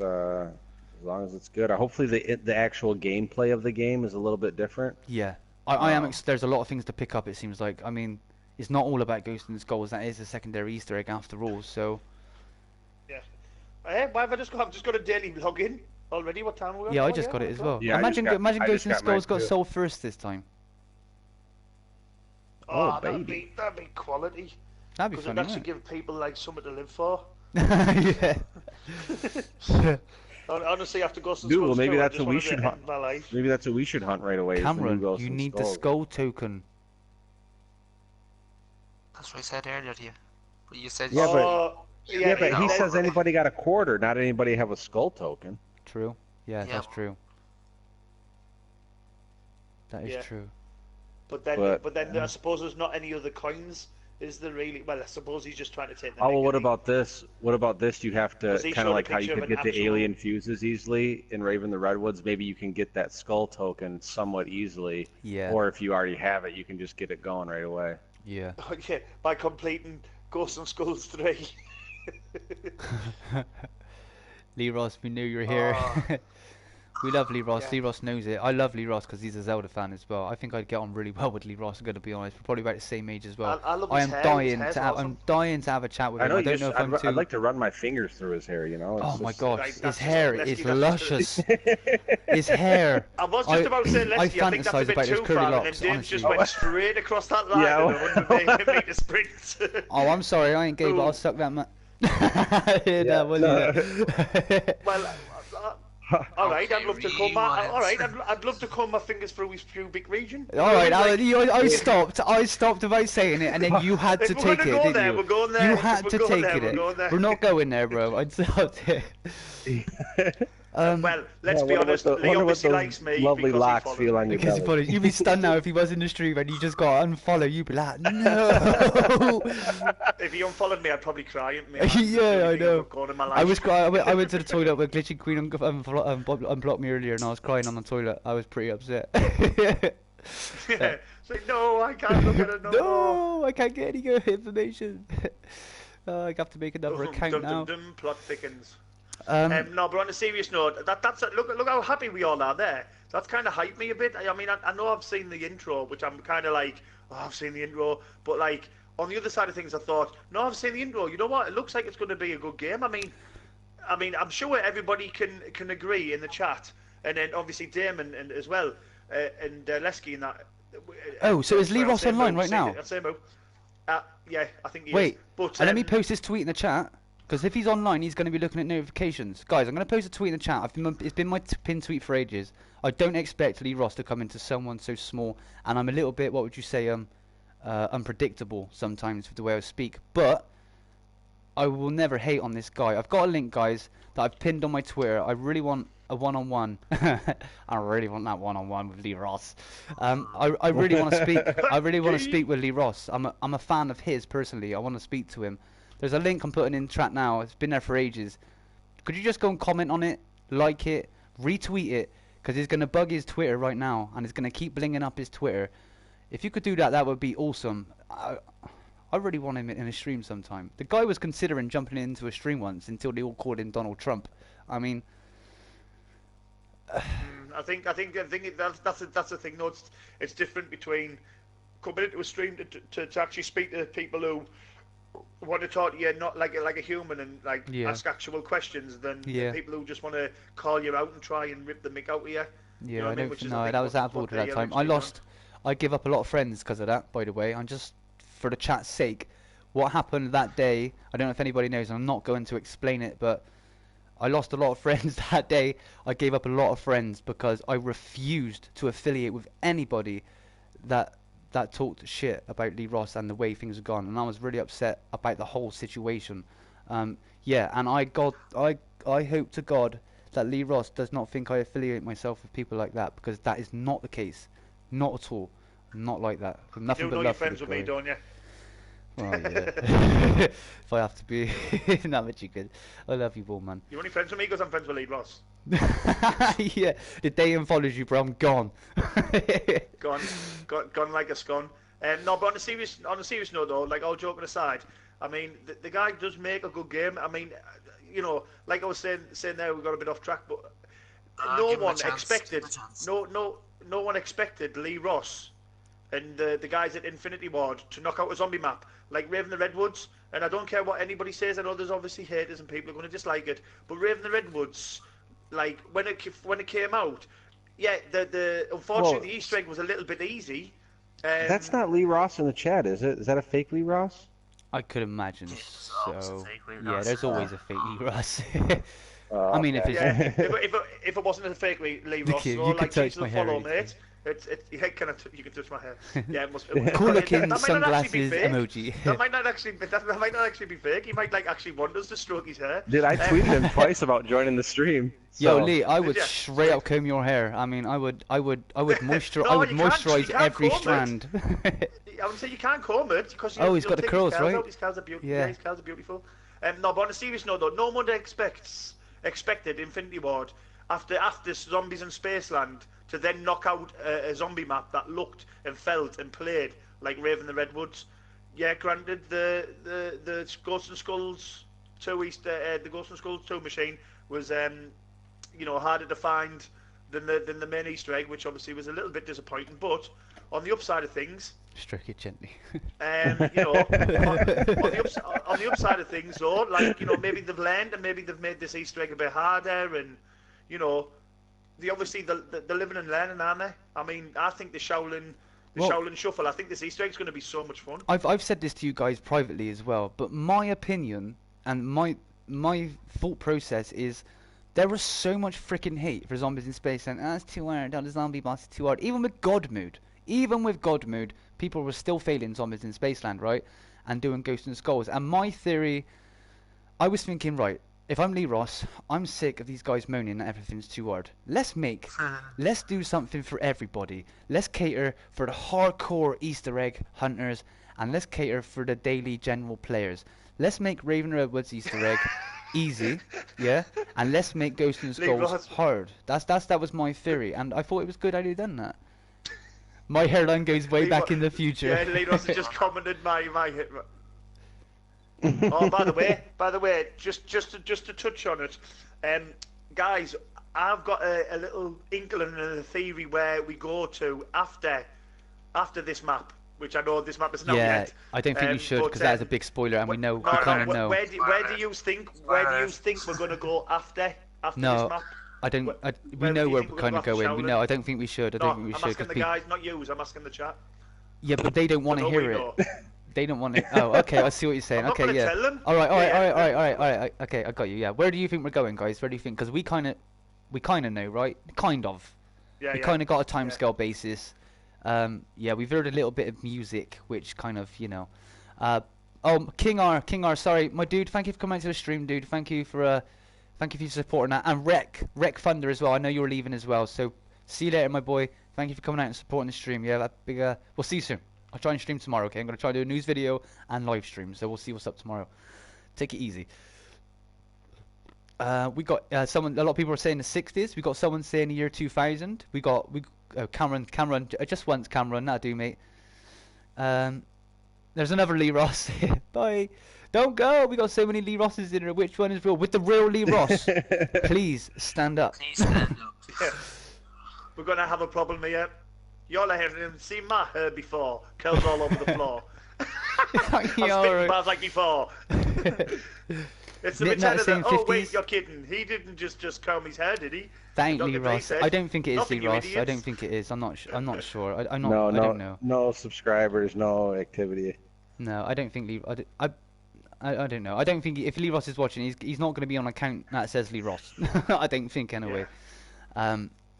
good. Hopefully the actual gameplay of the game is a little bit different. Yeah, I am. There's a lot of things to pick up. It seems like. I mean, it's not all about Ghost and Skulls. That is a secondary Easter egg after all. So. Yeah. Why have I just got a daily login already? What time are we on? Yeah, I just got it as well. Yeah, imagine Ghost and Skulls got sold first this time. Oh, that'd be quality. That'd be funny. Because it'd actually give people like something to live for. Yeah. Honestly, after Ghost and Dude, Skulls well, maybe 2, that's what we should hunt. Maybe that's what we should hunt right away. Cameron, you need the skull token. That's what I said earlier to you. But you said... but he says anybody got a quarter, not anybody have a skull token. True. Yeah, that's true. That is true. But then I suppose there's not any other coins. Is there really? Well, I suppose he's just trying to take the well, what about this? What about this? You have to kind of like how you could get the alien fuses easily in Raven the Redwoods. Maybe you can get that skull token somewhat easily. Yeah. Or if you already have it, you can just get it going right away. Yeah. Okay, by completing Ghosts and Skulls 3. Lee Ross, we knew you were here. We love Lee Ross. Yeah. Lee Ross knows it. I love Lee Ross because he's a Zelda fan as well. I think I'd get on really well with Lee Ross. I'm going to be honest. We're probably about the same age as well. I'm dying to have a chat with him. I don't know if I'm too... I'd like to run my fingers through his hair. You know. Oh my god, his hair is luscious. His hair. I was just about to say, Lesky, I think that's a bit too far, and then Dave just went straight across that line. Yeah. And wouldn't make a sprint. Oh, I'm sorry. I ain't gay, but I'll suck that much. Well. All right, I'd love to comb my. All right, I'd love to comb my fingers through his pubic region. All right, Alan, I stopped. I stopped about saying it, and then you had to take it, didn't you? We're going there. You had to take it. We're not going there, bro. I stopped it. Well, let's be honest. Lee obviously likes me. Lovely locks feel on your belly. You'd be stunned now if he was in the stream and you just got unfollow. You'd be like, no. If he unfollowed me, I'd probably cry at me. Yeah, I know. I was crying. I went to the toilet with Glitching Queen unblocked me earlier, and I was crying on the toilet. I was pretty upset. Yeah. It's like, no, I can't look at it no more. No, I can't get any good information. I have to make another account now. Plot thickens. No, but on a serious note, that's look how happy we all are there. That's kind of hyped me a bit. I mean, I know I've seen the intro, which I'm kind of like, oh, I've seen the intro, but like on the other side of things, I thought, no, I've seen the intro. You know what? It looks like it's going to be a good game. I mean, I'm sure everybody can agree in the chat, and then obviously Damon and as well, and Lesky and that. Oh, so is Lee Ross online right now? Yeah, I think he is. Wait, but let me post his tweet in the chat. Because if he's online, he's going to be looking at notifications. Guys, I'm going to post a tweet in the chat. It's been my pinned tweet for ages. I don't expect Lee Ross to come into someone so small. And I'm a little bit, what would you say, unpredictable sometimes with the way I speak. But I will never hate on this guy. I've got a link, guys, that I've pinned on my Twitter. I really want a one-on-one. I really want that one-on-one with Lee Ross. I really want to speak. I really want to speak with Lee Ross. I'm a fan of his personally. I want to speak to him. There's a link I'm putting in the chat now. It's been there for ages. Could you just go and comment on it, like it, retweet it? Because it's going to bug his Twitter right now, and it's going to keep blinging up his Twitter. If you could do that, that would be awesome. I really want him in a stream sometime. The guy was considering jumping into a stream once until they all called him Donald Trump. I mean, I think that's the thing. No, it's different between coming into a stream to actually speak to people who want to talk to you, not like a human, and ask actual questions, than the people who just want to call you out and try and rip the mick out of you. Yeah, you know I don't think that was out of order that time. I give up a lot of friends because of that, by the way. I'm just, for the chat's sake, what happened that day, I don't know if anybody knows, I'm not going to explain it, but I lost a lot of friends that day. I gave up a lot of friends because I refused to affiliate with anybody that talked shit about Lee Ross and the way things have gone, and I was really upset about the whole situation. Yeah, and I hope to God that Lee Ross does not think I affiliate myself with people like that, because that is not the case. Not at all. Not like that. Nothing but love for this guy. You do know you're friends with me, don't you? Well, yeah. If I have to be that much, you could. I love you all, man. You're only friends with me because I'm friends with Lee Ross. Yeah, the day he follows you, bro, I'm gone. gone like a scone. No, but on a serious note, though, like all joking aside, I mean, the guy does make a good game. I mean, you know, like I was saying there, we got a bit off track, but no one expected Lee Ross and the guys at Infinity Ward to knock out a zombie map like Raven the Redwoods. And I don't care what anybody says. I know there's obviously haters and people are going to dislike it, but Raven the Redwoods, like when it came out, yeah, unfortunately the Easter egg was a little bit easy. That's not Lee Ross in the chat, is it? Is that a fake Lee Ross? I could imagine so. Yeah, there's always a fake Lee Ross. I mean, if it wasn't a fake Lee Ross, you or could like touch my hair, follow, mate. You can touch my hair. Yeah, it must. Cool looking sunglasses emoji. That might not actually be fake. He might actually want us to stroke his hair. Did I tweeted him twice about joining the stream? Yo, Lee, I would straight up comb your hair. I mean, I would moisturize every strand. I would say you can't comb it because he's got the curls, right? His curls are beautiful. Yeah, his curls are beautiful. No, but on a serious note, though, no one expected Infinity Ward after Zombies in Spaceland to then knock out a zombie map that looked and felt and played like Raven the Redwoods. Yeah, granted, the Ghosts and Skulls 2 the Ghosts and Skulls 2 machine was harder to find than the main Easter egg, which obviously was a little bit disappointing. But on the upside of things, stroke it gently. On the upside of things, though, like maybe they've learned and maybe they've made this Easter egg a bit harder, and they obviously they're living and learning, aren't they? I mean, I think the Shaolin Shuffle, I think this Easter egg's going to be so much fun. I've said this to you guys privately as well, but my opinion and my thought process is there was so much freaking hate for Zombies in Space, and that's too hard, the zombie boss is too hard. Even with God Mode, people were still failing Zombies in Spaceland, right? And doing Ghosts and Skulls. And my theory, I was thinking, right, if I'm Lee Ross, I'm sick of these guys moaning that everything's too hard. Let's do something for everybody. Let's cater for the hardcore Easter egg hunters, and let's cater for the daily general players. Let's make Raven Redwoods Easter egg easy, yeah, and let's make Ghosts and Skulls hard. That was my theory, and I thought it was good how they done that. My hairline goes way back in the future. Yeah, Lee Ross has just commented my hit. Oh, by the way, just to touch on it, guys, I've got a little inkling and a theory where we go to after this map, which I know this map is not yet. I don't think we should, because that is a big spoiler, and we kind of know. Where do you think we're going to go after this map? We know where we're kind of going. I don't think we should. I'm asking the guys, not you. I'm asking the chat. Yeah, but they don't want to hear it. They don't want to. Oh, okay. I see what you're saying. I'm okay, not yeah. Tell them. All right. Okay, I got you. Yeah. Where do you think we're going, guys? Where do you think? Because we kind of know, right? Kind of. Yeah. We kind of got a timescale basis. Yeah, we've heard a little bit of music, which kind of, King R, sorry, my dude. Thank you for coming out to the stream, dude. Thank you for supporting that, and Wreck Thunder as well. I know you're leaving as well, so see you later, my boy. Thank you for coming out and supporting the stream. Yeah, that big. We'll see you soon. I'll try and stream tomorrow. Okay, I'm gonna try to do a news video and live stream, so we'll see what's up tomorrow. Take it easy. We got a lot of people are saying the 60s. We got someone saying the year 2000. Cameron, just once, Cameron, that'll do, mate. There's another Lee Ross. Bye. Don't go. We got so many Lee Rosses in here. Which one is real? With the real Lee Ross, please stand up. Please stand up. Yeah. We're gonna have a problem here. Y'all haven't seen my hair before. Curls all over the floor. I'm spitting bars like before. It's the return of the, oh wait, you're kidding. He didn't just comb his hair, did he? Thank Lee Ross. I don't think it is Lee Ross. I don't think it is. I'm not sure. I'm not. I don't know. No subscribers, no activity. No, I don't think Lee. I don't know. I don't think if Lee Ross is watching, he's not going to be on an account that says Lee Ross. I don't think anyway. Yeah.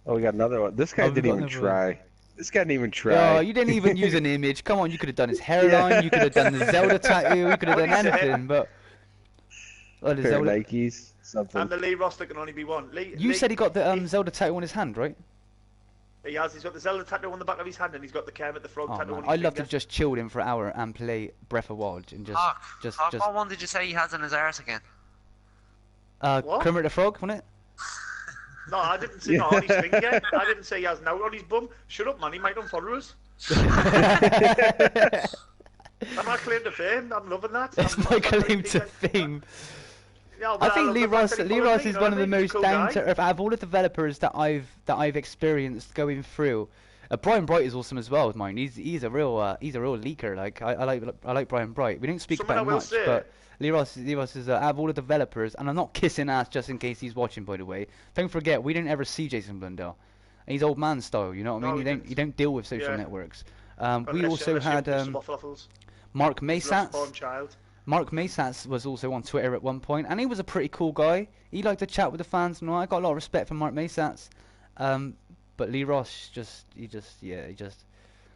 Oh, we got another one. This guy didn't even try. This guy didn't even try. Oh, you didn't even use an image. Come on, you could have done his hairline. You could have done the Zelda tattoo. You could have done anything, but. Oh, the Zelda Nikes, something. And the Lee Ross that can only be one. You said he got the Zelda tattoo on his hand, right? He has. He's got the Zelda tattoo on the back of his hand, and he's got the Kermit the Frog tattoo on his I'd love finger. to just chill him for an hour and play Breath of the Wild and just. What one did you say he has in his arse again? What? Kermit the Frog, wasn't it? No, I didn't say not on his finger. I didn't say he has now on his bum. Shut up, man. He might unfollow us. That's my claim to fame. I'm loving that. That's my claim to fame. Yeah, I think Lee Ross is one of the most down to earth out of all the developers that I've experienced going through. Brian Bright is awesome as well with mine. He's a real leaker. Like I like Brian Bright. We don't speak about him much, but Lee Ross is out of all the developers, and I'm not kissing ass just in case he's watching. By the way, don't forget we didn't ever see Jason Blundell. He's old man style. You know what I mean? You don't deal with social networks. We also had Mark Maysats. Mark Maysats was also on Twitter at one point, and he was a pretty cool guy. He liked to chat with the fans, and I got a lot of respect for Mark Maysats. But Lee Ross, he just.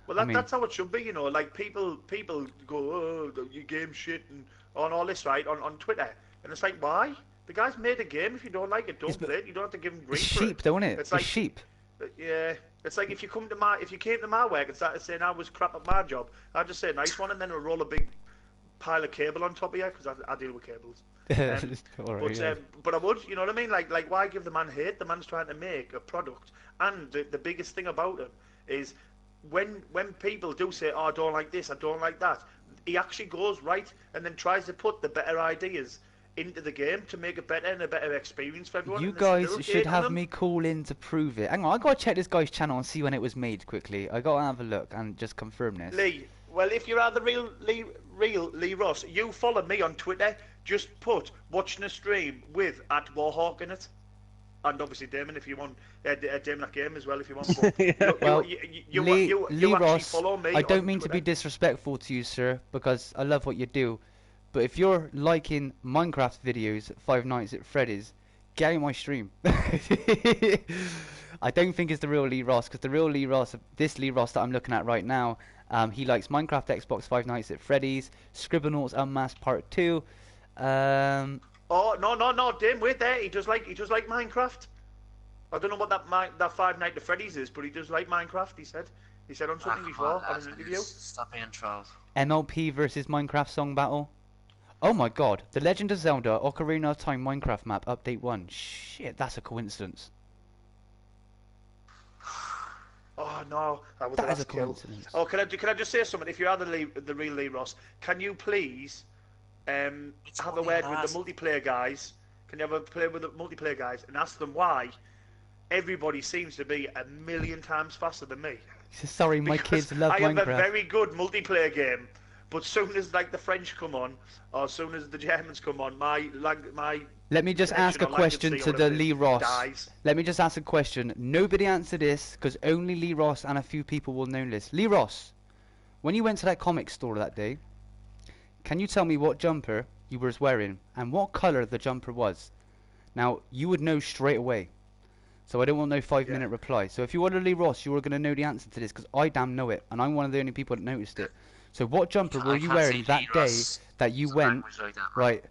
Well, that's how it should be, you know. Like people go, oh, you game shit and on all this, right, on Twitter, and it's like, why? The guy's made a game. If you don't like it, don't play it. You don't have to give him grief. It's sheep, don't it? It's like sheep. Yeah. It's like if you came to my work and started saying I was crap at my job, I'd just say nice one, and then I'll roll a big pile of cable on top of you because I deal with cables. But I would, you know what I mean? Like why give the man hate? The man's trying to make a product, and the biggest thing about him is when people do say, oh, I don't like this, I don't like that, he actually goes right and then tries to put the better ideas into the game to make it better and a better experience for everyone. You guys should have me call in to prove it. Hang on, I gotta check this guy's channel and see when it was made quickly. I gotta have a look and just confirm this. Lee, well, if you are the real Lee Ross, you follow me on Twitter. Just put watching a stream with @Warhawk in it, and obviously Damon if you want, DameAndThatGame as well if you want. Lee Ross, follow me I don't mean Twitter. to be disrespectful to you, sir, because I love what you do. But if you're liking Minecraft videos, Five Nights at Freddy's, get out of my stream. I don't think it's the real Lee Ross, because the real Lee Ross, this Lee Ross that I'm looking at right now, he likes Minecraft, Xbox, Five Nights at Freddy's, Scribblenauts Unmasked Part 2. Oh no, Dame, wait there. He does like Minecraft. I don't know what that Five Nights at Freddy's is, but he does like Minecraft. He said on something before on an interview. Stop being trolled. MLP versus Minecraft song battle. Oh my god, The Legend of Zelda Ocarina of Time Minecraft map update 1. Shit, that's a coincidence. Oh no, that is a coincidence. Oh, can I just say something? If you are the real Lee Ross, can you please have a word with the multiplayer guys? Can you have a play with the multiplayer guys and ask them why everybody seems to be a million times faster than me? Sorry, my kids love Minecraft. I have a very good multiplayer game. But soon as like the French come on, or soon as the Germans come on, my. Let me just ask a question to the Lee Ross. Let me just ask a question. Nobody answer this, because only Lee Ross and a few people will know this. Lee Ross, when you went to that comic store that day, can you tell me what jumper you were wearing and what colour the jumper was? Now you would know straight away. So I don't want no 5-minute reply. So if you were Lee Ross, you were going to know the answer to this, because I damn know it, and I'm one of the only people that noticed it. So what jumper were you wearing that day that you went, right,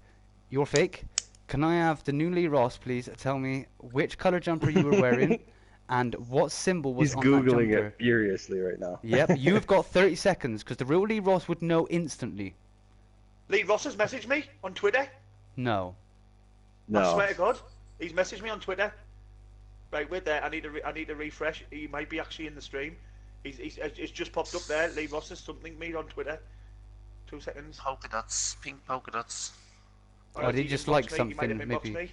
you're fake? Can I have the new Lee Ross, please, tell me which colour jumper you were wearing and what symbol was on that jumper? He's Googling it furiously right now. Yep, you've got 30 seconds, because the real Lee Ross would know instantly. Lee Ross has messaged me on Twitter? No. I swear to God, he's messaged me on Twitter. Right, wait there, I need to refresh. He might be actually in the stream. It's just popped up there. Lee Ross has something me on Twitter. 2 seconds. Polka dots, pink polka dots. Oh, did he just like something, maybe? Me.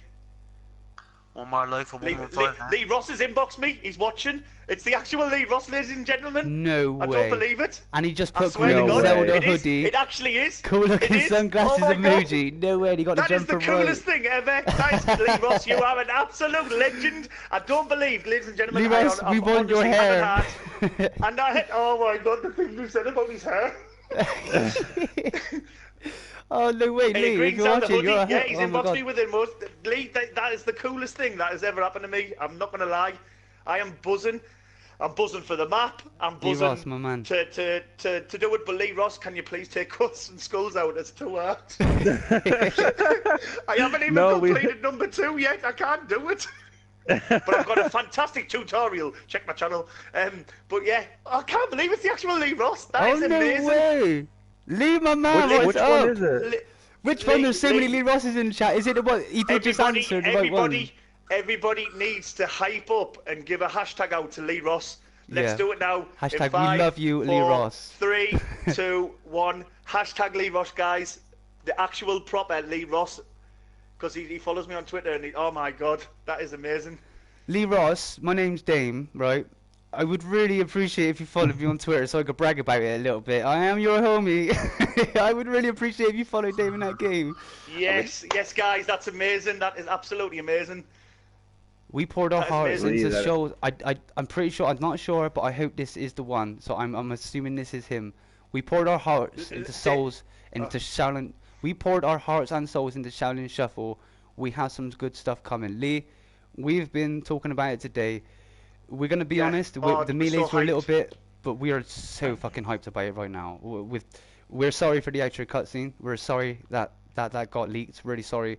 One more life for 115. Lee Ross has inboxed me. He's watching. It's the actual Lee Ross, ladies and gentlemen. No way. I don't believe it. And he just put green green Zelda it hoodie. It actually is. Cool looking sunglasses emoji. God. No way, he got the jumper That is the coolest thing ever. Guys, Lee Ross, you are an absolute legend. I don't believe, ladies and gentlemen, Lee Ross, we want your hair. And oh my God, the thing you said about his hair. Oh no way, Lee, if you're watching, you're yeah, he's inboxed me with it. Lee, that is the coolest thing that has ever happened to me. I'm not going to lie. I am buzzing. I'm buzzing for the map. I'm buzzing Ross, my man. To do it. But Lee Ross, can you please take cuts and skulls out? It's too hard. I haven't even completed number 2 yet. I can't do it. But I've got a fantastic tutorial. Check my channel. But yeah, I can't believe it's the actualLee Ross. That is amazing. No way. Lee, my man, which one is it? Which one? There's so many Lee Rosses in the chat. Is it the one? He did just answer the right one. Everybody needs to hype up and give a hashtag out to Lee Ross. Let's do it now. Hashtag we love you, Lee Ross. 3, 2, 1. Hashtag Lee Ross, guys. The actual proper Lee Ross. Because he follows me on Twitter and oh my God, that is amazing. Lee Ross, my name's Dame, right? I would really appreciate if you followed me on Twitter so I could brag about it a little bit. I am your homie. I would really appreciate if you followed DameAndThatGame. Yes, yes, guys, that's amazing. That is absolutely amazing. We poured our hearts into shows. I'm pretty sure. I'm not sure, but I hope this is the one. So I'm assuming this is him. We poured our hearts into souls into Shaolin. We poured our hearts and souls into Shaolin Shuffle. We have some good stuff coming. Lee, we've been talking about it today. We're gonna be honest. The melees were a little bit, but we are so fucking hyped about it right now. We're sorry for the outro cutscene. We're sorry that got leaked. Really sorry.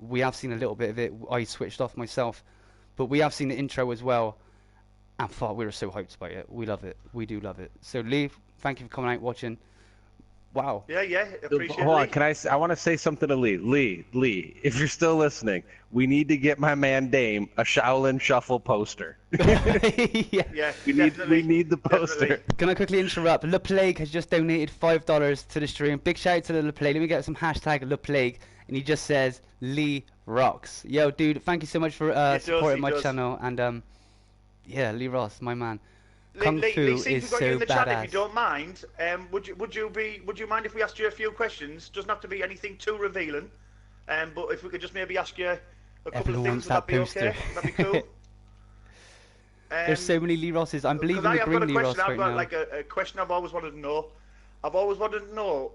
We have seen a little bit of it. I switched off myself, but we have seen the intro as well. And fuck, we were so hyped about it. We love it. We do love it. So Lee, thank you for coming out watching. Wow. Yeah, appreciate it. Hold on, I want to say something to Lee. Lee, if you're still listening, we need to get my man Dame a Shaolin Shuffle poster. Yeah, we need the poster. Definitely. Can I quickly interrupt? 𝓓𝓪𝓭𝓪 has just donated $5 to the stream. Big shout out to the 𝓓𝓪𝓭𝓪. Let me get some hashtag 𝓓𝓪𝓭𝓪, and he just says Lee rocks. Yo, dude, thank you so much for supporting my channel. And yeah, Lee Ross, my man. Kung Fu is so in the chat, badass. if you don't mind, would you mind if we asked you a few questions? Doesn't have to be anything too revealing, but if we could just maybe ask you a couple of things, would that be okay? That'd be cool. There's so many Lee Rosses. I'm believing the green Lee Ross right now. I've got like a question I've always wanted to know. I've always wanted to know,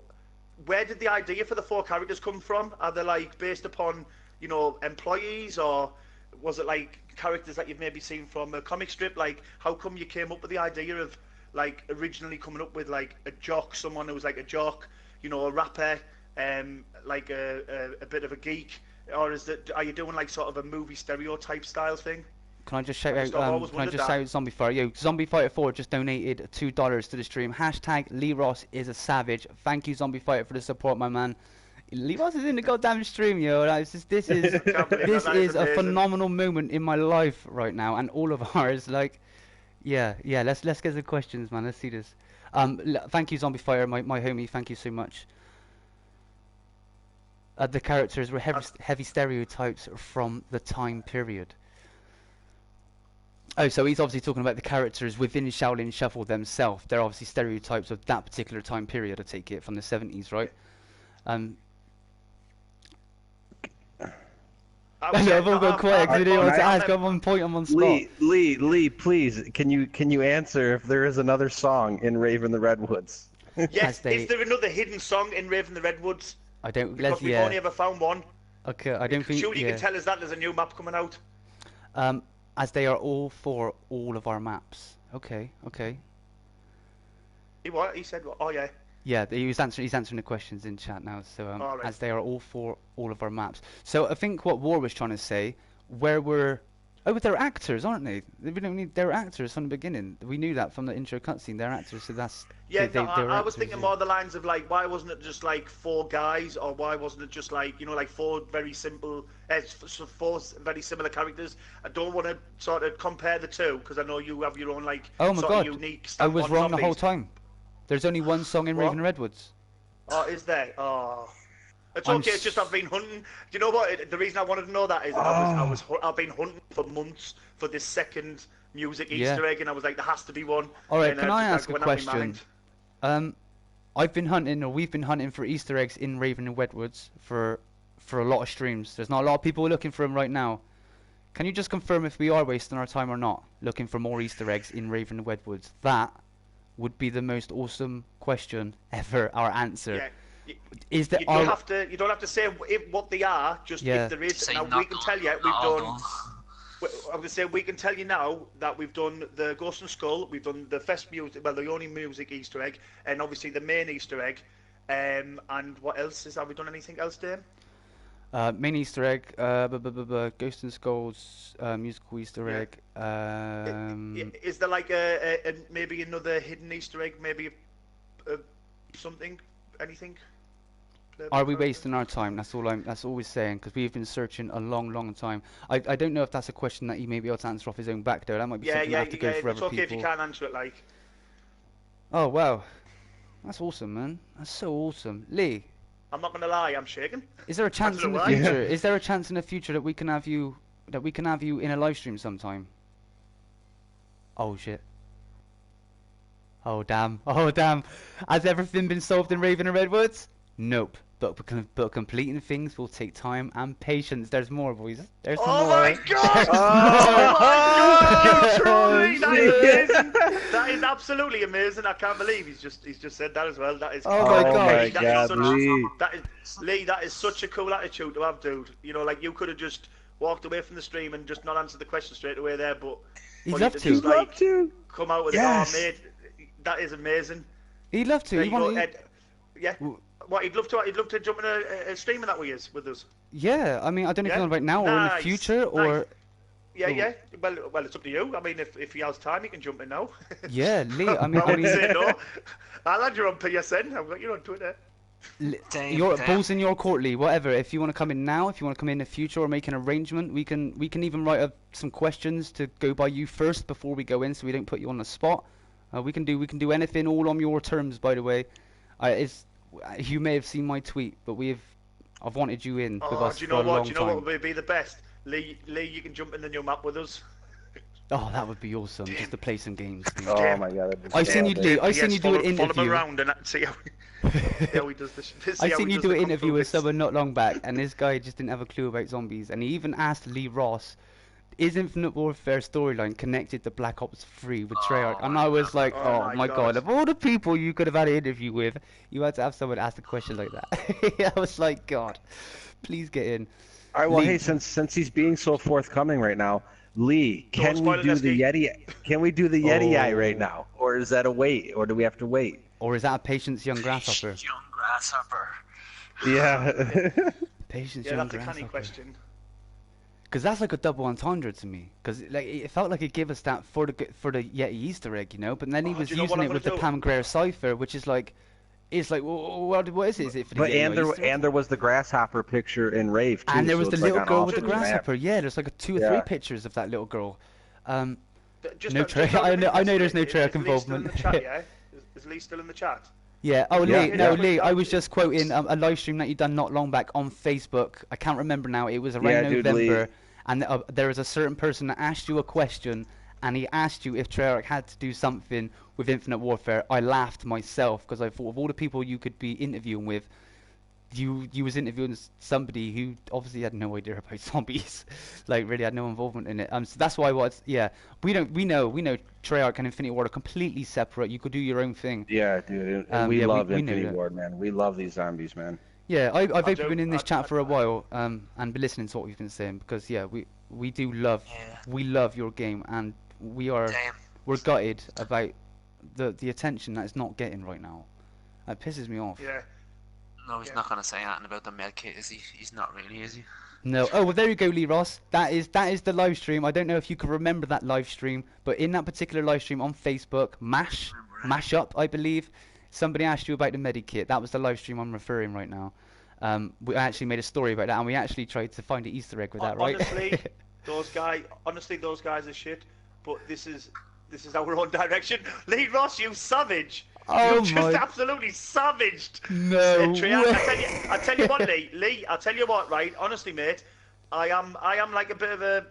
where did the idea for the 4 characters come from? Are they like based upon, you know, employees, or was it like characters that you've maybe seen from a comic strip? Like, how come you came up with the idea of like originally coming up with like a jock, someone who was like a jock, you know, a rapper, like a bit of a geek, or are you doing like sort of a movie stereotype style thing? Can I just shout out? Can I just shout out Zombiefighter? Yo, Zombiefighter4 just donated $2 to the stream. Hashtag Lee Ross is a savage. Thank you, Zombiefighter, for the support, my man. Lee Ross is in the goddamn stream, yo. This is a phenomenal moment in my life right now, and all of ours. Like, yeah. Let's get the questions, man. Let's see this. Thank you, Zombiefighter, my homie. Thank you so much. The characters were heavy stereotypes from the time period. Oh, so he's obviously talking about the characters within Shaolin Shuffle themselves. They're obviously stereotypes of that particular time period, I take it, from the 70s, right? I've all gone quiet because I didn't want to ask. I'm on point, I'm on spot. Lee, please, can you answer if there is another song in Raven the Redwoods? Yes, is there another hidden song in Raven the Redwoods? I don't. Because we've only ever found one. Okay, I don't think. Surely you can tell us that there's a new map coming out. As they are all for all of our maps. Okay. He said what? Oh yeah. Yeah, he's answering the questions in chat now. So right. As they are all for all of our maps. So I think what War was trying to say, but they're actors, aren't they? They're actors from the beginning. We knew that from the intro cutscene. They're actors, so that's. Yeah, I was thinking more the lines of like, why wasn't it just like 4 guys, or why wasn't it just like, you know, like 4 very simple, 4 very similar characters? I don't want to sort of compare the two because I know you have your own like sort of unique. I was wrong the whole time. There's only one song in Raven Redwoods. Oh, is there? Oh. It's okay, it's just I've been hunting. Do you know what? The reason I wanted to know that is that I've been hunting for months for this second music Easter egg, and I was like, there has to be one. Alright, can I ask a question? I've been hunting, or we've been hunting for Easter eggs in Raven and Wedwoods for a lot of streams. There's not a lot of people looking for them right now. Can you just confirm if we are wasting our time or not, looking for more Easter eggs in Raven and Wedwoods? That would be the most awesome question ever, our answer. Yeah. Is that you don't have to say what they are, just if there is. Now we can tell you we've done. I'm gonna say we can tell you now that we've done the Ghost and Skull, we've done the Fest music, well, the only music Easter egg, and obviously the main Easter egg. And what else have we done? Anything else, Dame? Main Easter egg, Ghost and Skull's musical Easter egg. Is there like maybe another hidden Easter egg? Maybe something? Anything? Are we wasting our time? That's all we're saying, because we've been searching a long time. I don't know if that's a question that he may be able to answer off his own back though. That might be something I have to go for other people. It's okay if you can't answer it, like. Oh wow, that's awesome, man. That's so awesome, Lee. I'm not gonna lie, I'm shaking. Is there a chance in the future? Is there a chance in the future that we can have you in a live stream sometime? Oh shit. Oh damn. Oh damn. Has everything been solved in Raven and Redwoods? Nope. But completing things will take time and patience. There's more, boys. There's more. Oh my god! Oh my god! You trolley! That is amazing. That is absolutely amazing. I can't believe he's just said that as well. That is. Oh my god! Lee, that is such a cool attitude to have, dude. You know, like you could have just walked away from the stream and just not answered the question straight away there, but he'd love to. Like, come out with it. Oh, mate, that is amazing. He'd love to. Yeah. What, he'd love to jump in a stream in that way with us. Yeah, I mean, I don't know if he's on right now or in the future or. Yeah. Well, it's up to you. I mean, if he has time, he can jump in now. Yeah, Lee. I mean, I wouldn't say no. I'll add you on PSN. I've got you on Twitter. Your balls in your court, Lee. Whatever. If you want to come in now, if you want to come in the future or make an arrangement, we can even write up some questions to go by you first before we go in, so we don't put you on the spot. We can do anything all on your terms, by the way. You may have seen my tweet, but I've wanted you in with us for a long time. Do you know what would be the best? Lee, you can jump in the new map with us. Oh, that would be awesome, just to play some games. Dude. Oh my god. I've seen you do an interview. Follow him around and see how he does this. I've seen you do an interview with someone not long back, and this guy just didn't have a clue about zombies, and he even asked Lee Ross, is Infinite Warfare storyline connected to Black Ops 3 with Treyarch? And I was like, oh my god, of all the people you could have had an interview with, you had to have someone ask a question like that. I was like, God, please get in. Alright, well, Lee, hey, since he's being so forthcoming right now, Lee, can we do the Yeti? Can we do the Yeti eye right now, or is that a wait, or do we have to wait? Or is that a Patience Young Grasshopper? Young Grasshopper. Yeah. Patience Young Grasshopper. Yeah, that's a canny question. Because that's like a double entendre to me. Because like it felt like it gave us that for the Yeti Easter egg, you know. But then he was using it with the Pam Grier cipher, which is like, it's like, well, what is it? Is it for the Yeti and there was the grasshopper picture in Rave too. And there was the little girl with the grasshopper. Yeah, there's like 2 or 3 pictures of that little girl. No Treyarch. I know there's no Treyarch involvement. Is Lee still in the chat? Yeah. Oh, Lee. No, Lee. I was just quoting a live stream that you done not long back on Facebook. I can't remember now. It was around November, and there was a certain person that asked you a question, and he asked you if Treyarch had to do something with Infinite Warfare. I laughed myself because I thought of all the people you could be interviewing with, you was interviewing somebody who obviously had no idea about zombies, like really had no involvement in it. So that's why we know Treyarch and Infinity Ward are completely separate. You could do your own thing. Yeah, dude. And we love Infinity Ward, man. We love these zombies, man. Yeah, I've been in this chat for a while, and been listening to what we've been saying, because we do love we love your game, and we're gutted about the attention that it's not getting right now. That pisses me off. Yeah. No, he's not going to say anything about the medkit, is he? He's not really, is he? No. Oh, well, there you go, Lee Ross. That is the live stream. I don't know if you can remember that live stream, but in that particular live stream on Facebook, Mash Up, I believe, somebody asked you about the medikit. That was the live stream I'm referring right now. We actually made a story about that, and we actually tried to find an Easter egg with that, right? Honestly, those guys are shit. But this is our own direction. Lee Ross, you savage! Oh You've just my- absolutely savaged. No Treyarch. I tell you what, Lee. I tell you what, right? Honestly, mate, I am like a bit of a,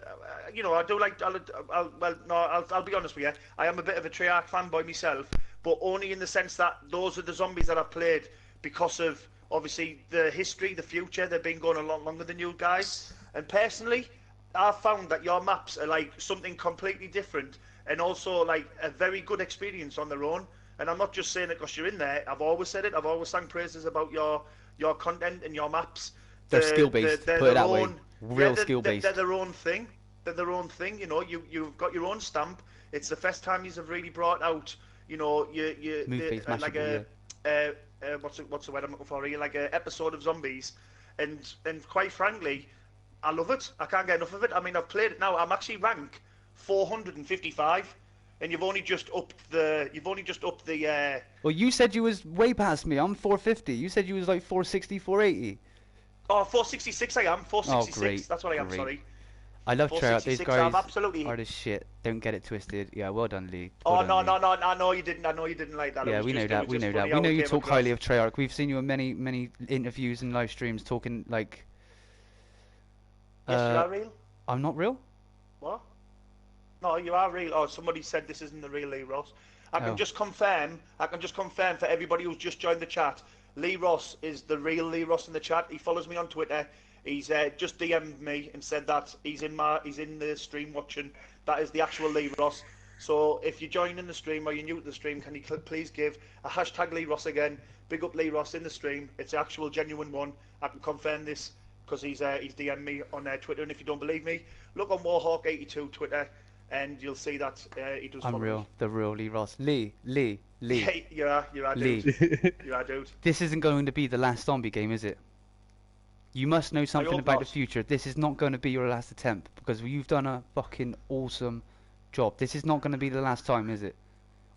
you know, I do like. I'll be honest with you. I am a bit of a Treyarch fanboy myself, but only in the sense that those are the zombies that I've played because of obviously the history, the future. They've been going a lot longer than you guys, and personally, I've found that your maps are like something completely different, and also like a very good experience on their own. And I'm not just saying it because you're in there. I've always said it. I've always sang praises about your content and your maps. They're skill-based, put it that way. Real skill-based. They're their own thing. They're their own thing. You know, you've got your own stamp. It's the first time you've really brought out, you know, like what's the word I'm looking for here? Like an episode of zombies, and quite frankly, I love it. I can't get enough of it. I mean, I've played it now. I'm actually rank 455. And you've only just upped the. Well, you said you was way past me. I'm 450. You said you was like 460, 480. Oh, 466 I am. 466. Oh, great. That's what I am. Great. Sorry. I love Treyarch. These guys absolutely... are the shit. Don't get it twisted. Yeah, well done, Lee. Oh, well done, no. Lee. I know you didn't. I know you didn't like that. Yeah, we know that. We know that. We know you talk highly of Treyarch. We've seen you in many interviews and live streams talking like. Yes, you are real. I'm not real. What? No, you are real. Oh, somebody said this isn't the real Lee Ross. I can just confirm for everybody who's just joined the chat. Lee Ross is the real Lee Ross in the chat. He follows me on Twitter. He's just DM'd me and said that he's in the stream watching. That is the actual Lee Ross. So if you're joining the stream or you're new to the stream, can you please give a hashtag Lee Ross again? Big up Lee Ross in the stream. It's the actual genuine one. I can confirm this because he's DM'd me on Twitter. And if you don't believe me, look on Warhawk82 Twitter. And you'll see that he does. I'm real, the real Lee Ross. Lee. Yeah, you are, Lee. Dude. You are, dude. This isn't going to be the last zombie game, is it? You must know something about the future. This is not going to be your last attempt because you've done a fucking awesome job. This is not going to be the last time, is it?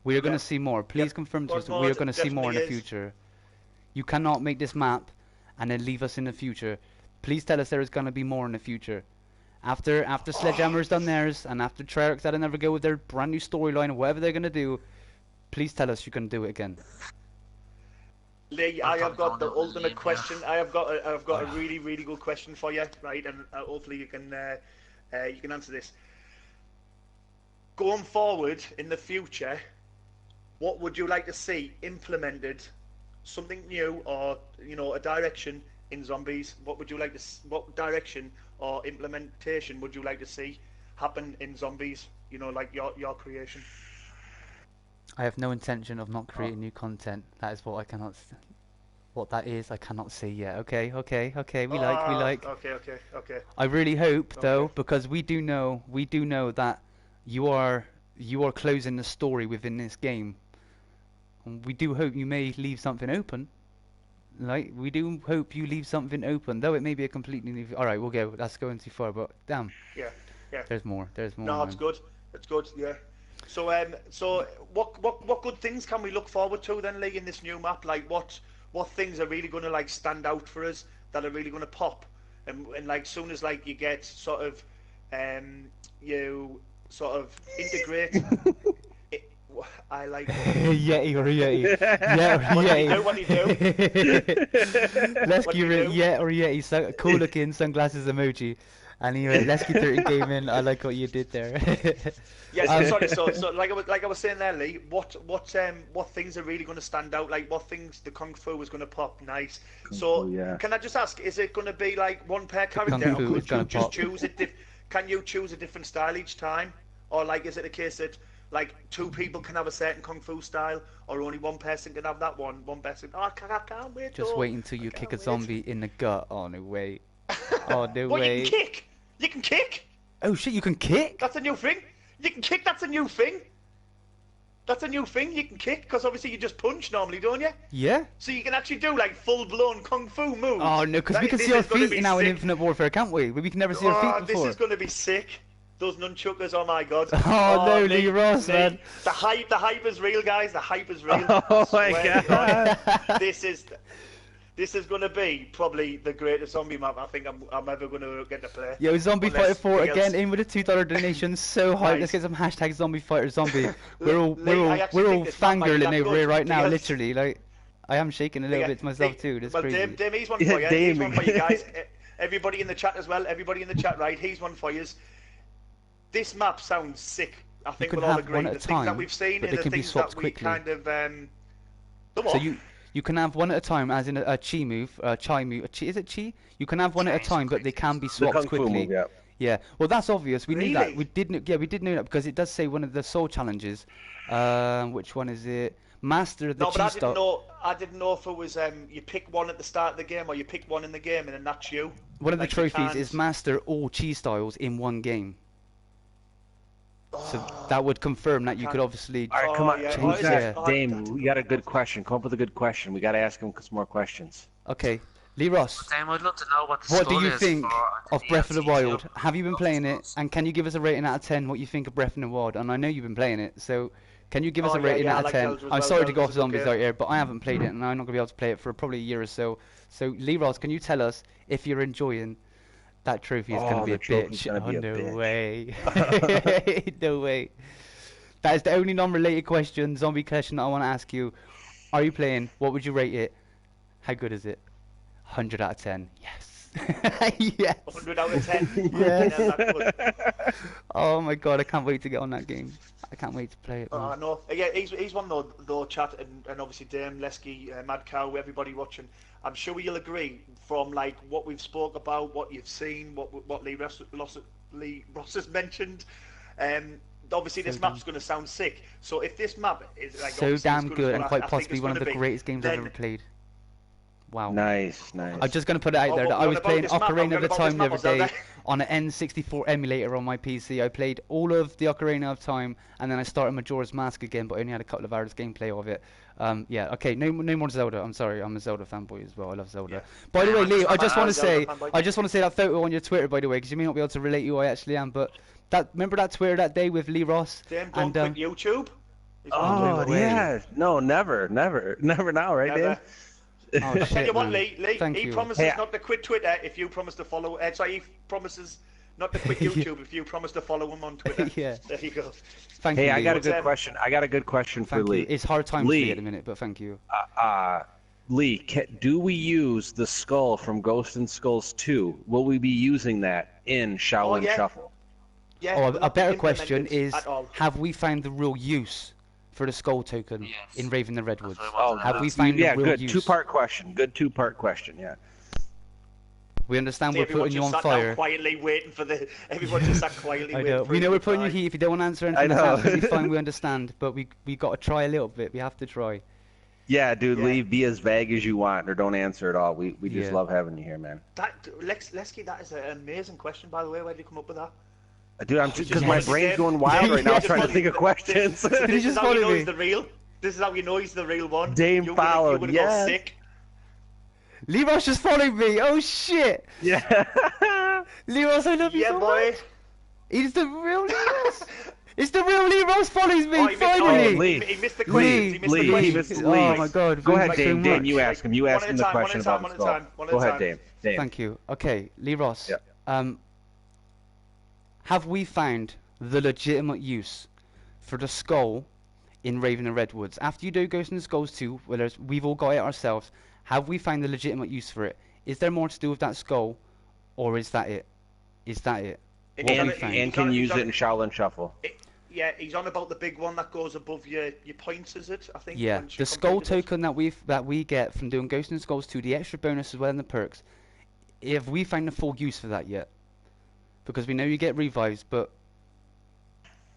We are going to see more. Please confirm to us that we are going to see more in the future. You cannot make this map and then leave us in the future. Please tell us there is going to be more in the future. After Sledgehammer's done theirs, and after Treyarch's had another go with their brand new storyline or whatever they're gonna do, please tell us you can do it again. Lee, I have got the ultimate question. I have got a really good question for you, right? And hopefully you can answer this. Going forward in the future, what would you like to see implemented? Something new, or a direction in zombies? What would you like to? What direction or implementation would you like to see happen in zombies? Like your creation. I have no intention of not creating new content. That is what I cannot. What that is, I cannot see yet. Okay. We like. Okay. I really hope though, because we do know that you are closing the story within this game. And we do hope you may leave something open. Like, we do hope you leave something open, though it may be a completely new... Alright, we'll go. That's going too far, but damn. Yeah. There's more. No, it's good. It's good, yeah. So, what good things can we look forward to then, Lee, in this new map? Like, what things are really going to, like, stand out for us, that are really going to pop? And like, soon as, like, you get sort of, you sort of integrate... I like Yeti or Yeti. Yeah, what do you do? Lesky Yet or Yeti, cool looking sunglasses emoji. And he went, Lesky13 Gaming, I like what you did there. Yes, sorry. So like I was saying there, Lee, what things are really going to stand out? Like, what things the Kung Fu is going to pop? Nice. Can I just ask, is it going to be like one per character, or could you just choose it? Can you choose a different style each time, or like is it a case that like two people can have a certain Kung Fu style, or only one person can have that one person? Oh, I can't wait. Just wait until you kick a zombie in the gut. Oh no way. Oh no way. You can kick. You can kick. Oh shit, you can kick? That's a new thing. You can kick. That's a new thing. That's a new thing. You can kick because obviously you just punch normally, don't you? Yeah. So you can actually do like full-blown Kung Fu moves. Oh no, because we can see our feet now in Infinite Warfare, can't we? We can never see our feet before. This is going to be sick. Those nunchuckers, oh my god. Oh no, Lee Ross, man. The hype is real, guys. The hype is real. Oh my god. This is This is going to be probably the greatest zombie map I think I'm ever going to get to play. Yo, Zombiefighter 4 again, in with a $2 donation, so hype. Nice. Let's get some hashtag Zombiefighter Zombie. We're all this map might be fangirling that over good, here right now, because- literally. Like, I am shaking a little bit to myself too. That's well, crazy. Dame, he's one for you. Dame. He's one for you guys. Everybody in the chat as well. Everybody in the chat, right? He's one for you. This map sounds sick. I think can we'll all have agree. one at The a things that time, we've seen but and they the can be things swapped that we quickly. kind of. So you can have one at a time, as in a chi move, chai move. Is it chi? You can have one at a time, but they can be The swapped Kung Fu quickly. move, yeah. Yeah. Well, that's obvious. We knew that. Really? We did know. Yeah, we did know that because it does say one of the soul challenges. Which one is it? Master the No, but chi I style. didn't know. I didn't know if it was you pick one at the start of the game or you pick one in the game and then that's you. One of the Like, you trophies can't- is master all chi styles in one game. So that would confirm that you could obviously. All right, come on. yeah. Who's Oh, that? yeah. Dame, we got a good question. Come up with a good question. We got to ask him some more questions. Okay, Lee Ross. Dame, I'd love to know what the What do score you is think for of Breath of the DLT Wild? too. Have you been playing it? And can you give us a rating out of 10 what you think of Breath of the Wild? And I know you've been playing it, so can you give us Oh, a yeah, rating yeah, I out of like 10? Zelda as I'm well. sorry to go off Zelda's a good zombies game. out here, but I haven't played it and I'm not going to be able to play it for probably a year or so. So, Lee Ross, can you tell us if you're enjoying that trophy is going to be the a trophy's bitch? gonna be a no bitch. way. No way. That is the only non-related question, zombie question that I want to ask you. Are you playing? What would you rate it? How good is it? 100 out of 10. Yes. Yes. 100 out of 10. Yes. Yeah, that's good. Oh my god, I can't wait to get on that game. I can't wait to play it. I Man. know. Yeah, he's one though, chat, and obviously Dame, Lesky, madcow, everybody watching. I'm sure you'll agree from like what we've spoke about, what you've seen, what Lee Ross has mentioned. Obviously this map's going to sound sick. So if this map is like So obviously as damn as good what and I quite think possibly it's one of gonna the be, greatest games I've then- ever played. Wow. Nice, nice. I'm just going to put it out there Oh, that what I was about playing this map? Ocarina of What about Time this the map, other day Zelda? on an N64 emulator on my PC. I played all of the Ocarina of Time and then I started Majora's Mask again, but I only had a couple of hours gameplay of it. Yeah, okay, no more Zelda. I'm sorry, I'm a Zelda fanboy as well. I love Zelda. Yeah. By the way, Lee, I just want to Zelda say, fanboy. I just want to say that photo on your Twitter, by the way, because you may not be able to relate who I actually am, but remember that Twitter that day with Lee Ross? Dame, don't quit YouTube. He's Oh, gonna do it. yeah. No, never now, right, Never. Dame? Oh, Tell shit, you what, man. Lee, Thank he you. promises Hey, not to quit Twitter if you promise to follow. Sorry, he promises not to quit YouTube if you promise to follow him on Twitter. Yeah. There you go. Thank you, Hey, I Lee. got a good What's, question. I got a good question for Thank Lee. you. It's hard times for Lee. me at the minute, but thank you. Lee, do we use the skull from Ghost and Skulls 2? Will we be using that in Shaolin yeah. Shuffle? Yeah, Oh, will a not be better question implemented is, at all. have we found the real use for the skull token Yes. in Raven the Redwoods? That's what I Oh, wanted to Have know. we found yeah, the real good. use? Two-part question. Good two-part question, yeah. We understand See, we're everyone putting you just on sat down fire. quietly waiting for the. Everyone just sat quietly I waiting know. for We him know to we're putting you reply. heat. If you don't want to answer I anything, that's know. absolutely fine. We understand, but we got to try a little bit. We have to try. Yeah, dude, Yeah. Lee, be as vague as you want or don't answer at all. We just Yeah. love having you here, man. Lesky, that is an amazing question, by the way. Where did you come up with that? Dude, I'm just because my wanted to brain's say- going wild Yeah, right now yeah, trying to just think of wanted- questions. Did he This is just how you follow know me? he's the real. This is how you know he's the real one. Dame You followed, would've yes. got sick. Lee Ross just followed me. Oh shit! Yeah. Lee Ross, I love you Yeah, so boy. much. He's the real Lee Ross. It's the real Lee Ross follows me. Oh, he missed, finally. Lee. he missed the Lee. questions. He missed Lee, the he questions. missed Oh Lee. my god. Go thank ahead, you so Dame. Dame, much. you ask him. You One ask at him a the time, question about one the at a skull. time, one at Go a ahead, time. Dame. Dame. Thank you. Okay, Lee Ross. Yeah. Have we found the legitimate use for the skull in Raven and Redwoods? After you do Ghost and Skulls 2, whether we've all got it ourselves, have we found the legitimate use for it? Is there more to do with that skull, or is that it? Is that it? What And, we found? and can use it in Shaolin Shuffle. Yeah, he's on about the big one that goes above your points, is it? I think. Yeah, once you the skull completed it. token that we get from doing Ghost and Skulls 2, the extra bonus as well and the perks. Have we found the full use for that yet? Because we know you get revives, but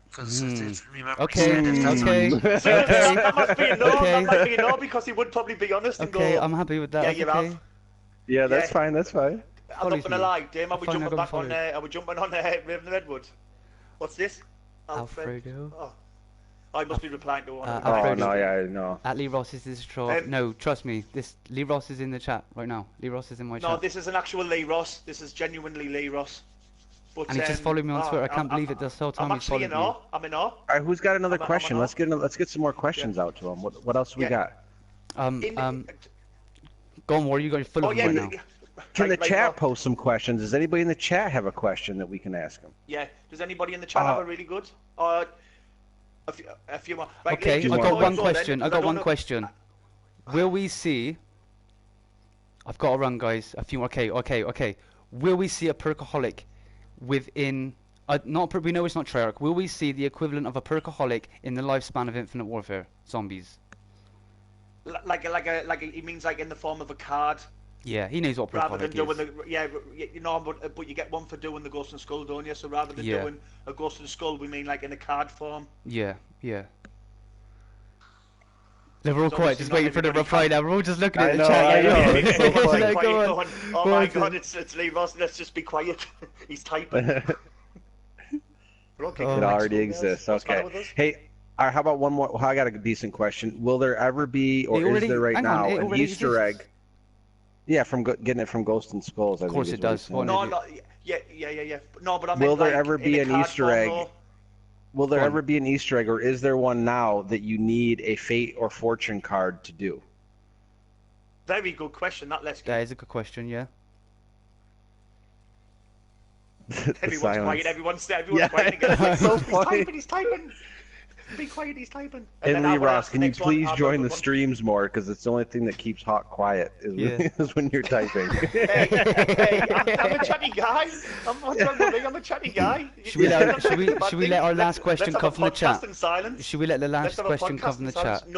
Because remember okay, we said it, okay, That must be a no. Okay. That might be a no because he would probably be honest and okay. go. I'm happy with that. Yeah, That's you okay. have. Yeah, that's Yeah. fine. That's fine. I'm Follows not gonna me. lie, Dame. Are we Fine, jumping I got back followed. on? Are we jumping on Raven and Redwood? What's this? Alfredo. Oh, I must be replying to one. of Oh, them. Oh Alfredo. no, yeah, no. At Lee Ross is this troll. No, trust me. This Lee Ross is in the chat right now. Lee Ross is in my No, chat. this is an actual Lee Ross. This is genuinely Lee Ross. But, And he just followed me on Twitter. I can't believe it. This whole time I'm he actually followed in me. awe. I'm in awe. All right, who's got another I'm question? an Let's get some more questions out to him. What else we Yeah. got? In- Go on, War. You got full of them right now. Can the Right chat now. post some questions? Does anybody in the chat have a question that we can ask them? Yeah. Does anybody in the chat have a really good? Or a few more. Right, Okay, Lee, just I got before you one go then, question. 'cause I got don't one know- question. Will we see? I've got to run, guys. A few more. Okay. Will we see a perkaholic within? We know it's not Treyarch. Will we see the equivalent of a perkaholic in the lifespan of Infinite Warfare Zombies? Like he means like in the form of a card. Yeah, he knows what Rather than perkaholic doing is. but you get one for doing the Ghost and Skull, don't you? So rather than Yeah. doing a Ghost and Skull, we mean like in a card form. Yeah. We're all It's quiet, obviously just not waiting for the everybody reply can- now. We're all just looking at I the know, chat. I know, it's so Everyone's funny. like Go quiet, on. going, oh Go my on, god, it's Lee Ross, let's just be quiet. He's typing. We're all kicking It the next already school, guys. exists. What's the matter Okay. with us? Hey, all right, how about one more? Well, I got a decent question. Will there ever be, or It already- is there right hang on, now, it an already Easter exists. egg? Yeah, from getting it from Ghost and Skulls. Of course it does. What an No, idiot. yeah. No, but I meant Will there like, ever in be a an card Easter form, egg? though. Will there Go on. ever be an Easter egg, or is there one now that you need a Fate or Fortune card to do? Very good question, that Lesky. That is a good question. Yeah. The Everyone's silence. quiet, everyone's Yeah, quiet again. I know, it's so He's funny. typing, he's typing. Be quiet, he's typing. And then I Lee will Ross, ask can the you next one, please I'll join do the one. streams more? Because it's the only thing that keeps Hawk quiet is, Yeah. is when you're typing. Hey, I'm a chatty guy. What's wrong with me? I'm a chatty guy. Should we let our last question come from the chat? Let's have a podcast in silence. Should we let the Let's last have a question podcast come from the in silence. chat?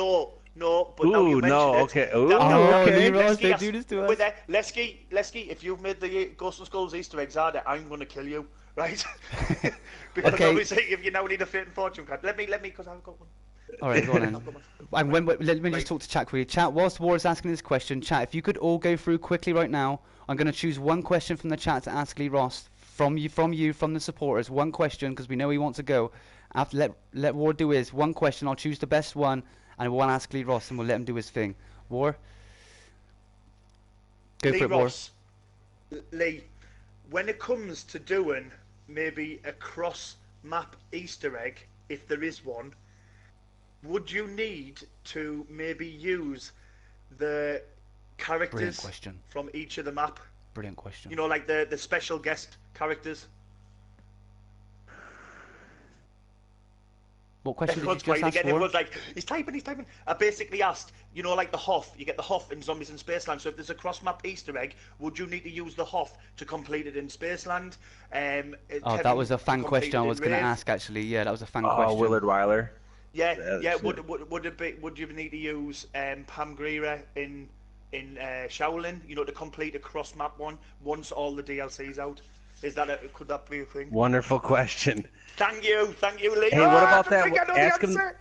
No, but now Ooh, you mentioned no, it. okay. Ooh, No, okay. Lee Ross, Lesky don't has- do this to us. Wait there, Lesky, if you've made the Ghost and Skulls Easter eggs harder, I'm going to kill you, right? Because Okay. obviously, if you now need a Fate and Fortune card, let me, because I've got one. All right, go on then. And let me just talk to chat quickly. Chat, whilst War is asking this question, chat, if you could all go through quickly right now, I'm going to choose one question from the chat to ask Lee Ross, from the supporters, one question, because we know he wants to go. After let War do his one question, I'll choose the best one, and we'll ask Lee Ross, and we'll let him do his thing. War? Go Lee for it, War. Ross, Lee, when it comes to doing maybe a cross-map Easter egg, if there is one, would you need to maybe use the Brilliant characters question. from each of the map? Brilliant question. You know, like the special guest characters? What question did you Everyone's just quiet ask, again. War? Everyone's like, he's typing. I basically asked, you know, like the Hoff. You get the Hoff in Zombies in Spaceland. So if there's a cross-map Easter egg, would you need to use the Hoff to complete it in Spaceland? Oh, that was a fan question I was going to ask, actually. Yeah, that was a fan question. Willard Weiler. Yeah. That's Would you need to use Pam Grier in Shaolin? You know, to complete a cross-map one once all the DLC's out. Could that be a thing? Wonderful question. Thank you, Lee. Hey, what about that? I know the Ask him. answer.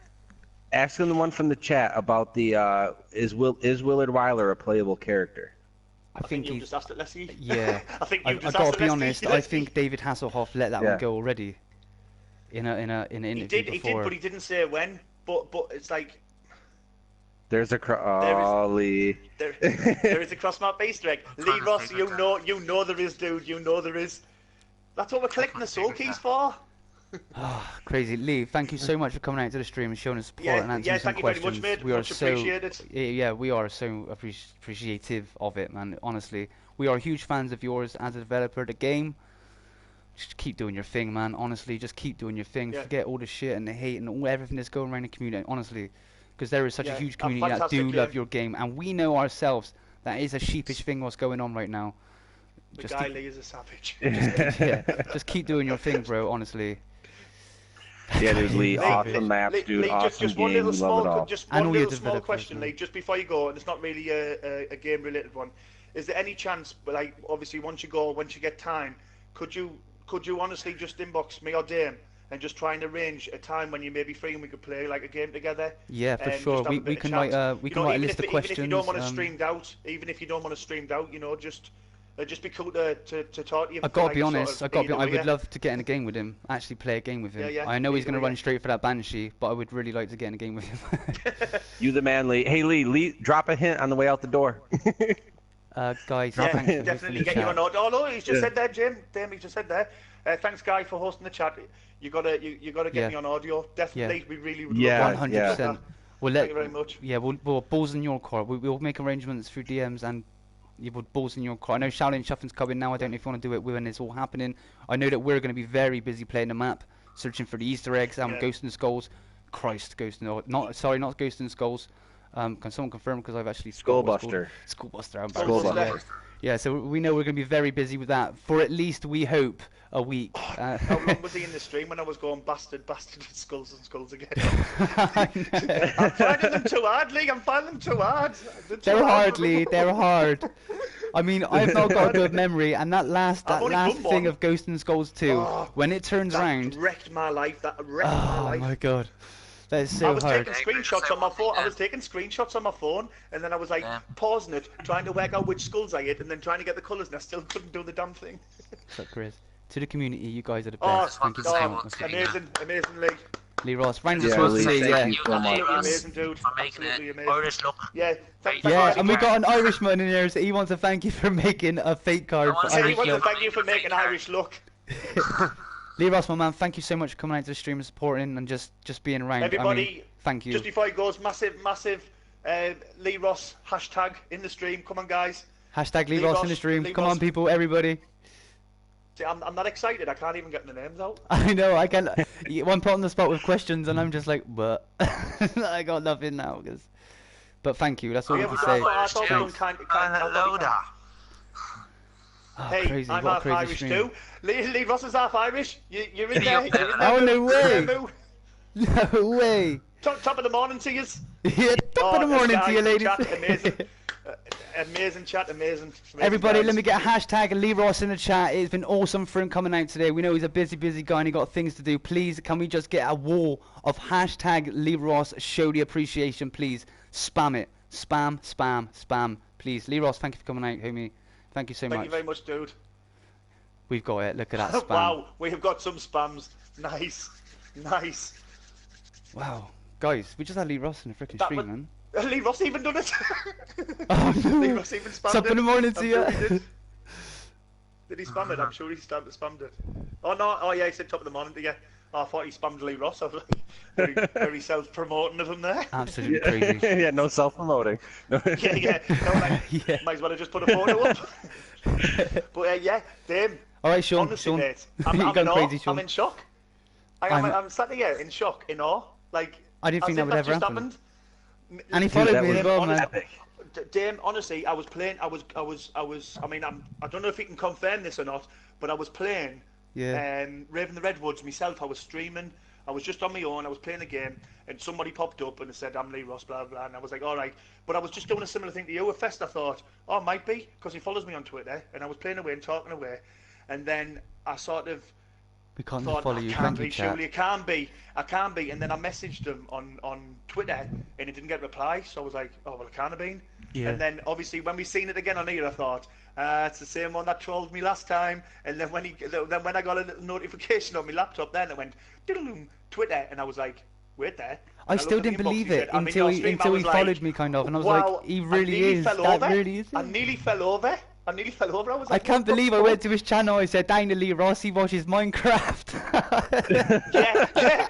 Ask him the one from the chat about the is Willard Weiler a playable character? I think you he's... just asked it, Leslie. Yeah. I think you I've just got asked to be it, honest, Leslie. I think David Hasselhoff let that Yeah. one go already. In an interview He did, before. but he didn't say when. But it's like There's a Lee. there is a cross-map Easter egg. Lee Kind of Ross, figured you know there is, dude. You know there is. That's what we're collecting the soul keys for. Crazy. Lee, thank you so much for coming out to the stream and showing us support and answering some thank you very questions. much, mate. We are Much appreciated. Yeah, we are so appreciative of it, man. Honestly, we are huge fans of yours as a developer. The game, just keep doing your thing, man. Honestly, just keep doing your thing. Yeah. Forget all the shit and the hate and everything that's going around the community. Honestly, because there is such a Yeah, huge a community that do fantastic love game. your game, and we know ourselves that is a sheepish thing what's going on right now. The Just guy keep- Lee is a savage. yeah, just keep doing your thing, bro. Honestly. Yeah, dude, Lee. Lee, Awesome maps, Lee, dude. Lee, awesome just one game. little We small, love it all. just And one all your little small developers, question, man. Lee, just before you go, and it's not really a game-related one. Is there any chance, but like obviously once you get time, could you honestly just inbox me or Dame and just try and arrange a time when you may be free and we could play like a game together? Yeah, for Just sure. have a We bit of can chat. write a You know, list of even questions. if you don't want to streamed out, you know, just be cool to talk to you. I've for, got to like, be sort honest. of I either would way. love to get in a game with him. Actually, play a game with him. Yeah, I know he's either going to way. run straight for that Banshee, but I would really like to get in a game with him. You the man, Lee. Hey, Lee, drop a hint on the way out the door. Guys, Yeah, thank you for definitely the get you chat. on audio. Oh no, he's just Yeah. said there, Jim. Damn, he just said there. Thanks, Guy, for hosting the chat. You gotta get Yeah. me on audio. Definitely, we really would Yeah, love that. 100%. We'll Thank you very much. Yeah, we'll balls in your court. We'll make arrangements through DMs and you put balls in your car. I know Shaolin Shuffling's coming now. I don't know if you want to do it when it's all happening. I know that we're going to be very busy playing the map, searching for the Easter eggs, Ghost and Skulls. Christ, Ghost and not Ghost and Skulls. Can someone confirm, because I've actually Skullbuster. Skullbuster. Yeah, so we know we're going to be very busy with that for at least, we hope, a week. How long was he in the stream when I was going bastard with Skulls and Skulls again? I'm finding them too hard, Lee. I'm finding them too hard. They're hard, Lee. They're hard. I mean, I've not got a good memory, and that last thing of Ghost and Skulls 2, when it turns round, wrecked my life. That wrecked my life. Oh my god. That is so hard. I was taking screenshots on my phone. I was taking screenshots on my phone, and then I was like pausing it, trying to work out which skulls I hit, and then trying to get the colours, and I still couldn't do the damn thing. What's up, Chris? To the community, you guys are the best. Thank you so much. Amazing, Lee. Lee Ross, round of applause to Lee. Thank you so much. Amazing, dude. For making it Irish look. Yeah, and we got an Irishman in here, so he wants to thank you for making a fake card for Irish look. He wants to look. thank you for making Irish look. Lee Ross, my man, thank you so much for coming out to the stream and supporting and just being around. Everybody, I mean, thank you. Just before he goes, massive Lee Ross hashtag in the stream. Come on, guys. Hashtag Lee Ross in the stream. Come on, people, everybody. See, I'm not excited. I can't even get the names out. I know. I can. One put on the spot with questions, and I'm just like, but I got nothing now. But thank you. That's all I have to say. Hey, crazy. I'm half Irish too. Lee Ross is half Irish. You're in there. Oh, no way. No way. Top of the morning to you. Yeah, top of the morning to you, ladies. Amazing chat, amazing. Everybody, guys. let me get a hashtag Lee Ross in the chat. It's been awesome for him coming out today. We know he's a busy guy and he got things to do. Please, can we just get a wall of hashtag Lee Ross, show the appreciation, please. Spam it. Spam, please. Lee Ross, thank you for coming out, homie. Thank you so much. Thank you very much, dude. We've got it. Look at that spam. Wow, we have got some spams. Nice. Wow. Guys, we just had Lee Ross in the freaking stream, man. Lee Ross even done it. Oh no! Lee Ross even spammed Top it. in the morning to you. Did he spam it? I'm sure he spammed it. Oh no! Oh yeah, he said top of the morning to you. Oh, I thought he spammed Lee Ross. I was like, very self-promoting of him there. Absolutely crazy. Yeah, no self-promoting. yeah. No, like, might as well have just put a photo up. But yeah, Dame. All right, Sean. Honestly, Sean. mate, You're going crazy, Sean. I'm in shock. I'm sat here in shock, in awe. Like I didn't think that would ever happen. And he Dude, followed me as well, man. Dame, honestly, I was playing. I mean, I don't know if he can confirm this or not, but I was playing. Yeah. Raven the Redwoods myself. I was streaming. I was just on my own. I was playing a game, and somebody popped up and said, "I'm Lee Ross," blah blah. And I was like, "All right." But I was just doing a similar thing to you at Fest. I thought, "Oh, it might be," because he follows me on Twitter, and I was playing away and talking away, and then I sort of. We can't thought, follow you. Can't Thank you, be, chat. surely it can be. I can be. And then I messaged him on Twitter, and it didn't get a reply. So I was like, oh well, it can't have been. Yeah. And then obviously when we seen it again on here, I thought, it's the same one that trolled me last time. And then when I got a little notification on my laptop, then it went Twitter, and I was like, wait there. I still didn't believe it until he followed me, kind of, and I was like, he really is. That really is. I nearly fell over. I was like, I can't believe I went to his channel. I said, Daniel Lee Ross, he watches Minecraft. yeah.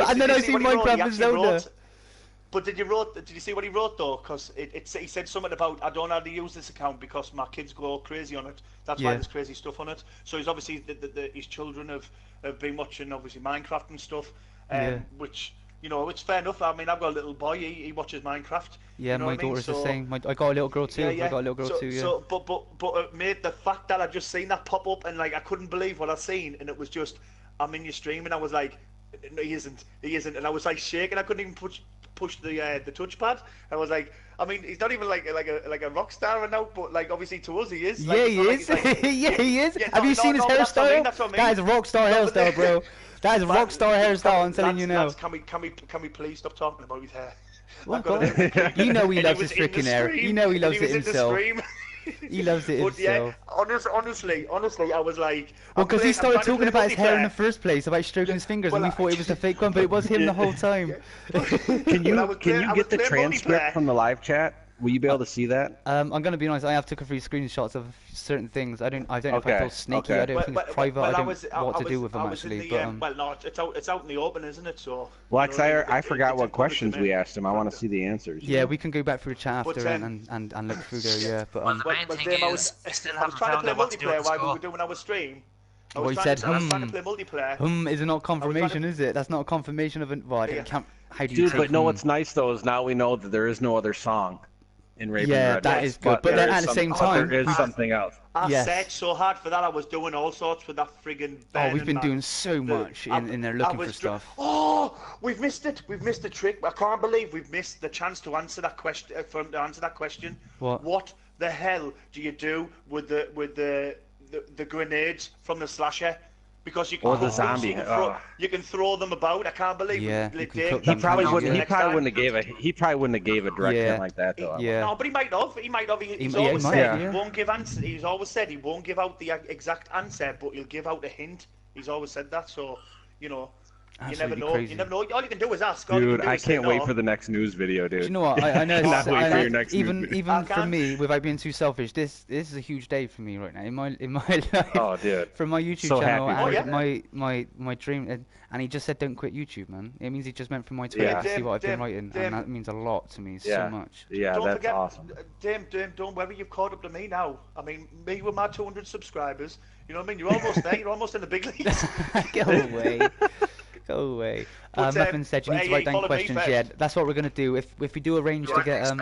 And then I see Minecraft and Zelda. But did you see what he wrote though? Because he said something about, I don't know how to use this account because my kids go crazy on it. That's why there's crazy stuff on it. So he's obviously his children have been watching obviously Minecraft and stuff, which. You know, it's fair enough. I mean, I've got a little boy. He watches Minecraft. Yeah, you know my daughter's the same. I got a little girl too. I got a little girl too. Yeah. So, but mate, the fact that I just seen that pop up and like I couldn't believe what I seen, and it was just I'm in your stream, and I was like, no, he isn't, and I was like shaking. I couldn't even push the touchpad. I was like, I mean, he's not even like a rock star now, but like obviously to us he is. Like, yeah, he is. Yeah, he is. Have you seen his hairstyle? That's what I mean. That is a rock star hairstyle, bro. That is a rock star hairstyle. I'm telling you now. Can we please stop talking about his hair? You know he loves his freaking hair. You know he loves it himself. He loves it But himself. Yeah, honestly, I was like. Well, because he started talking about his hair in the first place, about stroking his fingers, and we thought it was a fake one, but it was him the whole time. Can you get the transcript from the live chat? Will you be able to see that? I'm gonna be honest. I have took a few screenshots of certain things. I don't know if I feel sneaky. Okay. I don't think it's private. I don't know what to do with them I actually. well, no, it's out in the open, isn't it? So. Well, I forgot what questions we asked him. I want to see the answers. Yeah, we can go back through the chat after and look through there. Yeah, but well, the main thing is, I still haven't trying found to out play what to do with multiplayer the while we score. were doing our stream. Well, he said, I was trying to play multiplayer. is it not confirmation, is it? That's not a confirmation of it. Well, I can't. How do you Dude, take but no, what's nice though is now we know that there is no other song in Raven Yeah, Red. that is good. But then at the same time, there is something else. I searched so hard for that. I was doing all sorts with that friggin' Oh, we've been doing so much in there looking for stuff. Oh, we've missed it. We've missed the trick. I can't believe we've missed the chance to answer that question. What the hell do you do with the grenades from the slasher? Because you can the zombie. You can throw them about. I can't believe. Yeah, he probably wouldn't have gave a direct hint like that though. Yeah. No, but he might have. He's always said he won't give answer. He's always said he won't give out the exact answer, but he'll give out a hint. He's always said that. So, you know. Absolutely you never know. crazy. You never know. All you can do is ask. Dude, I can't wait for the next news video, dude. Do you know what? I know. Not wait for your next even news video. even for me, without being too selfish, this is a huge day for me right now in my life. Oh, dude. From my YouTube So channel happy and my dream, and he just said don't quit YouTube, man. It means he just meant from my Twitter to see what I've been writing, and that means a lot to me, so much. Yeah, don't that's forget, awesome. Don't worry, you've caught up to me now. I mean, me with my 200 subscribers. You know what I mean? You're almost there. You're almost in the big leagues. Go away. Go away. Nothing said. You need to write down questions. Yeah, that's what we're gonna do. If we do arrange to get him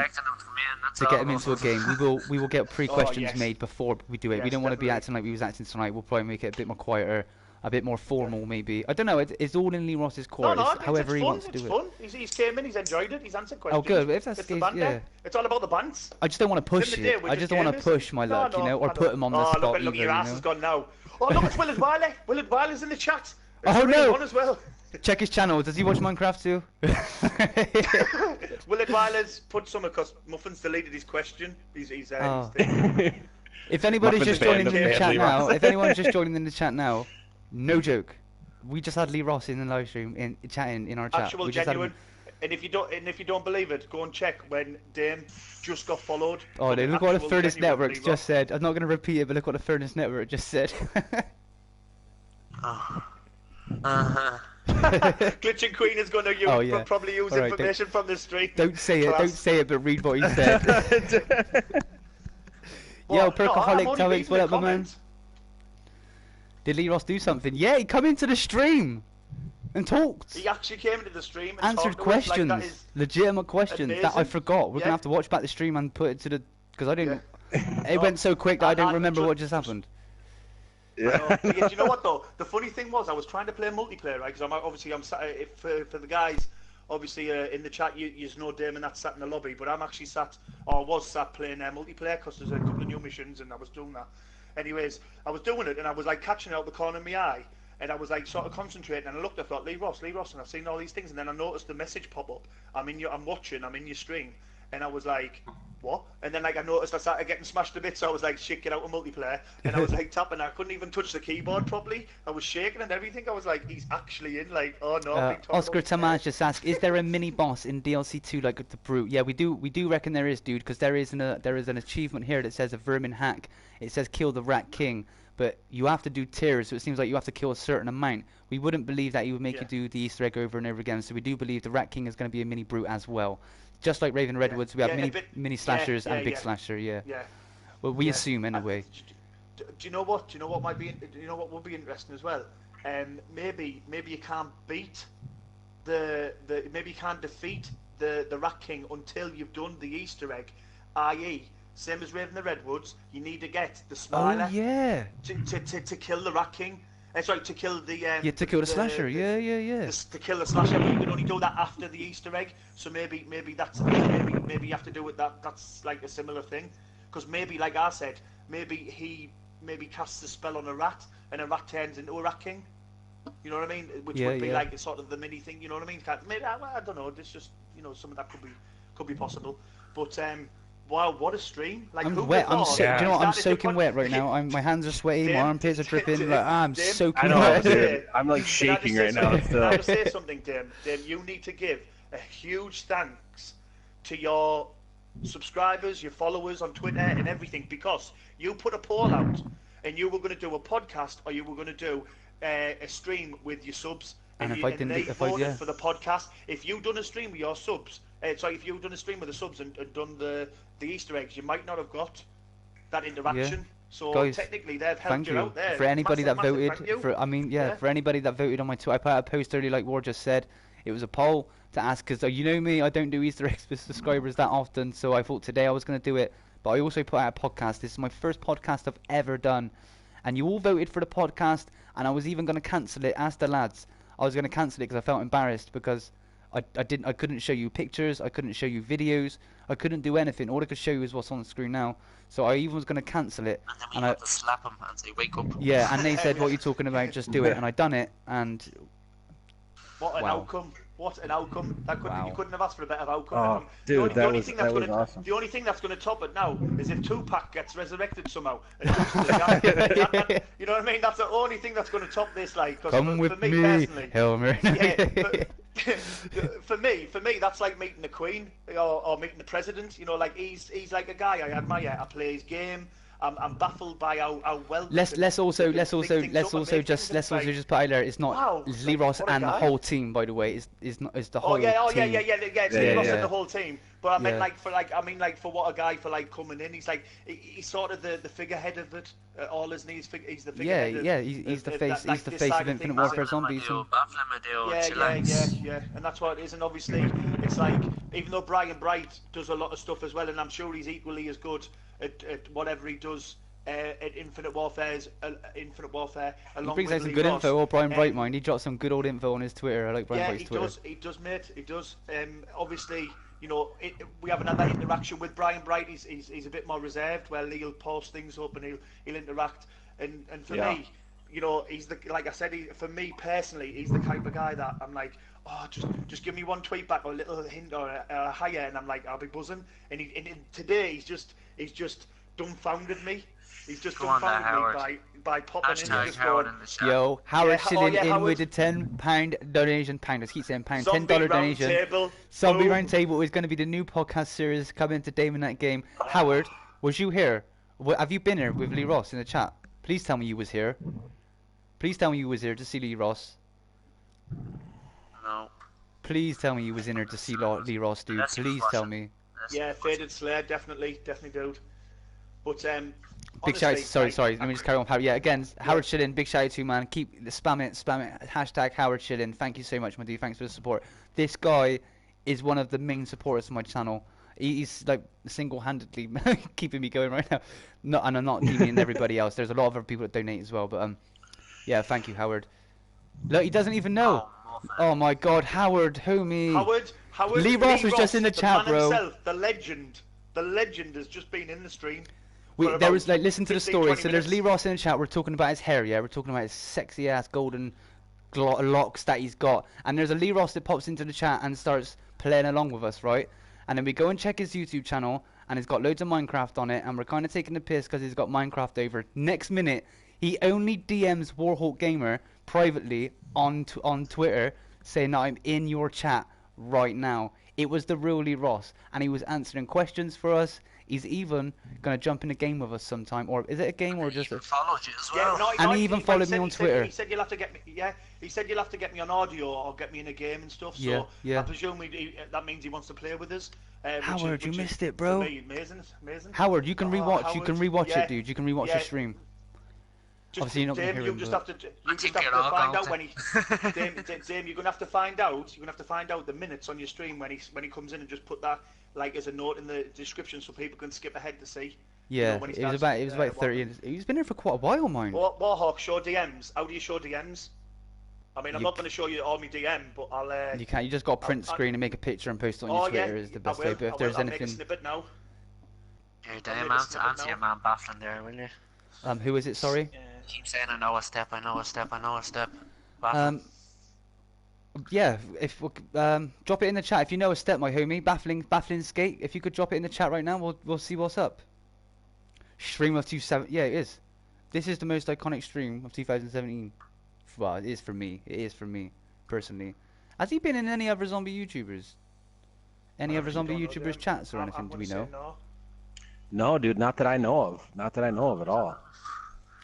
into a game, we will get pre-questions made before we do it. We don't want to be acting like we was acting tonight. We'll probably make it a bit more quieter, a bit more formal maybe. I don't know. It's all in Lee Ross's court. However he wants to do it. It's fun. He's came in. He's enjoyed it. He's answered questions. Oh, good. If that's the case, yeah. It's all about the bands. I just don't want to push it. I just don't want to push my luck, you know, or put him on the spot either. Look, your ass has gone now. Oh, look, it's Willard Wiley. Willard Wiley's in the chat. Oh no! As well. Check his channel. Does he watch Minecraft too? Willard Wiley's put some because Muffin's deleted his question. He's If anybody's just joining in the chat now, no joke. We just had Lee Ross in the live stream chatting in our chat. Actual genuine. And if you don't believe it, go and check when Dame just got followed. Oh, look what the Furnace Network just said. I'm not going to repeat it, but look what the Furnace Network just said. Glitching Queen is going to probably use information from the stream. Don't say it, but read what he said. Yo, Perkaholic Towix, what up, my man? Did Lee Ross do something? Yeah, he come into the stream and talked. He actually came into the stream and answered questions, like legitimate questions that I forgot. We're gonna have to watch back the stream and put it to the because I didn't. It went so quick that I don't remember what just happened. Yeah. You know what though? The funny thing was I was trying to play multiplayer, right? Because I'm sat for the guys. Obviously, in the chat, you know Damon that's sat in the lobby, but I'm actually was sat playing multiplayer because there's a couple of new missions and I was doing that. Anyways, I was doing it and I was like catching it out the corner of my eye and I was like sort of concentrating and I looked, I thought, Lee Ross, and I've seen all these things and then I noticed the message pop up. I'm in your stream and I was like, what? And then like I noticed I started getting smashed a bit, so I was like, shit, get out of multiplayer. And I was like tapping, I couldn't even touch the keyboard properly. I was shaking and everything. I was like, he's actually in, like, oh no. Oscar Tamaz just asked, is there a mini boss in DLC 2 like the Brute? Yeah, we do reckon there is, dude, because there is an achievement here that says a vermin hack. It says kill the Rat King, but you have to do tiers, so it seems like you have to kill a certain amount. We wouldn't believe that he would make you do the Easter egg over and over again, so we do believe the Rat King is going to be a mini Brute as well. Just like Raven Redwoods, we have mini slashers and big slasher. Yeah. Well, we assume anyway. Do you know what? Might be? Do you know what would be interesting as well? Maybe you can't beat maybe you can't defeat the Rat King until you've done the Easter egg, i.e. same as Raven the Redwoods. You need to get the Smiler. Oh yeah. To kill the Rat King. Sorry, to kill the to kill the slasher. Yeah. To kill the slasher, but you can only do that after the Easter egg. So maybe you have to do it that's like a similar thing, because maybe like I said, maybe he casts a spell on a rat and a rat turns into a Rat King. You know what I mean? Which would be like sort of the mini thing. You know what I mean? Maybe I don't know. It's just some of that could be possible. But wow, what a stream! Like, I'm wet. Do you know what? I'm soaking wet right now. My hands are sweaty. My armpits are dripping. I'm soaking wet. Dude, I'm like shaking right now. Can I just say something, Dame? Dame, you need to give a huge thanks to your subscribers, your followers on Twitter and everything, because you put a poll out and you were going to do a podcast or you were going to do a stream with your subs, And if you, I and didn't, they if I, voted yeah. for the podcast. If you done a stream with your subs, if you done a stream with the subs and done the Easter eggs, you might not have got that interaction. So Guys, technically, they've helped thank you you out there. for anybody Massive, that massive voted. thank you. For for anybody that voted on my Twitter, I put out a post earlier, like War just said. It was a poll to ask, because you know me, I don't do Easter eggs for subscribers that often. So I thought today I was going to do it, but I also put out a podcast. This is my first podcast I've ever done, and you all voted for the podcast, and I was even going to cancel it. Ask the lads. I was going to cancel it because I felt embarrassed because I couldn't show you pictures, I couldn't show you videos, I couldn't do anything. All I could show you is what's on the screen now. So I even was going to cancel it. And then we had to slap him and say, wake up. Yeah, and they said, what are you talking about? Just do it. And I done it, and What an wow. outcome! What an outcome! That couldn't, Wow. you couldn't have asked for a better outcome. Oh, The dude, only- the that only was thing that's gonna- awesome. The only thing that's going to top it now is if Tupac gets resurrected somehow. And goes to the guy. You know what I mean? That's the only thing that's going to top this. Like, 'cause come for with me me, personally, Helmer. yeah, for me, that's like meeting the Queen or meeting the President. You know, like he's like a guy I admire. I play his game. I'm baffled by how well. Let's also just put out there. It's not Wow, it's Lee Ross what a and the guy. whole team, by the way. It's the whole Oh yeah, team. It's Yeah, Lee Ross yeah. and the whole team. But I meant Yeah. for what a guy for like coming in. He's like he's sort of the figurehead of it. All his needs. He's the Yeah, figurehead. yeah. He's the face. He's the face of Infinite Warfare Zombies. Yeah, and that's what it is. And obviously, it's like even though Brian Bright does a lot of stuff as well, and I'm sure he's equally as good at whatever he does. At Infinite Warfare, He along brings with out some Lee good Ross. info. Or Brian Bright, mind. He drops some good old info on his Twitter. I like Brian Yeah, Bright's Twitter. He does, mate. He does. Obviously, you know, we haven't had that interaction with Brian Bright. He's a bit more reserved, where Lee'll post things up and he'll interact. And for me, you know, he's the, like I said, for me personally, he's the type of guy that I'm like, oh, just give me one tweet back or a little hint or a higher, and I'm like, I'll be buzzing. And today he's just dumbfounded me. He's just dumbfounded me by popping in and just going, Yo, Howard Schilling in Howard. with the £10 donation. I keep saying pound. $10 Zombie donation. Roundtable. Zombie Boom. Roundtable is going to be the new podcast series coming to DameAndThatGame. Howard, was you here? Have you been here with Lee Ross in the chat? Please tell me you was here. Please tell me you was here to see Lee Ross. No. Please tell me you was in here to see Lee Ross, dude. Please tell me. Yeah, Faded Slayer, definitely, dude. But Big shout out, honestly, sorry, let me just carry on. Yeah, again, Howard Schilling, big shout out to you, man. Keep spam it. Hashtag Howard Schilling. Thank you so much, my dude. Thanks for the support. This guy is one of the main supporters of my channel. He's like single-handedly keeping me going right now. And I'm not demeaning everybody else. There's a lot of other people that donate as well. But yeah, thank you, Howard. Look, he doesn't even know. Oh my God, Howard, homie. Howard. Lee Ross was just in the chat, man bro. Himself, the legend has just been in the stream. There was like, listen to the 15, story. 20 So there's minutes. Lee Ross in the chat. We're talking about his hair, yeah. We're talking about his sexy ass golden locks that he's got. And there's a Lee Ross that pops into the chat and starts playing along with us, right? And then we go and check his YouTube channel, and he's got loads of Minecraft on it. And we're kind of taking the piss because he's got Minecraft over. Next minute, he only DMs Warhawk Gamer privately on Twitter, saying that I'm in your chat right now. It was the real Lee Ross, and he was answering questions for us. He's even gonna jump in a game with us sometime, or is it a game or just a? Followed you as well. And he even followed me on Twitter. He said you'll have to get me. Yeah, he said you'll have to get me on audio or get me in a game and stuff. Yeah, So yeah. I presume that means he wants to play with us. Howard, you which missed is, it, bro. For me, amazing. Howard, you can rewatch. Howard, You can rewatch yeah, it, dude. You can rewatch yeah. the stream. Just, Obviously, you're not gonna Dame, hear you him, just but- have to. I You just think have you're to all find going out to. when he. Dame, you're gonna have to find out. You're gonna have to find out the minutes on your stream when he comes in and just put that like as a note in the description so people can skip ahead to see. Yeah, when he it was starts, about 30. He's been here for quite a while, mind. Warhawk, show DMs. How do you show DMs? I mean, I'm You not going to show you all my DM, but I'll. You can't. You just got to print I'll- screen and make a picture and post it on Oh your yeah, Twitter. Is the I best will, way. But if there's I'll make a anything, snippet now. Hey, damn, answer your man baffling there, will you? who is it? Sorry. Keep saying I know a step. Baffling. Yeah. If drop it in the chat if you know a step, my homie. Baffling skate. If you could drop it in the chat right now, we'll see what's up. Stream of 2007. Yeah, it is. This is the most iconic stream of 2017. Well, it is for me. It is for me personally. Has he been in any other zombie YouTubers? Any other You zombie don't know YouTubers them. chats or I'm anything? Do gonna we say know? no. No, dude, not that I know of. Not that I know of at all.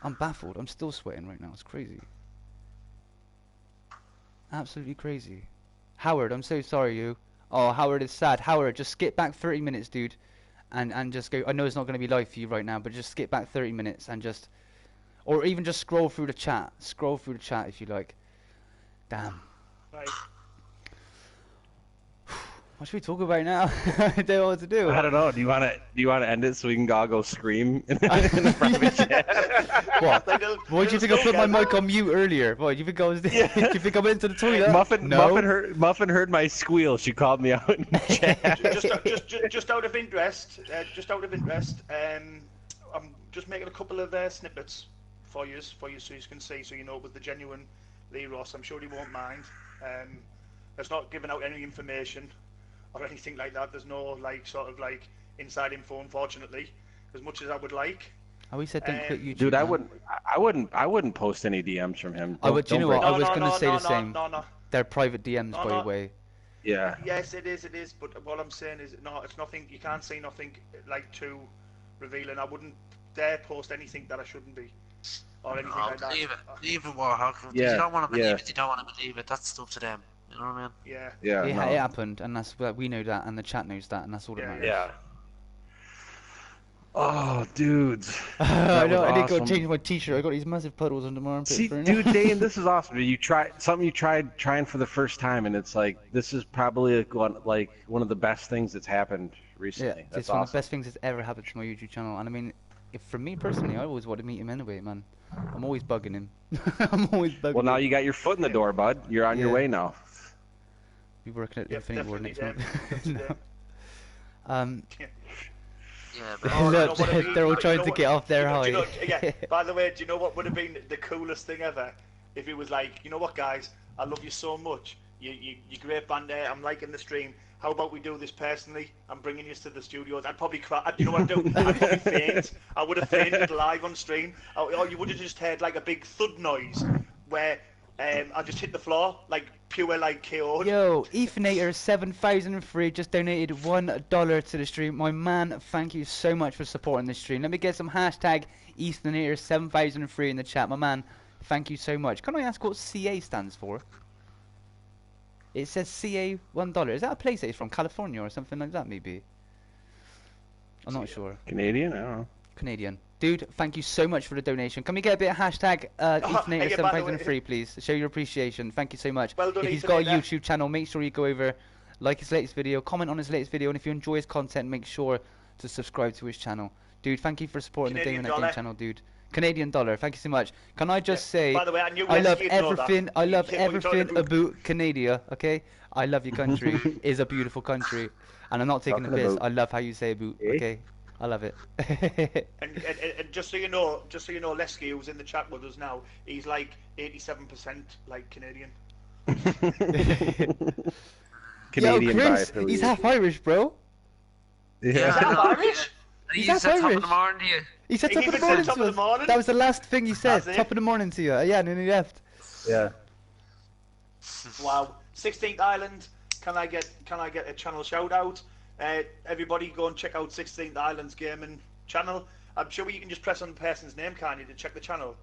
I'm baffled. I'm still sweating right now. It's crazy. Absolutely crazy. Howard, I'm so sorry, you. Oh, Howard is sad. Howard, just skip back 30 minutes, dude. And just go. I know it's not going to be live for you right now, but just skip back 30 minutes and just. Or even just scroll through the chat. Scroll through the chat if you like. Damn. Right. What should we talk about now? I don't know what to do. I don't know. Do you want to end it so we can all go scream in the private chat? What? Why do you think I put my mic on mute earlier? What, do you think I was? Do you think I went to the toilet? Muffin heard my squeal. She called me out in chat. just out of interest, I'm just making a couple of snippets for you, so you can see, so you know it was the genuine Lee Ross. I'm sure he won't mind. It's not giving out any information or anything like that. There's no sort of inside info, unfortunately, as much as I would like. Oh, he said don't quit YouTube. Dude, I wouldn't post any DMs from him. I would. Do you know what? I was gonna say the same. No. They're private DMs, by the way. Yeah. Yes, it is. But what I'm saying is, no, it's nothing. You can't say nothing too revealing. I wouldn't dare post anything that I shouldn't be, or anything like that. Leave it, Warhawk. If you don't want to believe it, you don't want to believe it. That's up to them. You know what I mean? Yeah. Yeah. It happened, and we know that, and the chat knows that, and that's all that matters. Yeah. Oh, dudes. I know. Awesome. I need to go change my T-shirt. I got these massive puddles under my armpits. See, dude, Dane, this is awesome. You tried trying for the first time, and it's like this is probably one of the best things that's happened recently. Yeah, that's it's awesome. one of the best things that's ever happened to my YouTube channel. And I mean, for me personally, I always want to meet him anyway, man. I'm always bugging him. I'm always bugging. Well, now him. you got your foot in the door, bud. You're on your way now. Be working at Infinity Ward next month. Yeah, but they're all trying to get off their high. By the way, do you know what would have been the coolest thing ever? If it was like, you know what, guys, I love you so much. You're great band there. I'm liking the stream. How about we do this personally? I'm bringing you to the studios. I'd probably cry. You know what I'd do? I'd probably faint. I would have fainted live on stream. Or you would have just heard like a big thud noise where I just hit the floor, like pure KO'd. Yo, 𝓓𝓪𝓶𝓮𝓐𝓷𝓭𝓪𝓽𝓖𝓪 donated $1 to the stream. My man, thank you so much for supporting the stream. Let me get some hashtag 𝓓𝓪𝓶𝓮𝓐𝓷𝓭𝓪𝓽𝓖𝓪 in the chat, my man. Thank you so much. Can I ask what CA stands for? It says CA $1. Is that a place that is from California or something like that, maybe? I'm not sure. Canadian? I don't know. Canadian. Dude, thank you so much for the donation. Can we get a bit of hashtag 𝓓𝓪𝓶𝓮𝓐𝓷𝓭𝓪𝓽𝓖𝓪 for share your appreciation? Thank you so much. Well done, if he's got a YouTube channel, make sure you go over, like his latest video, comment on his latest video, and if you enjoy his content, make sure to subscribe to his channel. Dude, thank you for supporting the DameAndThatGame channel, dude. Canadian dollar, thank you so much. Can I just say, by the way, I love everything about Canada, okay? I love your country. It's a beautiful country. And I'm not taking the piss. I love how you say boot, okay? I love it. and just so you know, Lesky, who's in the chat with us now, he's like 87% like Canadian. Canadian. Yo, Chris, he's half Irish, bro. Yeah. Is that Irish? He said top of the morning to you. He said top of the morning. That was the last thing he said. Top of the morning to you. Yeah, and then he left. Yeah. Wow. 16th Island. Can I get a channel shout out? Everybody go and check out 16th Island's gaming channel. I'm sure you can just press on the person's name, can't you, to check the channel?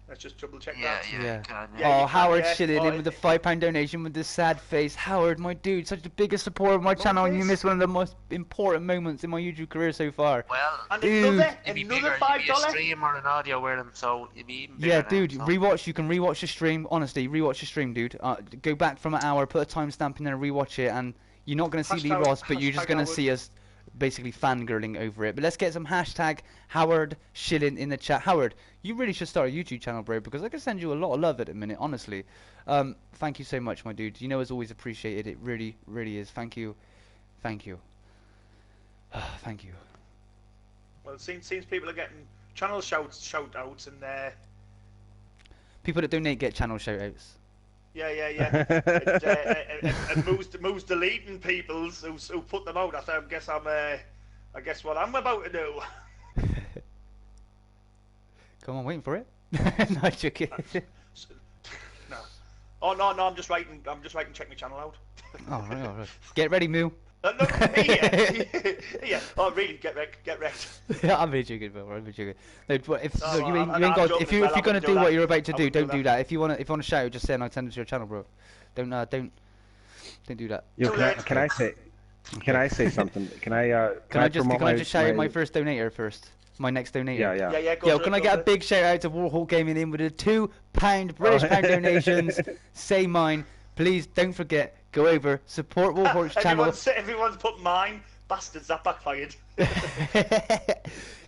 Let's just double check that. Yeah. Oh, Howard Schilling in with the £5 donation with the sad face. Howard, my dude, such the biggest supporter of my channel, and you missed one of the most important moments in my YouTube career so far. Well, and another $5. A stream or an audio with him, so it'd be even bigger. Yeah, dude, rewatch. You can rewatch the stream. Honestly, rewatch the stream, dude. Go back from an hour, put a timestamp in there, and rewatch it, and you're not gonna see Lee Ross, but you're just gonna see us basically fangirling over it. But let's get some hashtag Howard Schilling in the chat. Howard, you really should start a YouTube channel, bro, because I can send you a lot of love at the minute, honestly. Thank you so much, my dude. You know, it's always appreciated. It really, really is. Thank you. Thank you. Thank you. Well, it seems people are getting channel shout outs and people that donate get channel shout outs. Yeah. and Moo's deleting people's who put them out. I guess what I'm about to do. Come on, waiting for it. No, joking. No. Oh no, I'm just writing. Check my channel out. All right. Get ready, Moo. No, yeah. Oh, really? Get wrecked. Get wrecked. Yeah, I'm really joking, bro. I'm really joking. No, but if No, you ain't I'm got, joking if as well, you're I gonna wouldn't do do what that. you're about to I do, wouldn't don't do do that. If you wanna shout, just say and I'll send it to your channel, bro. Don't do that. Yo, can I say something? Can I just shout out my first donator first? My next donator. Yeah. Yeah. Yo, can I get a big shout out to Warhawk Gaming in with the £2 British pound donations? Say mine. Please don't forget, go over, support Warhawk's channel. Everyone's put mine. Bastards, that backfired.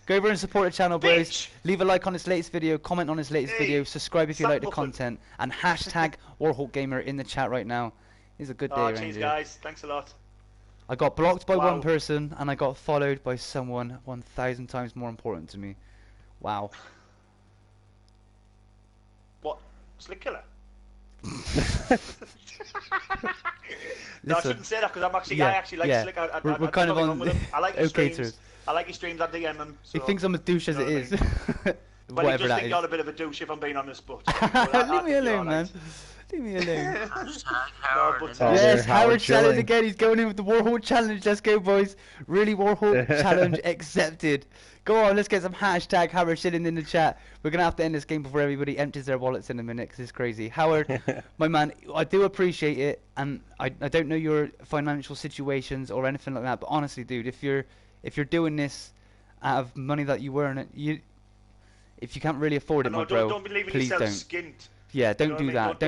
Go over and support the channel, boys. Bitch. Leave a like on his latest video, comment on his latest video, subscribe if you like the content, and hashtag Warhawk Gamer in the chat right now. It's a good day around cheers, here. guys. Thanks a lot. I got blocked by one person, and I got followed by someone 1,000 times more important to me. Wow. What? Slick Killer? Listen, No, I shouldn't say that because I actually like Slick. We're kind of on. With him. I like his okay, streams. I like his streams. I DM him. So, he thinks I'm as douche as it is. But Whatever he just that think is. you're a bit of a douche if I'm being honest. But leave me alone, man. Leave me alone. Howard. Yes, Howard Schilling. challenge again. He's going in with the Warhawk challenge. Let's go, boys. Really, Warhawk challenge accepted. Go on, let's get some hashtag Howard Schilling in the chat. We're gonna have to end this game before everybody empties their wallets in a minute, 'cause it's crazy. Howard, my man, I do appreciate it, and I don't know your financial situations or anything like that, but honestly, dude, if you're doing this out of money that you earn, if you can't really afford it, my bro, don't be leaving please yourself don't. skint. Yeah, don't You know do what I that.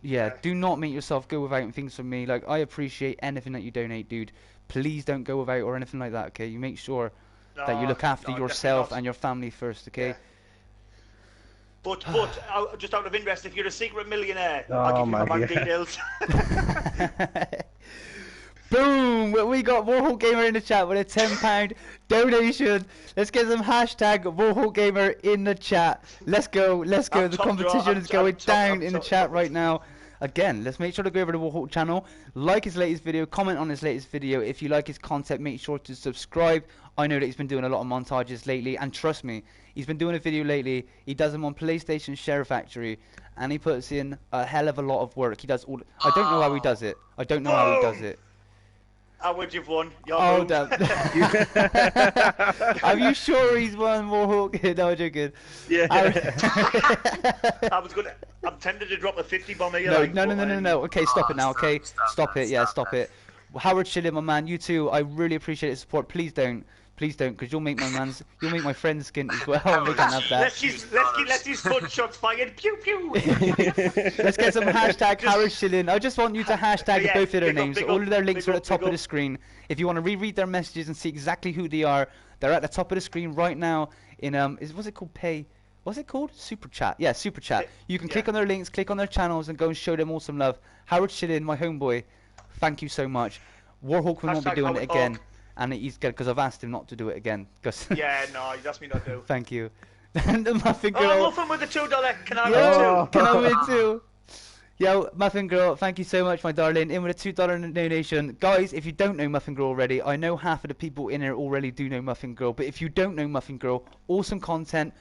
mean? Do not make yourself go without things from me. Like, I appreciate anything that you donate, dude. Please don't go without or anything like that, okay? You make sure that you look after yourself and your family first, okay? Yeah. But just out of interest, if you're a secret millionaire, I'll give you my bank details. Boom! We got Warhawk Gamer in the chat with a £10 donation. Let's get some hashtag Warhawk Gamer in the chat. Let's go. The competition is going down in the chat right now. Again, let's make sure to go over to Warhawk channel, like his latest video, comment on his latest video. If you like his content, make sure to subscribe. I know that he's been doing a lot of montages lately, and trust me, he's been doing a video lately. He does them on PlayStation Share Factory, and he puts in a hell of a lot of work. He does all. I don't know how he does it. How would you've won? Oh, damn. Are you sure he's won Warhawk? No, I'm joking. Yeah. I'm tempted to drop a 50 bomb here. No. Okay, stop it now, okay? Stop it. Howard Schilling, my man, you too. I really appreciate his support. Please don't, because you'll make my friend's skin as well. We can't have that. Let's these gunshots fired. Pew pew. Let's get some hashtag Howard Schilling. I just want you to hashtag both of their names. All of their links are at the top of the screen. If you want to reread their messages and see exactly who they are, they're at the top of the screen right now. In what's it called? What's it called? Super Chat. Yeah, Super Chat. You can click on their links, click on their channels, and go and show them all some love. Howard Schilling, my homeboy, thank you so much. Warhawk will not be doing it again. And he's good because I've asked him not to do it again. Yeah, no, he's asked me not to. Thank you. The Muffin Girl. Oh, Muffin with the $2. Can I win too? Can I win too? Yo, Muffin Girl, thank you so much, my darling. In with a $2 donation. Guys, if you don't know Muffin Girl already, I know half of the people in here already do know Muffin Girl. But if you don't know Muffin Girl, awesome content.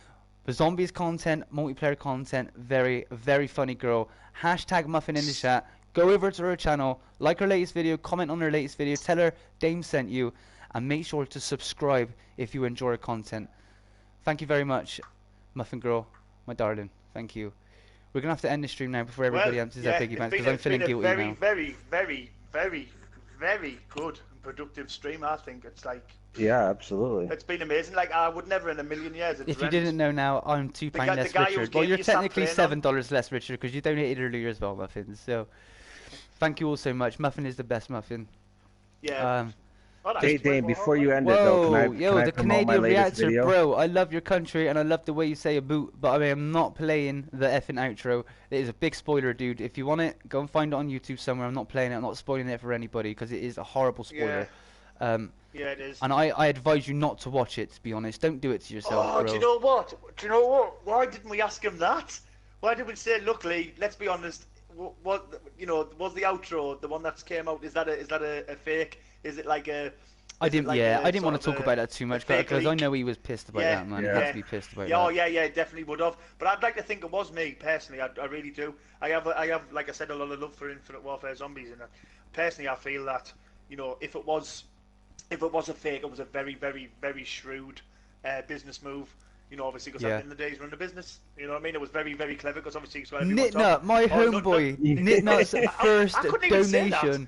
The zombies content, multiplayer content. Very, very funny girl. Hashtag Muffin in the chat. Go over to her channel, like her latest video, comment on her latest video, tell her Dame sent you, and make sure to subscribe if you enjoy her content. Thank you very much, Muffin Girl, my darling. Thank you. We're going to have to end the stream now before everybody empties their piggy banks, because I'm feeling guilty now. Very good and productive stream, I think. It's like... Yeah, absolutely. It's been amazing. Like, I would never in a million years... If you didn't know now, I'm £2 less, Richard. Well, you're technically $7 less, Richard, because you donated earlier as well, Muffin, so... Thank you all so much. Muffin is the best, Muffin. Yeah. Hey, Dane, before you end it, though, can I the promote Canadian my latest reactor, video? bro. I love your country and I love the way you say a boot, but I mean, I'm not playing the effing outro. It is a big spoiler, dude. If you want it, go and find it on YouTube somewhere. I'm not playing it. I'm not spoiling it for anybody because it is a horrible spoiler. Yeah, it is. And I advise you not to watch it, to be honest. Don't do it to yourself, bro. Do you know what? Why didn't we ask him that? Why did we say, luckily, let's be honest, what was the outro, the one that came out, is that a fake? Is it like a... I didn't want to talk about that too much because I know he was pissed about that, man. He had to be pissed about that. Oh yeah, definitely would have. But I'd like to think it was me personally. I really do. I have, like I said, a lot of love for Infinite Warfare Zombies, and personally, I feel that you know, if it was a fake, it was a very, very, very shrewd business move. You know, obviously, because Yeah. at the end of the day, he's running a business. You know what I mean? It was very, very clever because obviously he's got everyone on Nitnut, top. my homeboy. Nitnut's first I couldn't even say that. donation.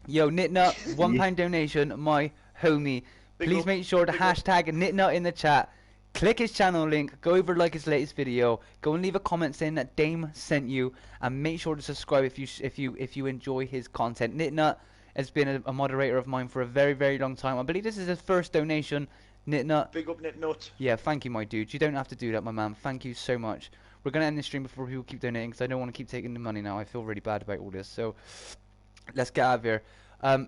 Yo, Nitnut, £1 donation, my homie. Big Please up, make sure to big up. hashtag Nitnut in the chat. Click his channel link, go over like his latest video, go and leave a comment saying that Dame sent you, and make sure to subscribe if you enjoy his content. Nitnut has been a moderator of mine for a very, very long time. I believe this is his first donation. Nitnut. Big up, Nitnut. Yeah, thank you, my dude. You don't have to do that, my man. Thank you so much. We're going to end the stream before people keep donating, because I don't want to keep taking the money now. I feel really bad about all this. So, let's get out of here.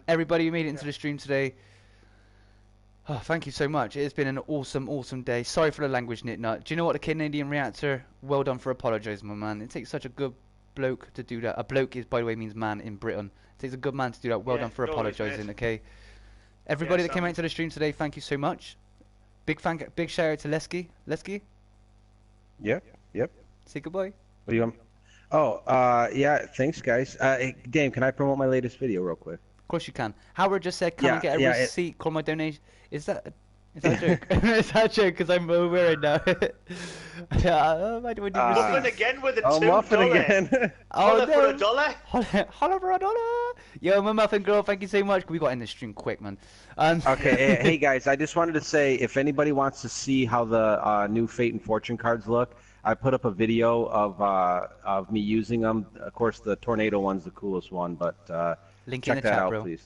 Everybody who made it into the stream today, oh, thank you so much. It has been an awesome, awesome day. Sorry for the language, Nitnut. Do you know what, the Canadian reactor? Well done for apologising, my man. It takes such a good bloke to do that. A bloke is, by the way, means man in Britain. It takes a good man to do that. Well done for apologising, okay? Everybody that came out to the stream today, thank you so much. Big shout out to Lesky. Lesky? Yep. Say goodbye. What do you want? Oh, yeah, thanks, guys. Hey, Dame, can I promote my latest video real quick? Of course you can. Howard just said, come and get a receipt, call my donation. Is that a joke? Is that a joke? Because I'm wearing now. Why do we need Muffin receipts? again with a $2. Oh, Muffin again. Holla no. for $1. Holla for $1. Yo, my Muffin girl, thank you so much. We got in the stream quick, man. Okay, hey guys, I just wanted to say, if anybody wants to see how the new Fate and Fortune cards look, I put up a video of me using them. Of course, the Tornado one's the coolest one, but Link in check the that chat, out, bro. please.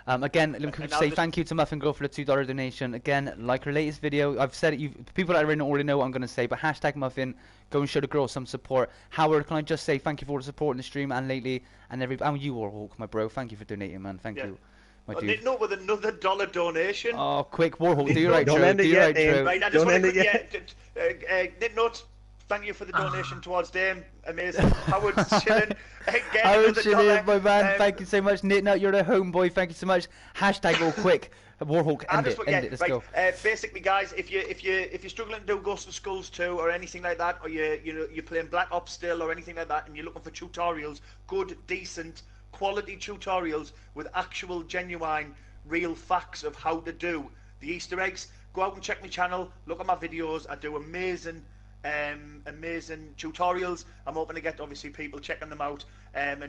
Again, let me say thank you to Muffin Girl for the $2 donation. Again, like her latest video, I've said it. People that already know what I'm going to say, but hashtag Muffin, go and show the girl some support. Howard, can I just say thank you for all the support in the stream and lately, and you, Warhawk, my bro. Thank you for donating, man. Thank you, my dude. Nitnut with another $1 donation. Oh, quick, Warhawk, do your right, Don't Joe. end it Do your yet, right, Dave. Joe. Right, I just Don't want end to it yet. Nitnut, thank you for the donation towards Dame. Amazing. Howard Schilling, again, Howard another Schilling, my man. $1. Thank you so much. Nitnut, you're the homeboy. Thank you so much. Hashtag all quick. Warhawk, end it. Let's go. Basically, guys, if you're struggling to do Ghosts and Skulls 2 or anything like that, or you're playing Black Ops still or anything like that, and you're looking for tutorials, good, decent, quality tutorials with actual, genuine, real facts of how to do the Easter eggs, go out and check my channel. Look at my videos. I do amazing tutorials. I'm hoping to get obviously people checking them out and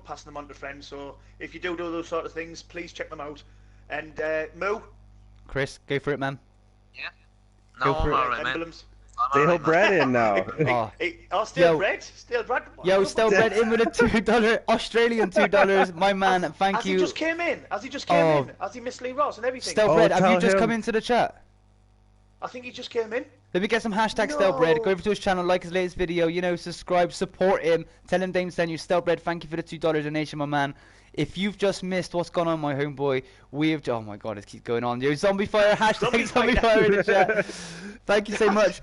passing them on to friends. So if you do those sort of things, please check them out. And Mooo, Chris, go for it, man. Yeah. Go No, for I'm it. alright, man. emblems. Stale bread in now. Stale bread. Yo, Stale bread in with a $2 Australian $2. My man, thank you. As he just came in. As he missed Lee Ross and everything. Stale bread, have you tell just him. come into the chat? I think he just came in. Let me get some hashtag Stale bread. No. Go over to his channel, like his latest video, subscribe, support him. Tell him Dame sent you. Stale bread, thank you for the $2 donation, my man. If you've just missed what's gone on, my homeboy, oh my god, it keeps going on. Yo, Zombiefighter, hashtag Zombiefighter in the chat. Thank you so much.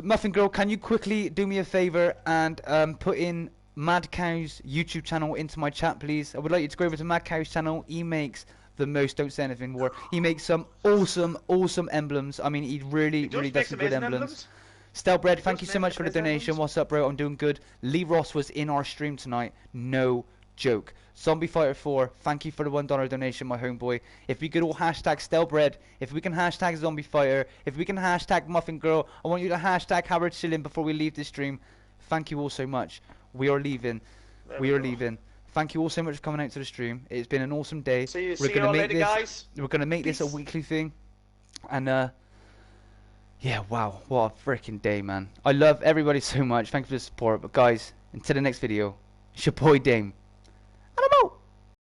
Muffin Girl, can you quickly do me a favor and put in madcow's YouTube channel into my chat, please? I would like you to go over to madcow's channel. He makes the most, don't say anything more. He makes some awesome emblems. I mean, he really does some good emblems. Stale bread, thank you so much for the donation. What's up, bro? I'm doing good. Lee Ross was in our stream tonight. No joke. Zombiefighter 4, thank you for the $1 donation, my homeboy. If we could all hashtag Stale bread, if we can hashtag Zombiefighter, if we can hashtag Muffin Girl, I want you to hashtag Howard Schilling before we leave this stream. Thank you all so much. We are leaving. Thank you all so much for coming out to the stream. It's been an awesome day. See you all later, guys. We're gonna make this a weekly thing, and yeah, wow, what a freaking day, man. I love everybody so much. Thank you for the support. But guys, until the next video, it's your boy Dame.